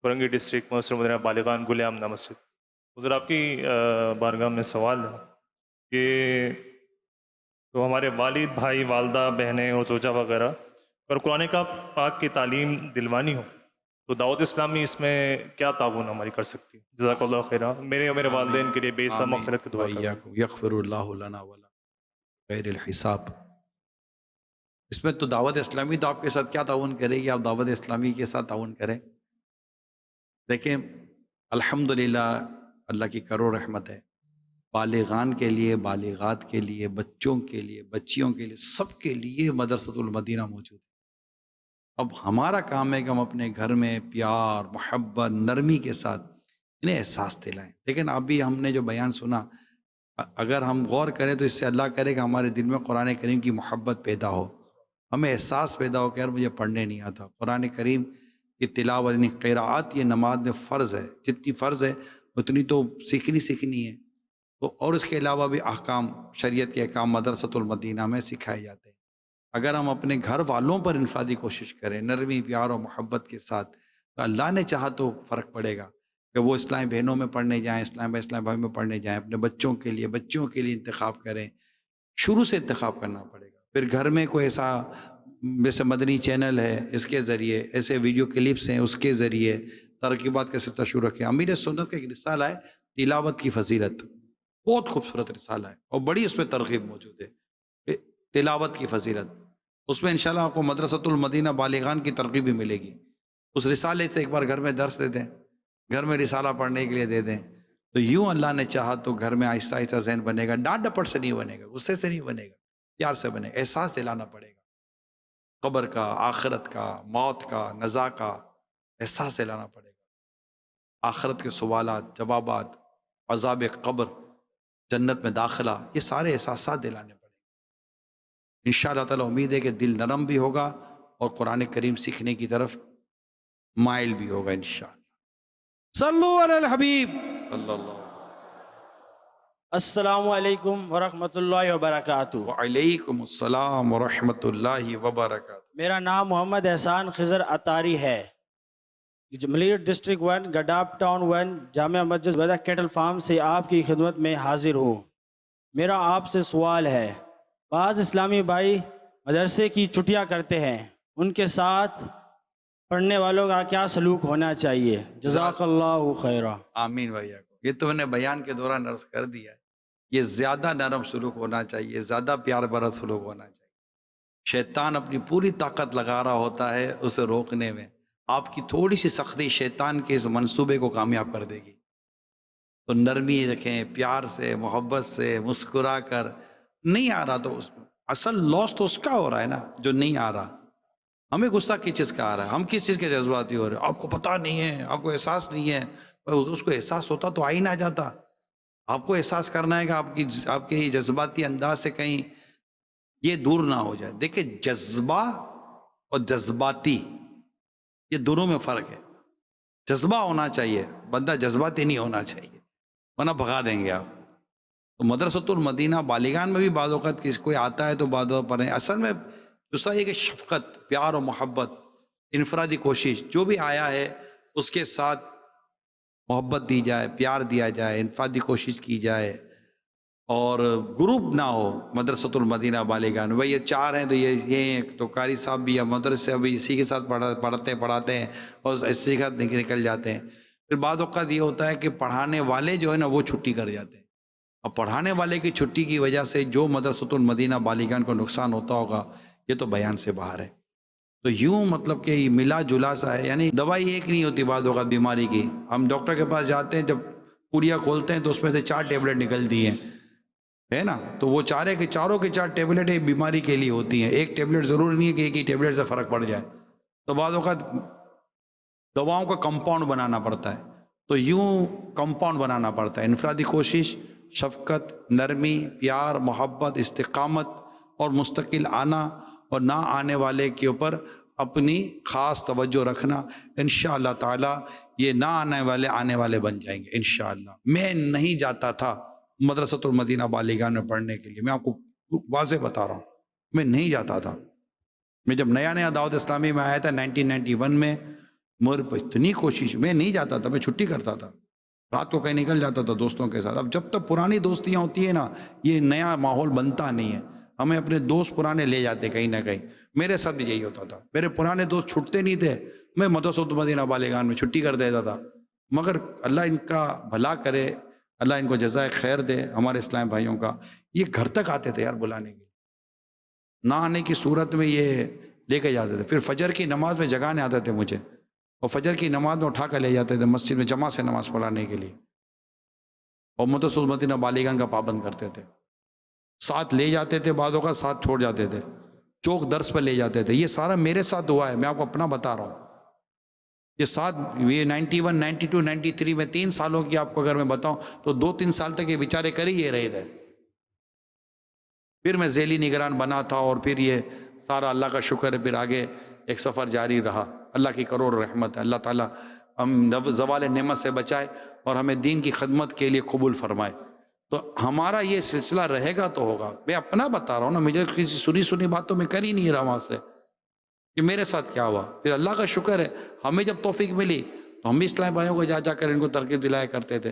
کورنگی ڈسٹرکٹ، مدرسۃ المدینہ بالغان گلیامدہ مسجد. حضور آپ کی بارگاہ میں سوال ہے کہ تو ہمارے والد، بھائی، والدہ، بہنیں اور زوجہ وغیرہ اگر قرآن کا پاک کی تعلیم دلوانی ہو تو دعوت اسلامی اس میں کیا تعاون ہماری کر سکتی ہے؟ جزاک اللہ خیرہ. میرے اور میرے والدین کے لیے بے حساب مغفرت کی دعا کریں. یغفر اللہ لنا ولا غیر الحساب. اس میں تو دعوت اسلامی تو آپ کے ساتھ کیا تعاون کرے گی؟ آپ دعوت اسلامی کے ساتھ تعاون کریں. دیکھیں الحمدللہ اللہ کی کرو رحمت ہے، بالغان کے لیے، بالغات کے لیے، بچوں کے لیے، بچیوں کے لیے، سب کے لیے مدرسۃ المدینہ موجود ہے. اب ہمارا کام ہے کہ ہم اپنے گھر میں پیار، محبت، نرمی کے ساتھ انہیں احساس دلائیں. لیکن ابھی ہم نے جو بیان سنا، اگر ہم غور کریں تو اس سے اللہ کرے کہ ہمارے دل میں قرآن کریم کی محبت پیدا ہو، ہمیں احساس پیدا ہو کہ یار مجھے پڑھنے نہیں آتا. قرآن کریم کی تلاوت یعنی قراءت یہ نماز میں فرض ہے، جتنی فرض ہے اتنی تو سیکھنی ہے. تو اور اس کے علاوہ بھی احکام، شریعت کے احکام مدرسۃ المدینہ میں سکھائے جاتے ہیں. اگر ہم اپنے گھر والوں پر انفرادی کوشش کریں نرمی، پیار اور محبت کے ساتھ، تو اللہ نے چاہا تو فرق پڑے گا کہ وہ اسلامی بہنوں میں پڑھنے جائیں، اسلامی بھائی میں پڑھنے جائیں. اپنے بچوں کے لیے انتخاب کریں، شروع سے انتخاب کرنا پڑے گا. پھر گھر میں کوئی ایسا جیسے مدنی چینل ہے، اس کے ذریعے ایسے ویڈیو کلپس ہیں، اس کے ذریعے ترغیبات کا سلسلہ شروع رکھیں۔ امیر سنت کا ایک رسالہ ہے تلاوت کی فضیلت، بہت خوبصورت رسالہ ہے اور بڑی اس میں ترغیب موجود ہے، تلاوت کی فضیلت۔ اس میں انشاءاللہ آپ کو مدرسۃ المدینہ بالغان کی ترغیب بھی ملے گی۔ اس رسالے سے ایک بار گھر میں درس دے دیں، گھر میں رسالہ پڑھنے کے لیے دے دیں، تو یوں اللہ نے چاہا تو گھر میں آہستہ آہستہ ذہن بنے گا۔ ڈانٹ ڈپٹ سے نہیں بنے گا، غصے سے نہیں بنے گا، پیار سے بنے گا۔ احساس دلانا پڑے گا قبر کا، آخرت کا، موت کا، نزا کا احساس دلانا پڑے گا۔ آخرت کے سوالات، جوابات، عذاب قبر، جنت میں داخلہ، یہ سارے احساسات دلانے پڑیں گے۔ انشاءاللہ تعالی امید ہے کہ دل نرم بھی ہوگا اور قرآن کریم سیکھنے کی طرف مائل بھی ہوگا انشاءاللہ۔ صلو علی الحبیب صلی اللہ علیہ السلام علیکم ورحمۃ اللہ وبرکاتہ۔ وعلیکم السلام ورحمۃ اللہ وبرکاتہ۔ میرا نام محمد احسان خضر اطاری ہے، millet district 1 گڈاب town 1 Jama Masjid ویدہ Cattell form سے آپ کی خدمت میں حاضر ہوں۔ میرا آپ سے سوال ہے، بعض اسلامی بھائی مدرسے کی چھٹیاں کرتے ہیں، ان کے ساتھ پڑھنے والوں کا کیا سلوک ہونا چاہیے؟ جزاک اللہ خیرہ۔ آمین بھیا کو یہ تو میں نے بیان کے دوران عرض کر دیا ہے، یہ زیادہ نرم سلوک ہونا چاہیے، زیادہ پیار بھرا سلوک ہونا چاہیے۔ شیطان اپنی پوری طاقت لگا رہا ہوتا ہے اسے روکنے میں، آپ کی تھوڑی سی سختی شیطان کے اس منصوبے کو کامیاب کر دے گی۔ تو نرمی رکھیں، پیار سے، محبت سے، مسکرا کر۔ نہیں آ رہا تو اصل لاس تو اس کا ہو رہا ہے نا جو نہیں آ رہا۔ ہمیں غصہ کس چیز کا آ رہا ہے؟ ہم کس چیز کے جذباتی ہو رہے ہیں؟ آپ کو پتہ نہیں ہے، آپ کو احساس نہیں ہے۔ اس کو احساس ہوتا تو آ ہی نہ جاتا۔ آپ کو احساس کرنا ہے کہ آپ کے جذباتی انداز سے کہیں یہ دور نہ ہو جائے۔ دیکھیں جذبہ اور جذباتی یہ دونوں میں فرق ہے۔ جذبہ ہونا چاہیے، بندہ جذباتی نہیں ہونا چاہیے، ورنہ بھگا دیں گے آپ۔ تو مدرسۃ المدینہ بالغان میں بھی بعض اوقات کوئی آتا ہے تو بعض اوقات پڑھیں۔ اصل میں دوسرا یہ کہ شفقت، پیار و محبت، انفرادی کوشش، جو بھی آیا ہے اس کے ساتھ محبت دی جائے، پیار دیا جائے، انفرادی کوشش کی جائے، اور گروپ نہ ہو مدرسۃ المدینہ بالغان۔ بھائی یہ 4 ہیں تو یہ ہیں، تو قاری صاحب بھی یا مدرسے ابھی اسی کے ساتھ پڑھاتے ہیں اور اسی کے ساتھ نکل جاتے ہیں۔ پھر بعض اوقات یہ ہوتا ہے کہ پڑھانے والے جو ہے نا وہ چھٹی کر جاتے ہیں۔ اب پڑھانے والے کی چھٹی کی وجہ سے جو مدرسۃ المدینہ بالغان کو نقصان ہوتا ہوگا یہ تو بیان سے باہر ہے۔ تو یوں مطلب کہ یہ ملا جلا سا ہے، یعنی دوائی ایک نہیں ہوتی بعض اوقات بیماری کی۔ ہم ڈاکٹر کے پاس جاتے ہیں، جب پوریا کھولتے ہیں تو اس میں سے 4 ٹیبلٹ نکلتی ہیں، ہے نا؟ تو وہ چاروں کے 4 ٹیبلٹ ایک بیماری کے لیے ہوتی ہیں۔ ایک ٹیبلٹ ضرور نہیں ہے کہ ایک ہی ٹیبلٹ سے فرق پڑ جائے، تو بعض اوقات دواؤں کا کمپاؤنڈ بنانا پڑتا ہے۔ تو یوں کمپاؤنڈ بنانا پڑتا ہے، انفرادی کوشش، شفقت، نرمی، پیار، محبت، استقامت اور مستقل آنا، اور نہ آنے والے کے اوپر اپنی خاص توجہ رکھنا۔ انشاءاللہ تعالی یہ نہ آنے والے بن جائیں گے انشاءاللہ۔ میں نہیں جاتا تھا مدرسۃ المدینہ بالغان میں پڑھنے کے لیے، میں آپ کو واضح بتا رہا ہوں، میں نہیں جاتا تھا۔ میں جب نیا دعوت اسلامی میں آیا تھا 1991 میں، میرے پہ اتنی کوشش، میں نہیں جاتا تھا، میں چھٹی کرتا تھا، رات کو کہیں نکل جاتا تھا دوستوں کے ساتھ۔ اب جب تک پرانی دوستیاں ہوتی ہیں نا، یہ نیا ماحول بنتا نہیں ہے۔ ہمیں اپنے دوست پرانے لے جاتے کہیں نہ کہیں۔ میرے ساتھ بھی یہی ہوتا تھا، میرے پرانے دوست چھٹتے نہیں تھے، میں مدرسۃ المدینہ بالغان میں چھٹی کر دیتا تھا۔ مگر اللہ ان کا بھلا کرے، اللہ ان کو جزائے خیر دے، ہمارے اسلام بھائیوں کا، یہ گھر تک آتے تھے یار بلانے کے، نہ آنے کی صورت میں یہ لے کے جاتے تھے۔ پھر فجر کی نماز میں جگانے آتے تھے مجھے، اور فجر کی نماز میں اٹھا کر لے جاتے تھے مسجد میں جماعت سے نماز پڑھانے کے لیے، اور مدرسۃ المدینہ بالغان کا پابند کرتے تھے۔ ساتھ لے جاتے تھے، بعضوں کا ساتھ چھوڑ جاتے تھے، چوک درس پر لے جاتے تھے۔ یہ سارا میرے ساتھ ہوا ہے، میں آپ کو اپنا بتا رہا ہوں۔ یہ 91 92 93 میں 3 سالوں کی آپ کو اگر میں بتاؤں تو 2-3 سال تک یہ بیچارے کر ہی رہے تھے۔ پھر میں ذیلی نگران بنا تھا، اور پھر یہ سارا اللہ کا شکر ہے، پھر آگے ایک سفر جاری رہا۔ اللہ کی کروڑ رحمت ہے، اللہ تعالیٰ ہم زوال نعمت سے بچائے اور ہمیں دین کی خدمت کے لیے قبول فرمائے۔ تو ہمارا یہ سلسلہ رہے گا تو ہوگا۔ میں اپنا بتا رہا ہوں نا، مجھے کسی سنی بات تو میں کر ہی نہیں رہا وہاں سے کہ میرے ساتھ کیا ہوا۔ پھر اللہ کا شکر ہے، ہمیں جب توفیق ملی تو ہم بھی اسلام بھائیوں کو جا کر ان کو ترغیب دلایا کرتے تھے،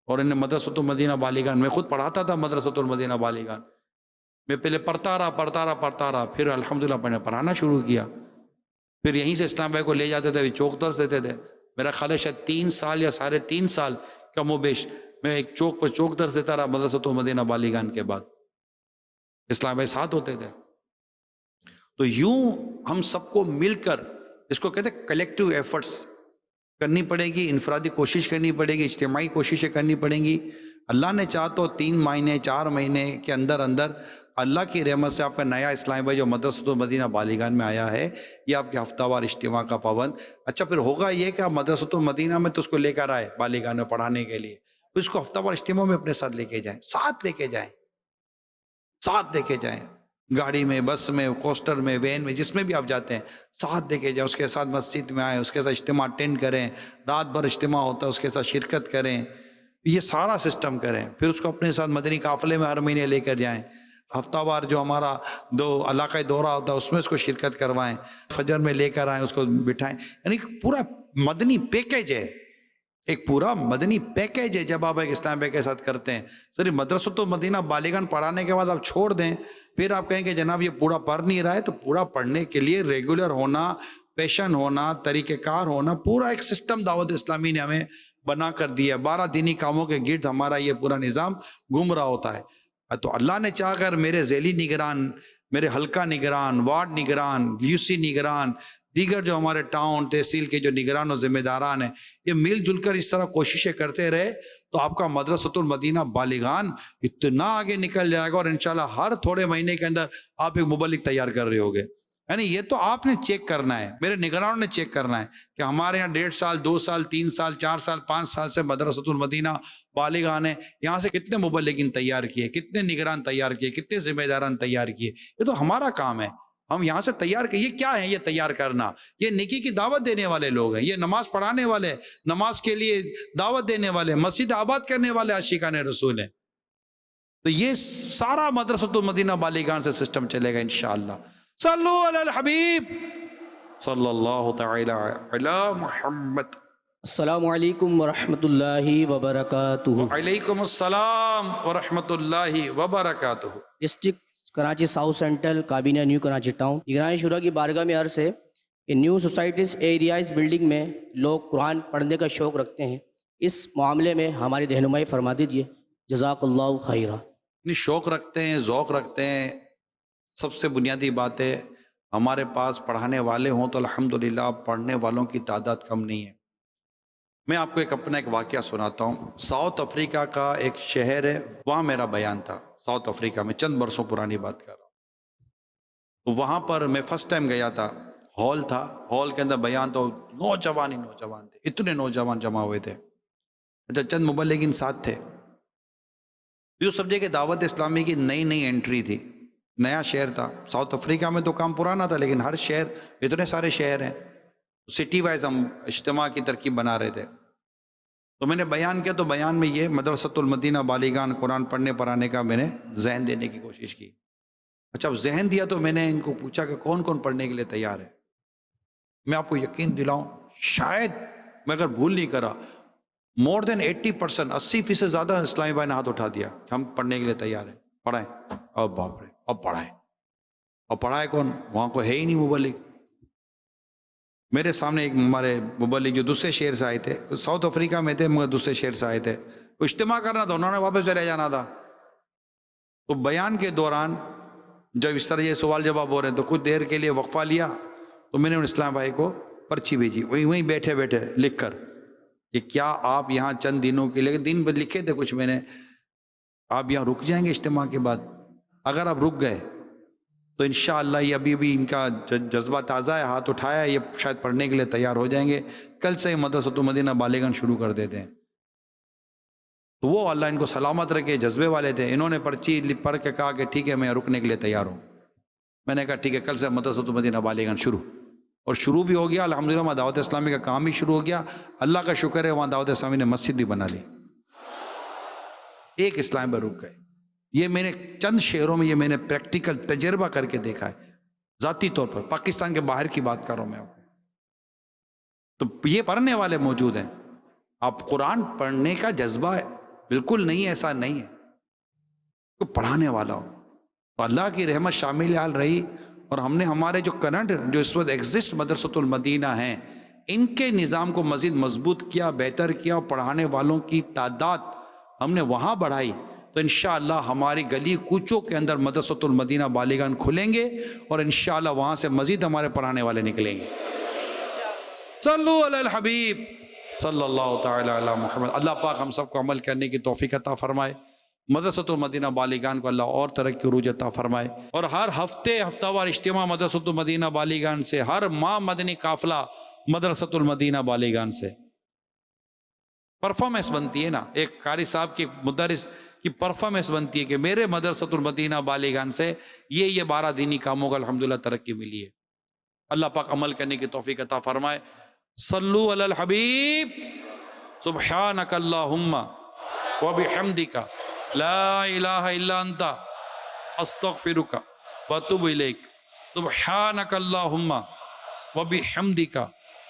اور انہیں مدرسۃ المدینہ بالغان، میں خود پڑھاتا تھا مدرسۃ المدینہ بالغان، میں پہلے پڑھتا رہا پھر الحمدللہ پڑھانا شروع کیا. پھر یہیں سے اسلام بھائی کو لے جاتے تھے, چوک درس دیتے تھے. میرا خیال ہے شاید 3 سال یا 3.5 سال کم و بیش میں ایک چوک پر چوک درس دیتا رہا مدرسۃ المدینہ بالیگان کے بعد. اسلام بھائی ساتھ ہوتے تھے. تو یوں ہم سب کو مل کر, اس کو کہتے ہیں کلیکٹیو ایفرٹس کرنی پڑے گی, انفرادی کوشش کرنی پڑے گی, اجتماعی کوششیں کرنی پڑیں گی. اللہ نے چاہ تو 3 مہینے 4 مہینے کے اندر اللہ کی رحمت سے آپ کا نیا اسلامی بھائی جو مدرسۃ المدینہ بالیگان میں آیا ہے, یہ آپ کے ہفتہ وار اجتماع کا پابند. اچھا پھر ہوگا یہ کہ آپ مدرسۃ المدینہ میں تو اس کو لے کر آئے بالیگان میں پڑھانے کے لیے, پھر اس کو ہفتہ وار اجتماع میں اپنے ساتھ لے کے جائیں, ساتھ لے کے جائیں, گاڑی میں, بس میں, کوسٹر میں, وین میں, جس میں بھی آپ جاتے ہیں ساتھ لے کے جائیں. اس کے ساتھ مسجد میں آئیں, اس کے ساتھ اجتماع اٹینڈ کریں, رات بھر اجتماع ہوتا ہے اس کے ساتھ شرکت کریں, یہ سارا سسٹم کریں. پھر اس کو اپنے ساتھ مدنی قافلے میں ہر مہینے لے کر جائیں. ہفتہ وار جو ہمارا علاقائی دورہ ہوتا ہے اس میں اس کو شرکت کروائیں, فجر میں لے کر آئیں, اس کو بٹھائیں. یعنی پورا مدنی پیکیج ہے, ایک پورا مدنی پیکیج ہے جب آپ ایک اسلام بھائی کے ساتھ کرتے ہیں. صرف مدرسۃ المدینہ بالیگان پڑھانے کے بعد آپ چھوڑ دیں, پھر آپ کہیں کہ جناب یہ پورا پڑھ نہیں رہا ہے, تو پورا پڑھنے کے لیے ریگولر ہونا, پیشن ہونا, طریقہ کار ہونا, پورا ایک سسٹم دعوت اسلامی نے ہمیں بنا کر دیا. 12 دینی کاموں کے گرد ہمارا یہ پورا نظام گھوم رہا ہوتا ہے. تو اللہ نے چاہ کر میرے ذیلی نگران, میرے حلقہ نگران, وارڈ نگران, UC نگران, دیگر جو ہمارے ٹاؤن تحصیل کے جو نگران و ذمہ داران ہیں, یہ مل جل کر اس طرح کوششیں کرتے رہے تو آپ کا مدرسۃ المدینہ بالیغان اتنا آگے نکل جائے گا, اور انشاءاللہ ہر تھوڑے مہینے کے اندر آپ ایک مبلغ تیار کر رہے ہوگے. یعنی یہ تو آپ نے چیک کرنا ہے, میرے نگرانوں نے چیک کرنا ہے کہ ہمارے یہاں 1.5 سال 2 سال 3 سال 4 سال 5 سال سے مدرسۃ المدینہ بالیغان ہے, یہاں سے کتنے مبلغین تیار کیے, کتنے نگران تیار کیے, کتنے ذمہ داران تیار کیے. یہ تو ہمارا کام ہے, ہم یہاں سے تیار کیے. یہ کیا ہے یہ تیار کرنا؟ یہ نیکی کی دعوت دینے والے لوگ ہیں, یہ نماز پڑھانے والے, نماز کے لیے دعوت دینے والے, مسجد آباد کرنے والے عاشقان رسول ہیں. تو یہ سارا مدرسۃ المدینہ بالیغان سے سسٹم چلے گا انشاءاللہ. صلو علی الحبیب صلی اللہ تعالی علی محمد. السلام علیکم ورحمۃ اللہ وبرکاتہ. وعلیکم السلام ورحمۃ اللہ وبرکاتہ. ڈسٹرکٹ کراچی ساؤتھ سینٹرل کابینہ نیو کراچی ٹاؤن. نگران شورا کی بارگاہ میں عرض ہے کہ نیو سوسائٹیز ایریائز بلڈنگ میں لوگ قرآن پڑھنے کا شوق رکھتے ہیں, اس معاملے میں ہماری رہنمائی فرما دیجیے. جزاک اللہ خیرہ. شوق رکھتے ہیں, ذوق رکھتے ہیں. سب سے بنیادی بات ہے ہمارے پاس پڑھانے والے ہوں تو الحمدللہ پڑھنے والوں کی تعداد کم نہیں ہے. میں آپ کو اپنا ایک واقعہ سناتا ہوں. ساؤتھ افریقہ کا ایک شہر ہے, وہاں میرا بیان تھا. ساؤتھ افریقہ میں چند برسوں پرانی بات کر رہا ہوں. تو وہاں پر میں فرسٹ ٹائم گیا تھا. ہال تھا, ہال کے اندر بیان تو نوجوان ہی نوجوان تھے, اتنے نوجوان جمع ہوئے تھے. اچھا چند مبلغین ساتھ تھے. یہ سمجھے کہ دعوت اسلامی کی نئی انٹری تھی, نیا شہر تھا. ساؤتھ افریقہ میں تو کام پرانا تھا, لیکن ہر شہر, اتنے سارے شہر ہیں, سٹی وائز ہم اجتماع کی ترکیب بنا رہے تھے. تو میں نے بیان کیا, تو بیان میں یہ مدرسۃ المدینہ بالیغان قرآن پڑھنے پڑھانے کا میں نے ذہن دینے کی کوشش کی. اچھا اب ذہن دیا تو میں نے ان کو پوچھا کہ کون کون پڑھنے کے لیے تیار ہے. میں آپ کو یقین دلاؤں, شاید میں اگر بھول نہیں کرا, مور دین 80%, 80% زیادہ اسلامی بھائی نے ہاتھ اٹھا دیا کہ ہم پڑھنے کے لیے تیار ہیں, پڑھائیں. اب باپ رے, اب پڑھائیں. اب پڑھائے کون؟ وہاں کو ہے ہی نہیں مبلغ. میرے سامنے ایک ہمارے مبلغ جو دوسرے شہر سے آئے تھے, ساؤتھ افریقہ میں تھے مگر دوسرے شہر سے آئے تھے, اجتماع کرنا تھا, انہوں نے واپس چلے جانا تھا. تو بیان کے دوران جب اس طرح یہ سوال جواب ہو رہے ہیں تو کچھ دیر کے لیے وقفہ لیا, تو میں نے ان اسلام بھائی کو پرچی بھیجی, وہیں بیٹھے لکھ کر کہ کیا آپ یہاں چند دنوں کے لیے, دن لکھے تھے کچھ میں نے, آپ یہاں رک جائیں گے اجتماع کے بعد؟ اگر آپ رک گئے تو انشاءاللہ یہ ابھی ان کا جذبہ تازہ ہے, ہاتھ اٹھایا, یہ شاید پڑھنے کے لیے تیار ہو جائیں گے. کل سے مدرسۃ المدینہ بالیغان شروع کر دیتے ہیں. تو وہ اللہ ان کو سلامت رکھے, جذبے والے تھے. انہوں نے پرچی پڑھ کے کہا کہ ٹھیک ہے میں رکنے کے لیے تیار ہوں. میں نے کہا ٹھیک ہے, کل سے مدرسۃ المدینہ بالیغان شروع. اور شروع بھی ہو گیا الحمدللہ. وہاں دعوت اسلامی کا کام بھی شروع ہو گیا. اللہ کا شکر ہے وہاں دعوت اسلامی نے مسجد بھی بنا لی. ایک اسلام پر رک گئے. یہ میں نے چند شہروں میں یہ میں نے پریکٹیکل تجربہ کر کے دیکھا ہے ذاتی طور پر. پاکستان کے باہر کی بات کر رہا ہوں میں آپ کو. تو یہ پڑھنے والے موجود ہیں. آپ قرآن پڑھنے کا جذبہ بالکل نہیں, ایسا نہیں ہے. تو پڑھانے والا ہو. تو اللہ کی رحمت شامل حال رہی، اور ہم نے ہمارے جو کرنٹ جو اس وقت ایگزسٹ مدرسۃ المدینہ ہیں ان کے نظام کو مزید مضبوط کیا، بہتر کیا، اور پڑھانے والوں کی تعداد ہم نے وہاں بڑھائی، تو انشاءاللہ ہماری گلی کوچوں کے اندر مدرسۃ المدینہ بالیگان کھلیں گے، اور انشاءاللہ وہاں سے مزید ہمارے پڑھانے والے نکلیں گے۔ صلو علی الحبیب صلی اللہ تعالی علی محمد۔ اللہ پاک ہم سب کو عمل کرنے کی توفیق عطا فرمائے، مدرسۃ المدینہ بالیگان کو اللہ اور ترقی عروج عطا فرمائے، اور ہر ہفتہ وار اجتماع مدرسۃ المدینہ بالیگان سے، ہر ماہ مدنی قافلہ مدرسۃ المدینہ بالیگان سے۔ پرفارمنس بنتی ہے نا، ایک قاری صاحب کی مدرس کی پرفارمنس بنتی ہے کہ میرے مدرسۃ المدینہ بالیگان سے یہ 12 دینی کاموں کا الحمدللہ ترقی ملی ہے۔ اللہ پاک عمل کرنے کی توفیق عطا فرمائے۔ صلو علی الحبیب سبحانک اللہم وبحمدک لا الہ الا انت استغفرک واتوب الیک۔ سبحانک اللہم وبحمدک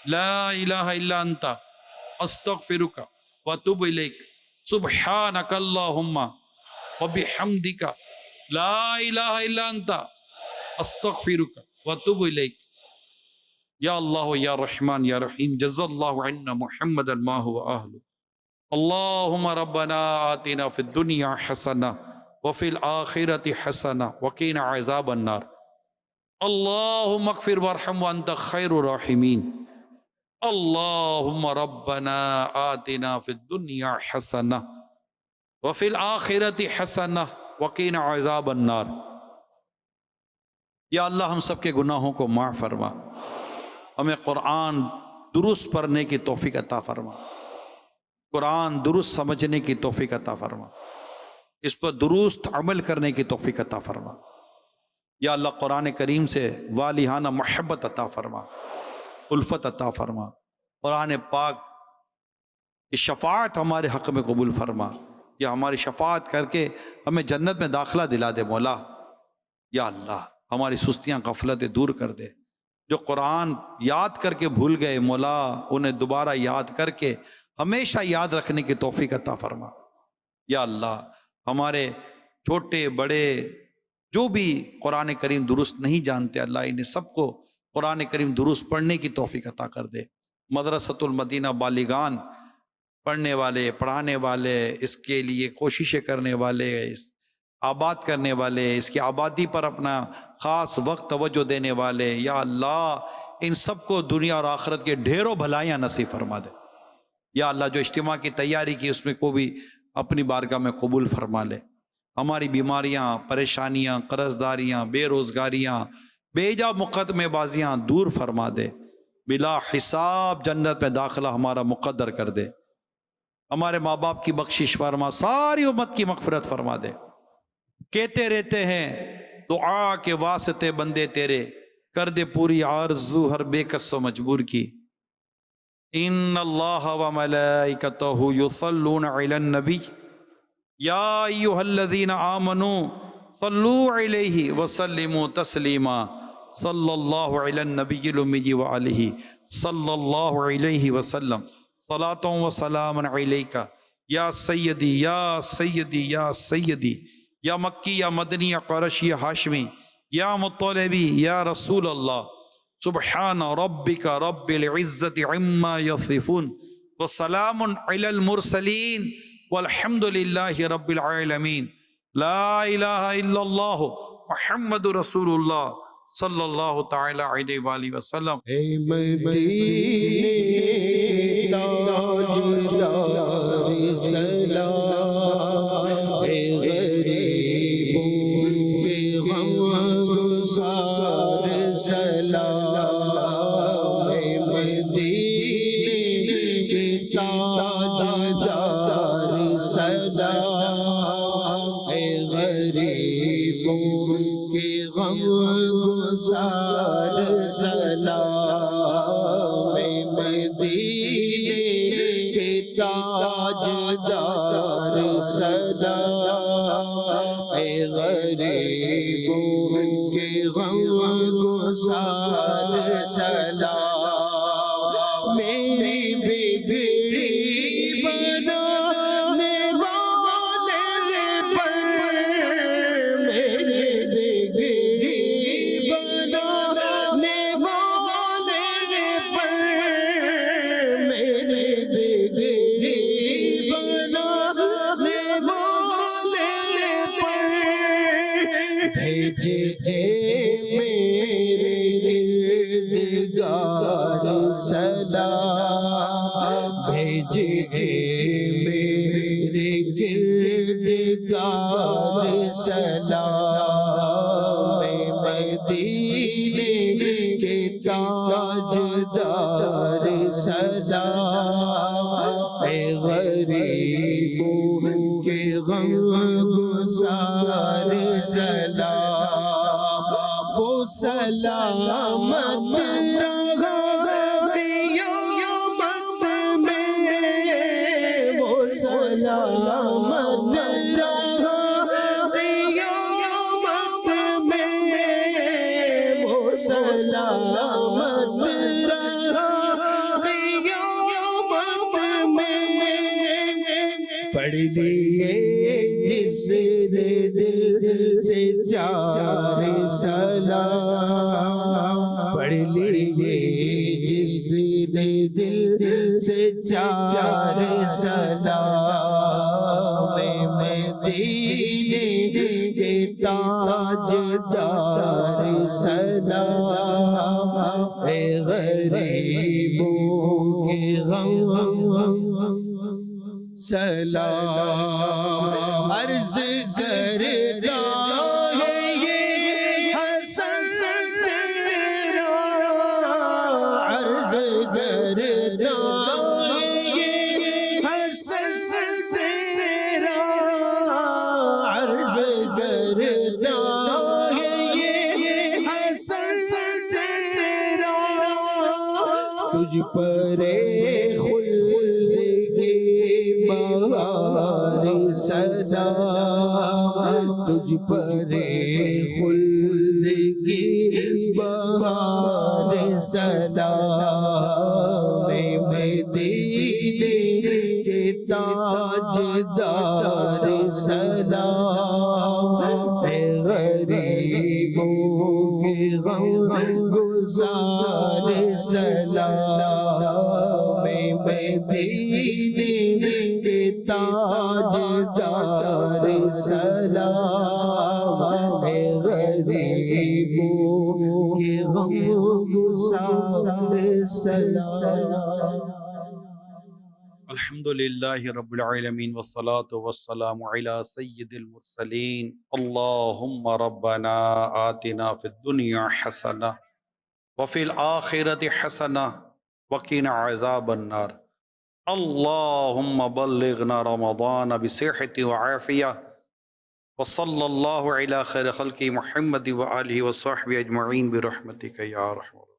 لا الہ الا انت استغفرک واتوب الیک۔ سبحانک اللہم وبحمدک لا الہ الا انت استغفرک واتوب الیک۔ یا اللہ یا رحمان یا رحیم جزا اللہ عنا محمدا ما هو اہل۔ اللہم ربنا آتنا فی الدنیا حسنہ وفی الآخرۃ حسنہ وقنا عذاب النار۔ اللہم اغفر وارحم وانت خیر الراحمین۔ اللہم ربنا آتنا فی الدنیا حسنہ وفی الآخرۃ حسنہ وقنا عذاب النار۔ یا اللہ ہم سب کے گناہوں کو معاف فرما، ہمیں قرآن درست پڑھنے کی توفیق عطا فرما، قرآن درست سمجھنے کی توفیق عطا فرما، اس پر درست عمل کرنے کی توفیق عطا فرما۔ یا اللہ قرآن کریم سے والہانہ محبت عطا فرما، الفت عطا فرما، قرآن پاک کی شفاعت ہمارے حق میں قبول فرما، یا ہماری شفاعت کر کے ہمیں جنت میں داخلہ دلا دے مولا۔ یا اللہ ہماری سستیاں غفلتیں دور کر دے، جو قرآن یاد کر کے بھول گئے مولا انہیں دوبارہ یاد کر کے ہمیشہ یاد رکھنے کی توفیق عطا فرما۔ یا اللہ ہمارے چھوٹے بڑے جو بھی قرآن کریم درست نہیں جانتے، اللہ انہیں سب کو قرآن کریم درست پڑھنے کی توفیق عطا کر دے۔ مدرسۃ المدینہ بالیگان پڑھنے والے، پڑھانے والے، اس کے لیے کوششیں کرنے والے، آباد کرنے والے، اس کی آبادی پر اپنا خاص وقت توجہ دینے والے، یا اللہ ان سب کو دنیا اور آخرت کے ڈھیروں بھلائیاں نصیب فرما دے۔ یا اللہ جو اجتماع کی تیاری کی اس میں کو بھی اپنی بارگاہ میں قبول فرما لے۔ ہماری بیماریاں، پریشانیاں، قرض داریاں، بے روزگاریاں، بے جا مقدمے بازیاں دور فرما دے، بلا حساب جنت میں داخلہ ہمارا مقدر کر دے۔ ہمارے ماں باپ کی بخشش فرما، ساری امت کی مغفرت فرما دے۔ کہتے رہتے ہیں دعا کے واسطے بندے تیرے، کر دے پوری آرزو ہر بے کس و مجبور کی۔ ان اللہ و ملائکتہ یصلون علی النبی یا ایہا الذین آمنوا صلوا علیہ وسلموا تسلیما۔ صلی اللہ علی النبی الامی وآلہ صلی اللہ علیہ وسلم صلاۃ و سلام علیک یا سیدی یا سیدی یا سیدی، یا مکی یا مدنی یا قرشی یا ہاشمی، یا مطلبی یا رسول اللہ۔ سبحان ربک رب العزت عما یصفون وسلام علی المرسلین والحمد للہ رب العالمین۔ لا الہ الا اللہ محمد رسول اللہ صلی اللہ تعالی علیہ وآلہ وسلم۔ اے مدینے تاجدار سلام، اے غریبوں کے غم گسار سلام، اے مدینے کے تاجدار سلام، اے غریبوں کے غم گسار سلام، اے مدینے کے تاجدار سلام، اے غریبوں کے غم گسار سلام، میری بگڑی بنانے والے پر، میری گردگار سلام بھیجے میرے گردگار سلام مدینے کے تاجدار سلام غریبوں کے غم گسار سلام وہ سلامت رہا قیامت میں وہ سلامت رہا قیامت میں وہ سلامت رہا قیامت میں پڑھ لیے جس نے دل سے چار سلام پڑھ لیے جس نے دل سے چار سلام مدینے کے تاجدار سلام غریبوں کے غم سلام عرض کرتا ہے یہ حسن تیرا عرض کرتا ہے یہ حسن تیرا عرض کرتا ہے یہ حسن تیرا تجھ پر سلام تجھ پر خلد کی بہار سلام مدینے کے تاجدار سلام غریبوں کے غم گزار سلام مدینے کے تاجدار سلام غریبوں کے غم گسار سلام الحمدللہ رب العالمین والصلاة والسلام علی سید المرسلین اللہم ربنا آتنا فی الدنیا حسنہ وفی الآخرۃ حسنہ وقنا عذاب النار اللہم بلغنا رمضان بصحت وعافیہ وصلی اللہ علی خیر خلق محمد وآلہ وصحبہ اجمعین برحمتک یا رحمۃ